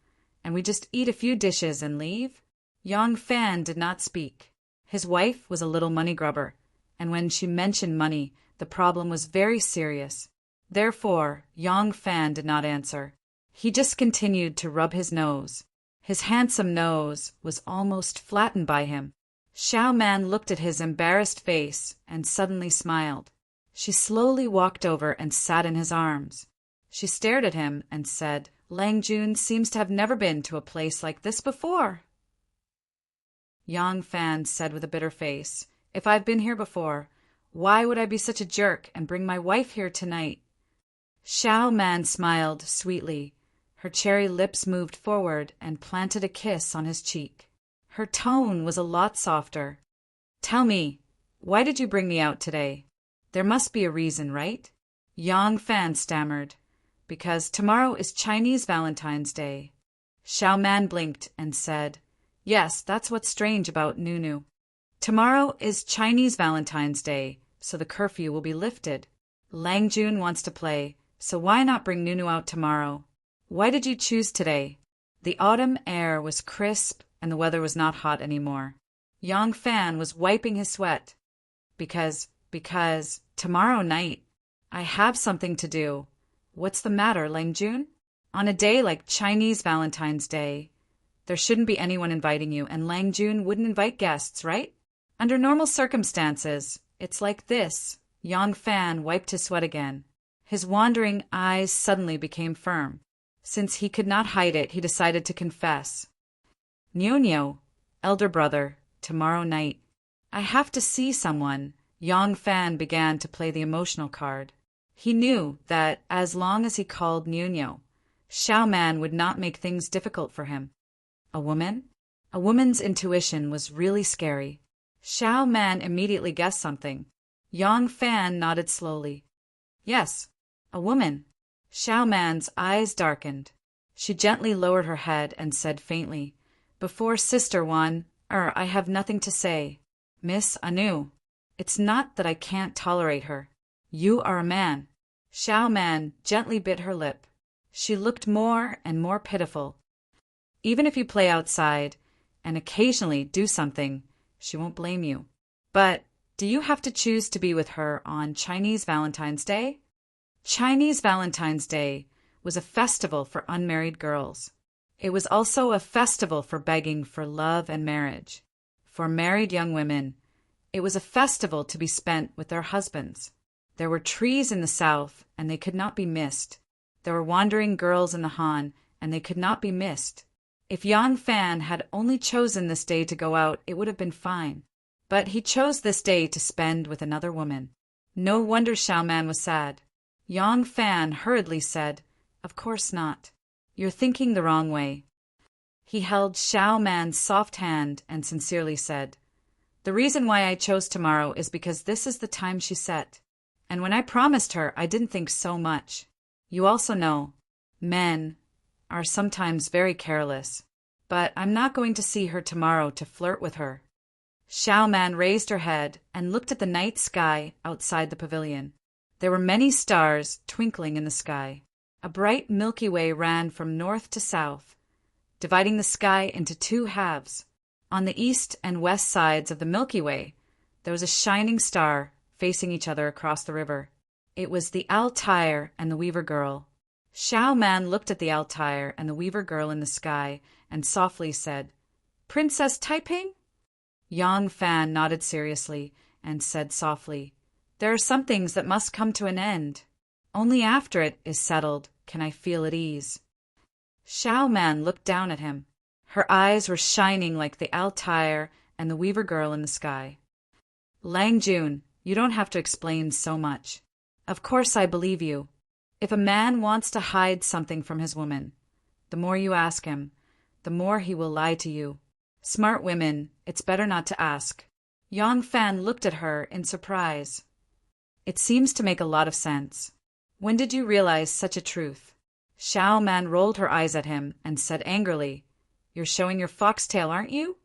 and we just eat a few dishes and leave?" Yang Fan did not speak. His wife was a little money grubber, and when she mentioned money, the problem was very serious. Therefore, Yang Fan did not answer. He just continued to rub his nose. His handsome nose was almost flattened by him. Xiao Man looked at his embarrassed face and suddenly smiled. She slowly walked over and sat in his arms. She stared at him and said, "Lang Jun seems to have never been to a place like this before." Yang Fan said with a bitter face, "If I've been here before, why would I be such a jerk and bring my wife here tonight?" Xiao Man smiled sweetly. Her cherry lips moved forward and planted a kiss on his cheek. Her tone was a lot softer. "Tell me, why did you bring me out today? There must be a reason, right?" Yang Fan stammered, "Because tomorrow is Chinese Valentine's Day." Xiao Man blinked and said, "Yes, that's what's strange about Nunu. Tomorrow is Chinese Valentine's Day, so the curfew will be lifted. Lang Jun wants to play, so why not bring Nunu out tomorrow? Why did you choose today?" The autumn air was crisp and the weather was not hot anymore. Yang Fan was wiping his sweat. Because tomorrow night, I have something to do. What's the matter, Lang Jun? On a day like Chinese Valentine's Day, There shouldn't be anyone inviting you, and Lang Jun wouldn't invite guests, right? Under normal circumstances, it's like this. Yang Fan wiped his sweat again. His wandering eyes suddenly became firm. Since he could not hide it, he decided to confess. Nyo, elder brother, tomorrow night. I have to see someone. Yang Fan began to play the emotional card. He knew that as long as he called Nyo, Xiao Man would not make things difficult for him. A woman? A woman's intuition was really scary. Xiao Man immediately guessed something. Yang Fan nodded slowly. Yes, a woman. Xiao Man's eyes darkened. She gently lowered her head and said faintly, Before Sister Wan, I have nothing to say. Miss Anu, it's not that I can't tolerate her. You are a man. Xiao Man gently bit her lip. She looked more and more pitiful. Even if you play outside and occasionally do something, she won't blame you. But do you have to choose to be with her on Chinese Valentine's Day? Chinese Valentine's Day was a festival for unmarried girls. It was also a festival for begging for love and marriage. For married young women, it was a festival to be spent with their husbands. There were trees in the south, and they could not be missed. There were wandering girls in the Han, and they could not be missed. If Yang Fan had only chosen this day to go out, it would have been fine. But he chose this day to spend with another woman. No wonder Xiao Man was sad. Yang Fan hurriedly said, Of course not. You're thinking the wrong way. He held Xiao Man's soft hand and sincerely said, The reason why I chose tomorrow is because this is the time she set. And when I promised her, I didn't think so much. You also know, men are sometimes very careless. But I'm not going to see her tomorrow to flirt with her. Xiao Man raised her head and looked at the night sky outside the pavilion. There were many stars twinkling in the sky. A bright Milky Way ran from north to south, dividing the sky into two halves. On the east and west sides of the Milky Way, there was a shining star facing each other across the river. It was the Altair and the Weaver Girl. Xiao Man looked at the Altair and the Weaver Girl in the sky and softly said, Princess Taiping? Yang Fan nodded seriously and said softly, There are some things that must come to an end. Only after it is settled can I feel at ease. Xiao Man looked down at him. Her eyes were shining like the Altair and the Weaver Girl in the sky. Lang Jun, you don't have to explain so much. Of course I believe you. If a man wants to hide something from his woman, the more you ask him, the more he will lie to you. Smart women, it's better not to ask. Yang Fan looked at her in surprise. It seems to make a lot of sense. When did you realize such a truth? Xiao Man rolled her eyes at him and said angrily, You're showing your foxtail, aren't you?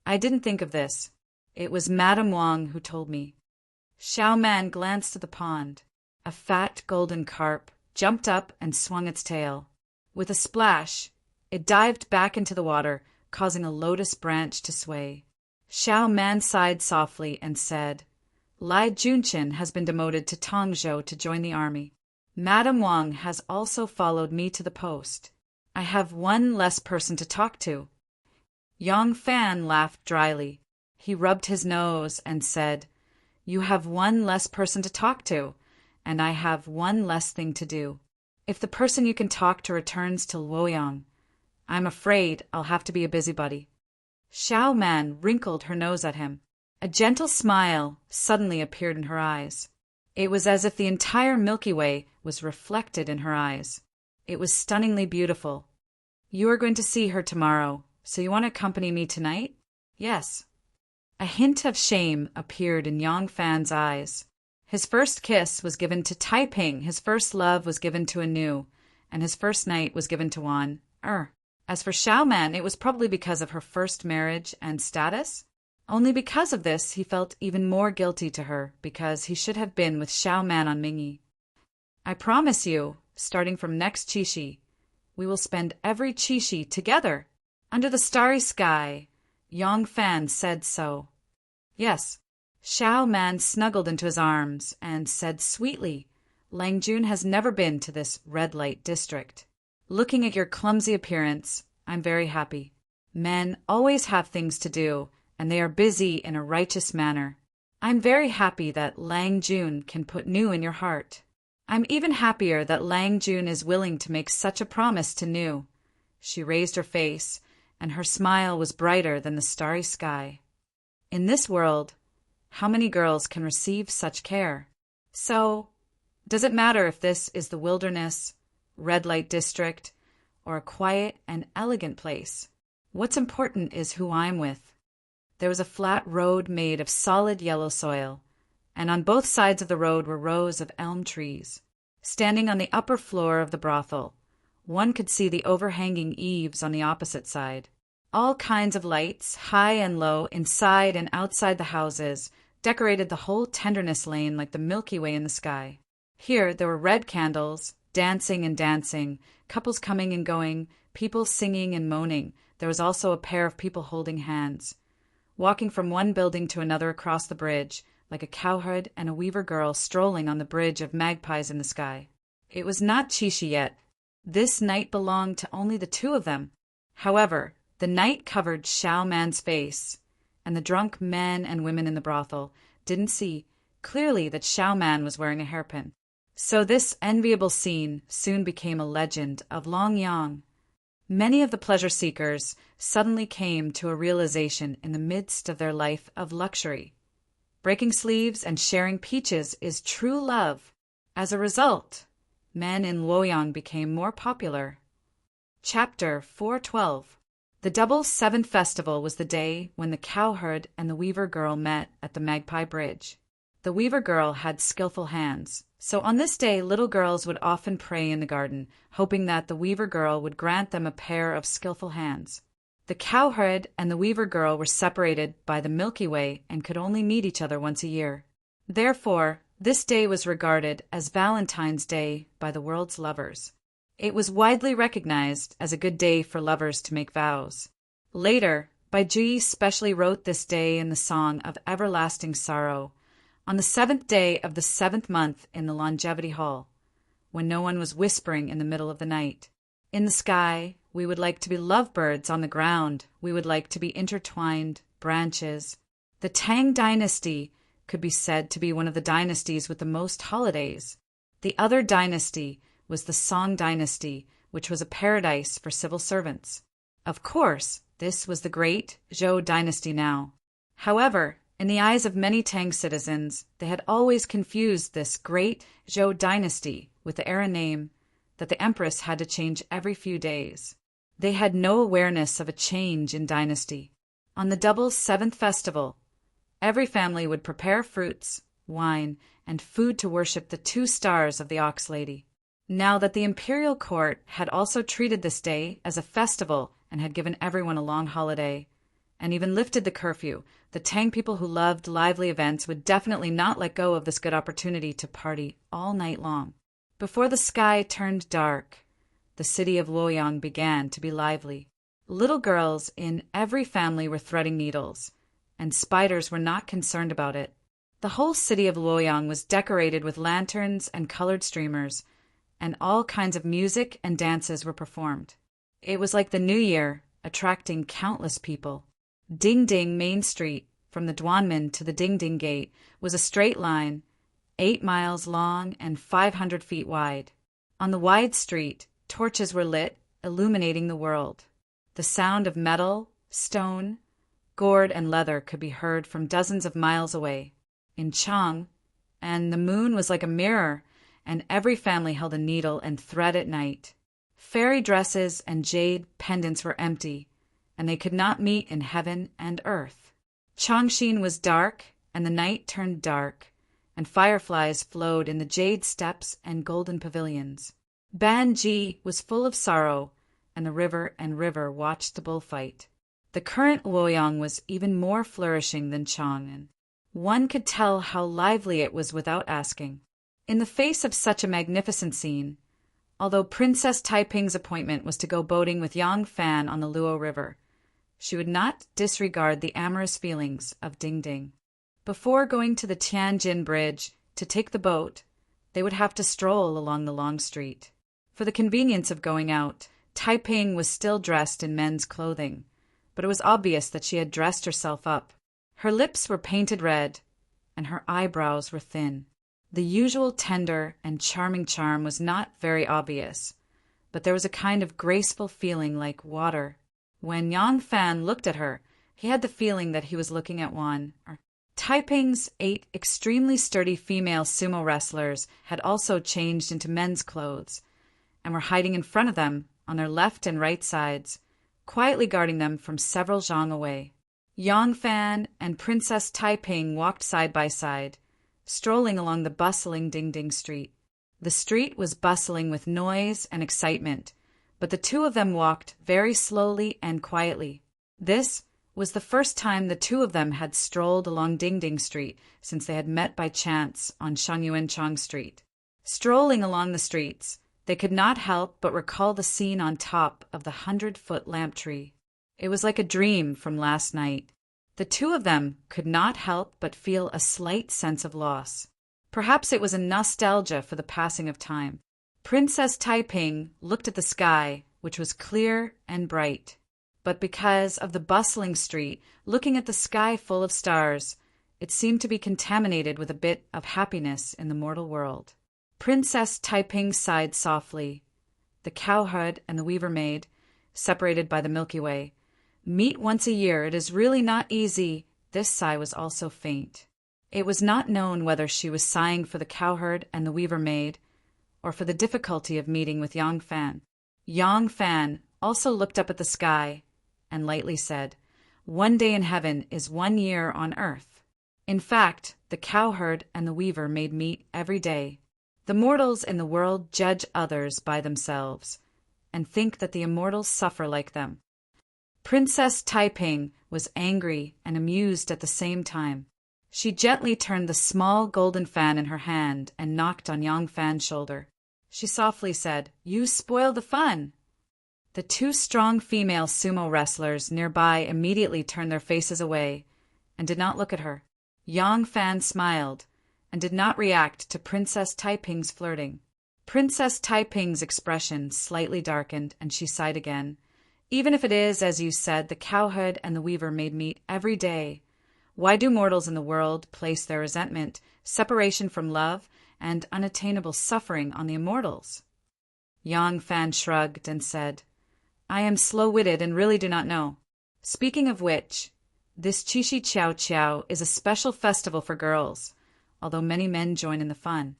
I didn't think of this. It was Madame Wang who told me. Xiao Man glanced at the pond. A fat golden carp jumped up and swung its tail. With a splash, it dived back into the water, causing a lotus branch to sway. Xiao Man sighed softly and said, Lai Junchen has been demoted to Tongzhou to join the army. Madame Wang has also followed me to the post. I have one less person to talk to. Yang Fan laughed dryly. He rubbed his nose and said, You have one less person to talk to, and I have one less thing to do. If the person you can talk to returns to Luoyang, I'm afraid I'll have to be a busybody. Xiao Man wrinkled her nose at him. A gentle smile suddenly appeared in her eyes. It was as if the entire Milky Way was reflected in her eyes. It was stunningly beautiful. You are going to see her tomorrow, so you want to accompany me tonight? Yes. A hint of shame appeared in Yang Fan's eyes. His first kiss was given to Taiping, his first love was given to Anu, and his first night was given to Wan. As for Xiao Man, it was probably because of her first marriage and status. Only because of this, he felt even more guilty to her, because he should have been with Xiao Man on Mingyi. I promise you, starting from next Qixi, we will spend every Qixi together, under the starry sky. Yang Fan said so. Yes. Xiao Man snuggled into his arms and said sweetly, Lang Jun has never been to this red light district. Looking at your clumsy appearance, I'm very happy. Men always have things to do, and they are busy in a righteous manner. I'm very happy that Lang Jun can put Nu in your heart. I'm even happier that Lang Jun is willing to make such a promise to Nu. She raised her face, and her smile was brighter than the starry sky. In this world, how many girls can receive such care? So, does it matter if this is the wilderness, red light district, or a quiet and elegant place? What's important is who I'm with. There was a flat road made of solid yellow soil, and on both sides of the road were rows of elm trees. Standing on the upper floor of the brothel, one could see the overhanging eaves on the opposite side. All kinds of lights, high and low, inside and outside the houses, decorated the whole tenderness lane like the Milky Way in the sky. Here there were red candles, dancing and dancing, couples coming and going, people singing and moaning. There was also a pair of people holding hands, walking from one building to another across the bridge, like a cowherd and a weaver girl strolling on the bridge of magpies in the sky. It was not Chishi yet. This night belonged to only the two of them. However, the night covered Shao Man's face, and the drunk men and women in the brothel didn't see clearly that Shao Man was wearing a hairpin. So this enviable scene soon became a legend of Long Yang. Many of the pleasure seekers suddenly came to a realization in the midst of their life of luxury. Breaking sleeves and sharing peaches is true love. As a result, men in Luoyang became more popular. Chapter 412. The Double Seven Festival was the day when the cowherd and the weaver girl met at the Magpie Bridge. The weaver girl had skillful hands, so on this day little girls would often pray in the garden, hoping that the weaver girl would grant them a pair of skillful hands. The cowherd and the weaver girl were separated by the Milky Way and could only meet each other once a year. Therefore, this day was regarded as Valentine's Day by the world's lovers. It was widely recognized as a good day for lovers to make vows. Later, Baiji specially wrote this day in the Song of Everlasting Sorrow, on the 7th day of the 7th month in the Longevity Hall, when no one was whispering in the middle of the night. In the sky, we would like to be lovebirds. On the ground, we would like to be intertwined branches. The Tang dynasty could be said to be one of the dynasties with the most holidays. The other dynasty was the Song dynasty, which was a paradise for civil servants. Of course, this was the great Zhou dynasty now. However, in the eyes of many Tang citizens, they had always confused this great Zhou dynasty with the era name that the empress had to change every few days. They had no awareness of a change in dynasty. On the double 7th festival, every family would prepare fruits, wine, and food to worship the 2 stars of the Ox Lady. Now that the imperial court had also treated this day as a festival and had given everyone a long holiday, and even lifted the curfew, the Tang people who loved lively events would definitely not let go of this good opportunity to party all night long. Before the sky turned dark, the city of Luoyang began to be lively. Little girls in every family were threading needles, and spiders were not concerned about it. The whole city of Luoyang was decorated with lanterns and colored streamers, and all kinds of music and dances were performed. It was like the New Year, attracting countless people. Dingding Main Street, from the Duanmen to the Dingding Gate, was a straight line, 8 miles long and 500 feet wide. On the wide street, torches were lit, illuminating the world. The sound of metal, stone, gourd, and leather could be heard from dozens of miles away. In Chang, and the moon was like a mirror, and every family held a needle and thread at night. Fairy dresses and jade pendants were empty, and they could not meet in heaven and earth. Changshin was dark, and the night turned dark, and fireflies flowed in the jade steps and golden pavilions. Banji was full of sorrow, and the river watched the bullfight. The current Luoyang was even more flourishing than Chang'an. One could tell how lively it was without asking. In the face of such a magnificent scene, although Princess Taiping's appointment was to go boating with Yang Fan on the Luo River, she would not disregard the amorous feelings of Ding Ding. Before going to the Tianjin Bridge to take the boat, they would have to stroll along the long street. For the convenience of going out, Taiping was still dressed in men's clothing, but it was obvious that she had dressed herself up. Her lips were painted red, and her eyebrows were thin. The usual tender and charming charm was not very obvious, but there was a kind of graceful feeling like water. When Yang Fan looked at her, he had the feeling that he was looking at one. Taiping's 8 extremely sturdy female sumo wrestlers had also changed into men's clothes, and were hiding in front of them on their left and right sides, quietly guarding them from several zhang away. Yang Fan and Princess Taiping walked side by side, strolling along the bustling Dingding Street. The street was bustling with noise and excitement, but the two of them walked very slowly and quietly. This was the first time the two of them had strolled along Dingding Street since they had met by chance on Shangyuanchang Street. Strolling along the streets, they could not help but recall the scene on top of the 100-foot lamp tree. It was like a dream from last night. The two of them could not help but feel a slight sense of loss. Perhaps it was a nostalgia for the passing of time. Princess Taiping looked at the sky, which was clear and bright. But because of the bustling street, looking at the sky full of stars, it seemed to be contaminated with a bit of happiness in the mortal world. Princess Taiping sighed softly. The cowherd and the weaver maid, separated by the Milky Way, meet once a year. It is really not easy. This sigh was also faint. It was not known whether she was sighing for the cowherd and the weaver maid, or for the difficulty of meeting with Yang Fan. Yang Fan also looked up at the sky and lightly said, "One day in heaven is 1 year on earth." In fact, the cowherd and the weaver maid meet every day. The mortals in the world judge others by themselves, and think that the immortals suffer like them. Princess Taiping was angry and amused at the same time. She gently turned the small golden fan in her hand and knocked on Yang Fan's shoulder. She softly said, "You spoil the fun." The 2 strong female sumo wrestlers nearby immediately turned their faces away and did not look at her. Yang Fan smiled and did not react to Princess Taiping's flirting. Princess Taiping's expression slightly darkened, and she sighed again. "Even if it is, as you said, the cowherd and the weaver maid meet every day, why do mortals in the world place their resentment, separation from love, and unattainable suffering on the immortals?" Yang Fan shrugged and said, "I am slow-witted and really do not know. Speaking of which, this Chishi Chiao Chiao is a special festival for girls, although many men join in the fun."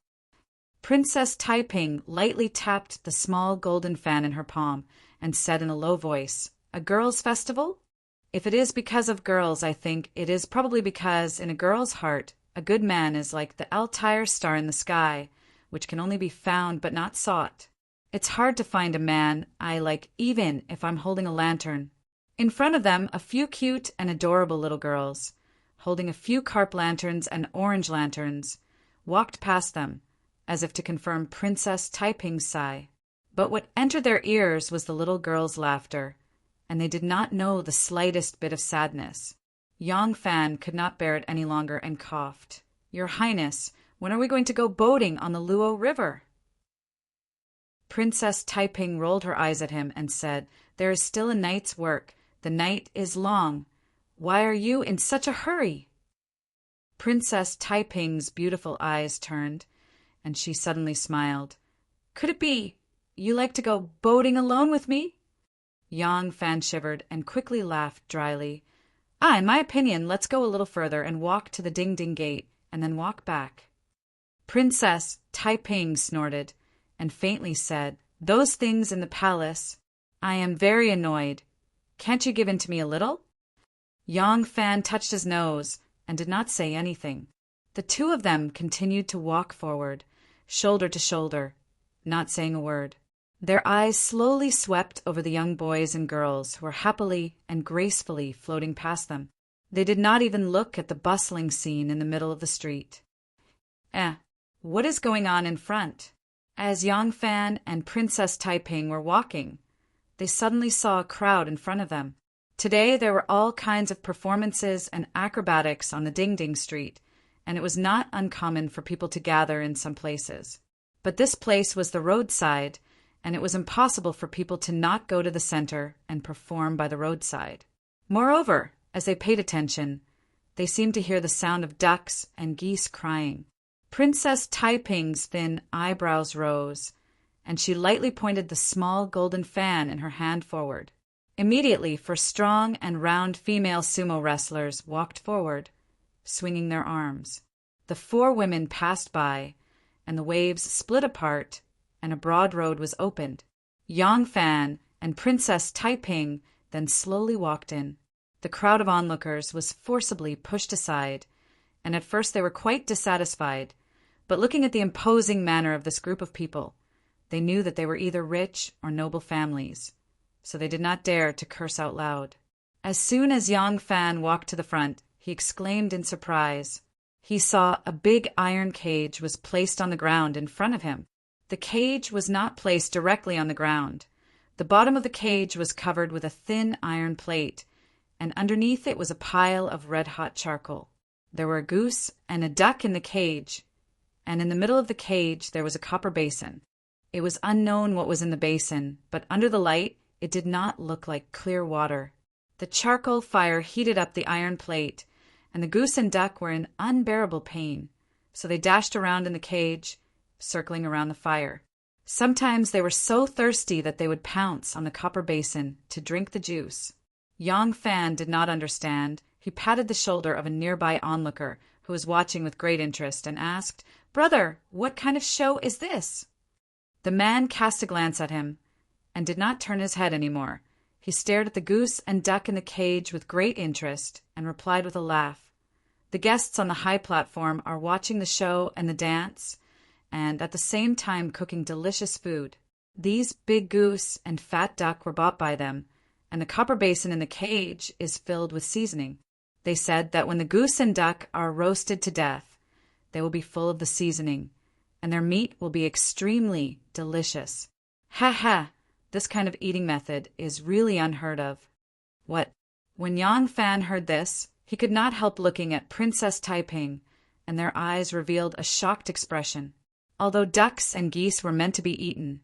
Princess Taiping lightly tapped the small golden fan in her palm and said in a low voice, "A girls' festival? If it is because of girls, I think it is probably because in a girl's heart a good man is like the Altair star in the sky, which can only be found but not sought. It's hard to find a man I like even if I'm holding a lantern." In front of them, a few cute and adorable little girls, holding a few carp lanterns and orange lanterns, walked past them, as if to confirm Princess Taiping's sigh. But what entered their ears was the little girls' laughter, and they did not know the slightest bit of sadness. Yang Fan could not bear it any longer and coughed. "Your Highness, when are we going to go boating on the Luo River?" Princess Taiping rolled her eyes at him and said, "There is still a night's work. The night is long. Why are you in such a hurry?" Princess Taiping's beautiful eyes turned, and she suddenly smiled. "Could it be you like to go boating alone with me?" Yang Fan shivered and quickly laughed dryly. "In my opinion, let's go a little further and walk to the Ding-Ding Gate, and then walk back." Princess Taiping snorted and faintly said, "Those things in the palace. I am very annoyed. Can't you give in to me a little?" Yang Fan touched his nose and did not say anything. The two of them continued to walk forward, shoulder to shoulder, not saying a word. Their eyes slowly swept over the young boys and girls who were happily and gracefully floating past them. They did not even look at the bustling scene in the middle of the street. What is going on in front?" As Yang Fan and Princess Taiping were walking, they suddenly saw a crowd in front of them. Today there were all kinds of performances and acrobatics on the Ding-Ding Street, and it was not uncommon for people to gather in some places. But this place was the roadside, and it was impossible for people to not go to the center and perform by the roadside. Moreover, as they paid attention, they seemed to hear the sound of ducks and geese crying. Princess Taiping's thin eyebrows rose, and she lightly pointed the small golden fan in her hand forward. Immediately, four strong and round female sumo wrestlers walked forward, swinging their arms. The four women passed by, and the waves split apart, and a broad road was opened. Yang Fan and Princess Taiping then slowly walked in. The crowd of onlookers was forcibly pushed aside, and at first they were quite dissatisfied, but looking at the imposing manner of this group of people, they knew that they were either rich or noble families, so they did not dare to curse out loud. As soon as Yang Fan walked to the front, he exclaimed in surprise. He saw a big iron cage was placed on the ground in front of him. The cage was not placed directly on the ground. The bottom of the cage was covered with a thin iron plate, and underneath it was a pile of red-hot charcoal. There were a goose and a duck in the cage, and in the middle of the cage there was a copper basin. It was unknown what was in the basin, but under the light it did not look like clear water. The charcoal fire heated up the iron plate, and the goose and duck were in unbearable pain, so they dashed around in the cage, circling around the fire. Sometimes they were so thirsty that they would pounce on the copper basin to drink the juice. Yang Fan did not understand. He patted the shoulder of a nearby onlooker who was watching with great interest and asked, "Brother, what kind of show is this?" The man cast a glance at him and did not turn his head any more. He stared at the goose and duck in the cage with great interest and replied with a laugh, "The guests on the high platform are watching the show and the dance, and at the same time cooking delicious food. These big goose and fat duck were bought by them, and the copper basin in the cage is filled with seasoning. They said that when the goose and duck are roasted to death, they will be full of the seasoning, and their meat will be extremely delicious. Ha ha! This kind of eating method is really unheard of." What? When Yang Fan heard this, he could not help looking at Princess Taiping, and their eyes revealed a shocked expression. Although ducks and geese were meant to be eaten,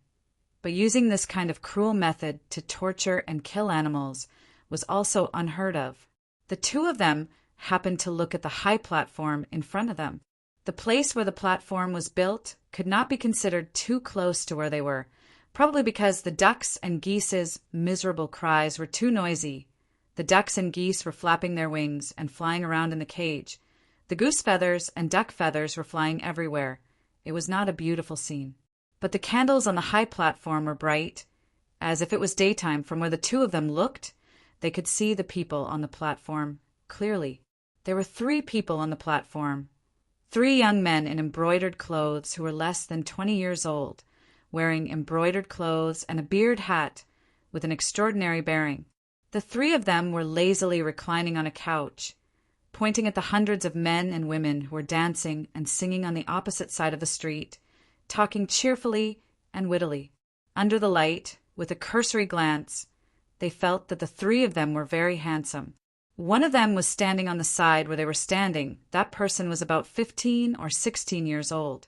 but using this kind of cruel method to torture and kill animals was also unheard of. The two of them happened to look at the high platform in front of them. The place where the platform was built could not be considered too close to where they were, probably because the ducks and geese's miserable cries were too noisy. The ducks and geese were flapping their wings and flying around in the cage. The goose feathers and duck feathers were flying everywhere. It was not a beautiful scene. But the candles on the high platform were bright. As if it was daytime, from where the two of them looked, they could see the people on the platform clearly. There were 3 people on the platform. 3 young men in embroidered clothes who were less than 20 years old, wearing embroidered clothes and a beard hat with an extraordinary bearing. The 3 of them were lazily reclining on a couch, pointing at the hundreds of men and women who were dancing and singing on the opposite side of the street, talking cheerfully and wittily. Under the light, with a cursory glance, they felt that the 3 of them were very handsome. One of them was standing on the side where they were standing. That person was about 15 or 16 years old.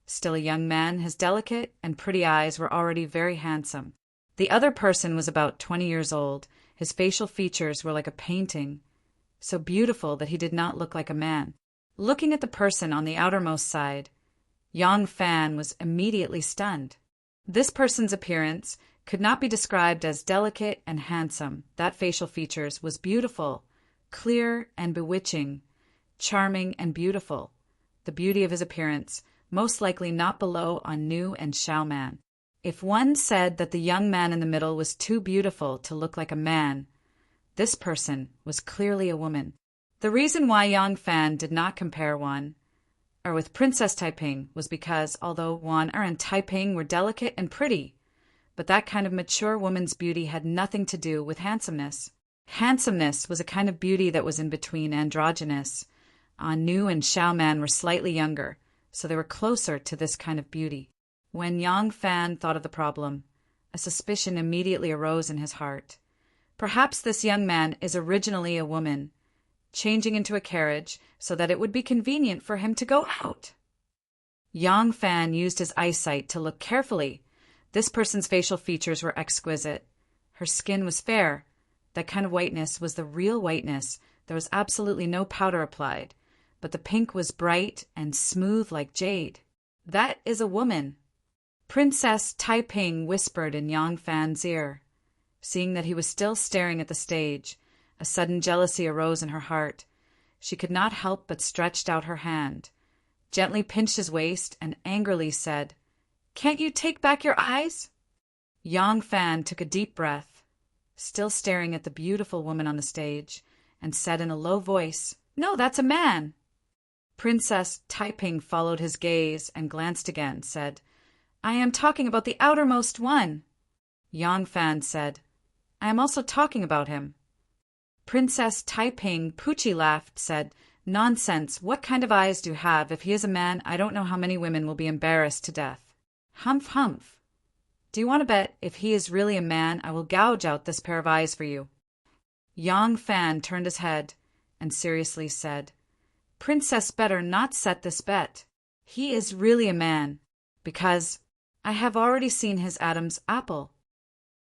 Still a young man, his delicate and pretty eyes were already very handsome. The other person was about 20 years old. His facial features were like a painting, so beautiful that he did not look like a man. Looking at the person on the outermost side, Yang Fan was immediately stunned. This person's appearance could not be described as delicate and handsome. That facial features was beautiful, clear and bewitching, charming and beautiful. The beauty of his appearance most likely not below on Nu and Shao Man. If one said that the young man in the middle was too beautiful to look like a man, this person was clearly a woman. The reason why Yang Fan did not compare Wan with Princess Taiping was because although Wan and Taiping were delicate and pretty, but that kind of mature woman's beauty had nothing to do with handsomeness. Handsomeness was a kind of beauty that was in between androgynous. Nu and Shao Man were slightly younger, so they were closer to this kind of beauty. When Yang Fan thought of the problem, a suspicion immediately arose in his heart. Perhaps this young man is originally a woman, changing into a carriage so that it would be convenient for him to go out. Yang Fan used his eyesight to look carefully. This person's facial features were exquisite. Her skin was fair, That kind of whiteness was the real whiteness. There was absolutely no powder applied, but the pink was bright and smooth like jade. That is a woman. Princess Taiping whispered in Yang Fan's ear. Seeing that he was still staring at the stage, a sudden jealousy arose in her heart. She could not help but stretched out her hand, gently pinched his waist, and angrily said, "Can't you take back your eyes?" Yang Fan took a deep breath, still staring at the beautiful woman on the stage, and said in a low voice, "No, that's a man." Princess Taiping followed his gaze and glanced again, said, "I am talking about the outermost one." Yang Fan said, "I am also talking about him." Princess Taiping Poochie laughed, said, "Nonsense, what kind of eyes do you have? If he is a man, I don't know how many women will be embarrassed to death." Humph, humph. Do you want to bet if he is really a man, I will gouge out this pair of eyes for you? Yang Fan turned his head and seriously said, "Princess better not set this bet. He is really a man, because I have already seen his Adam's apple."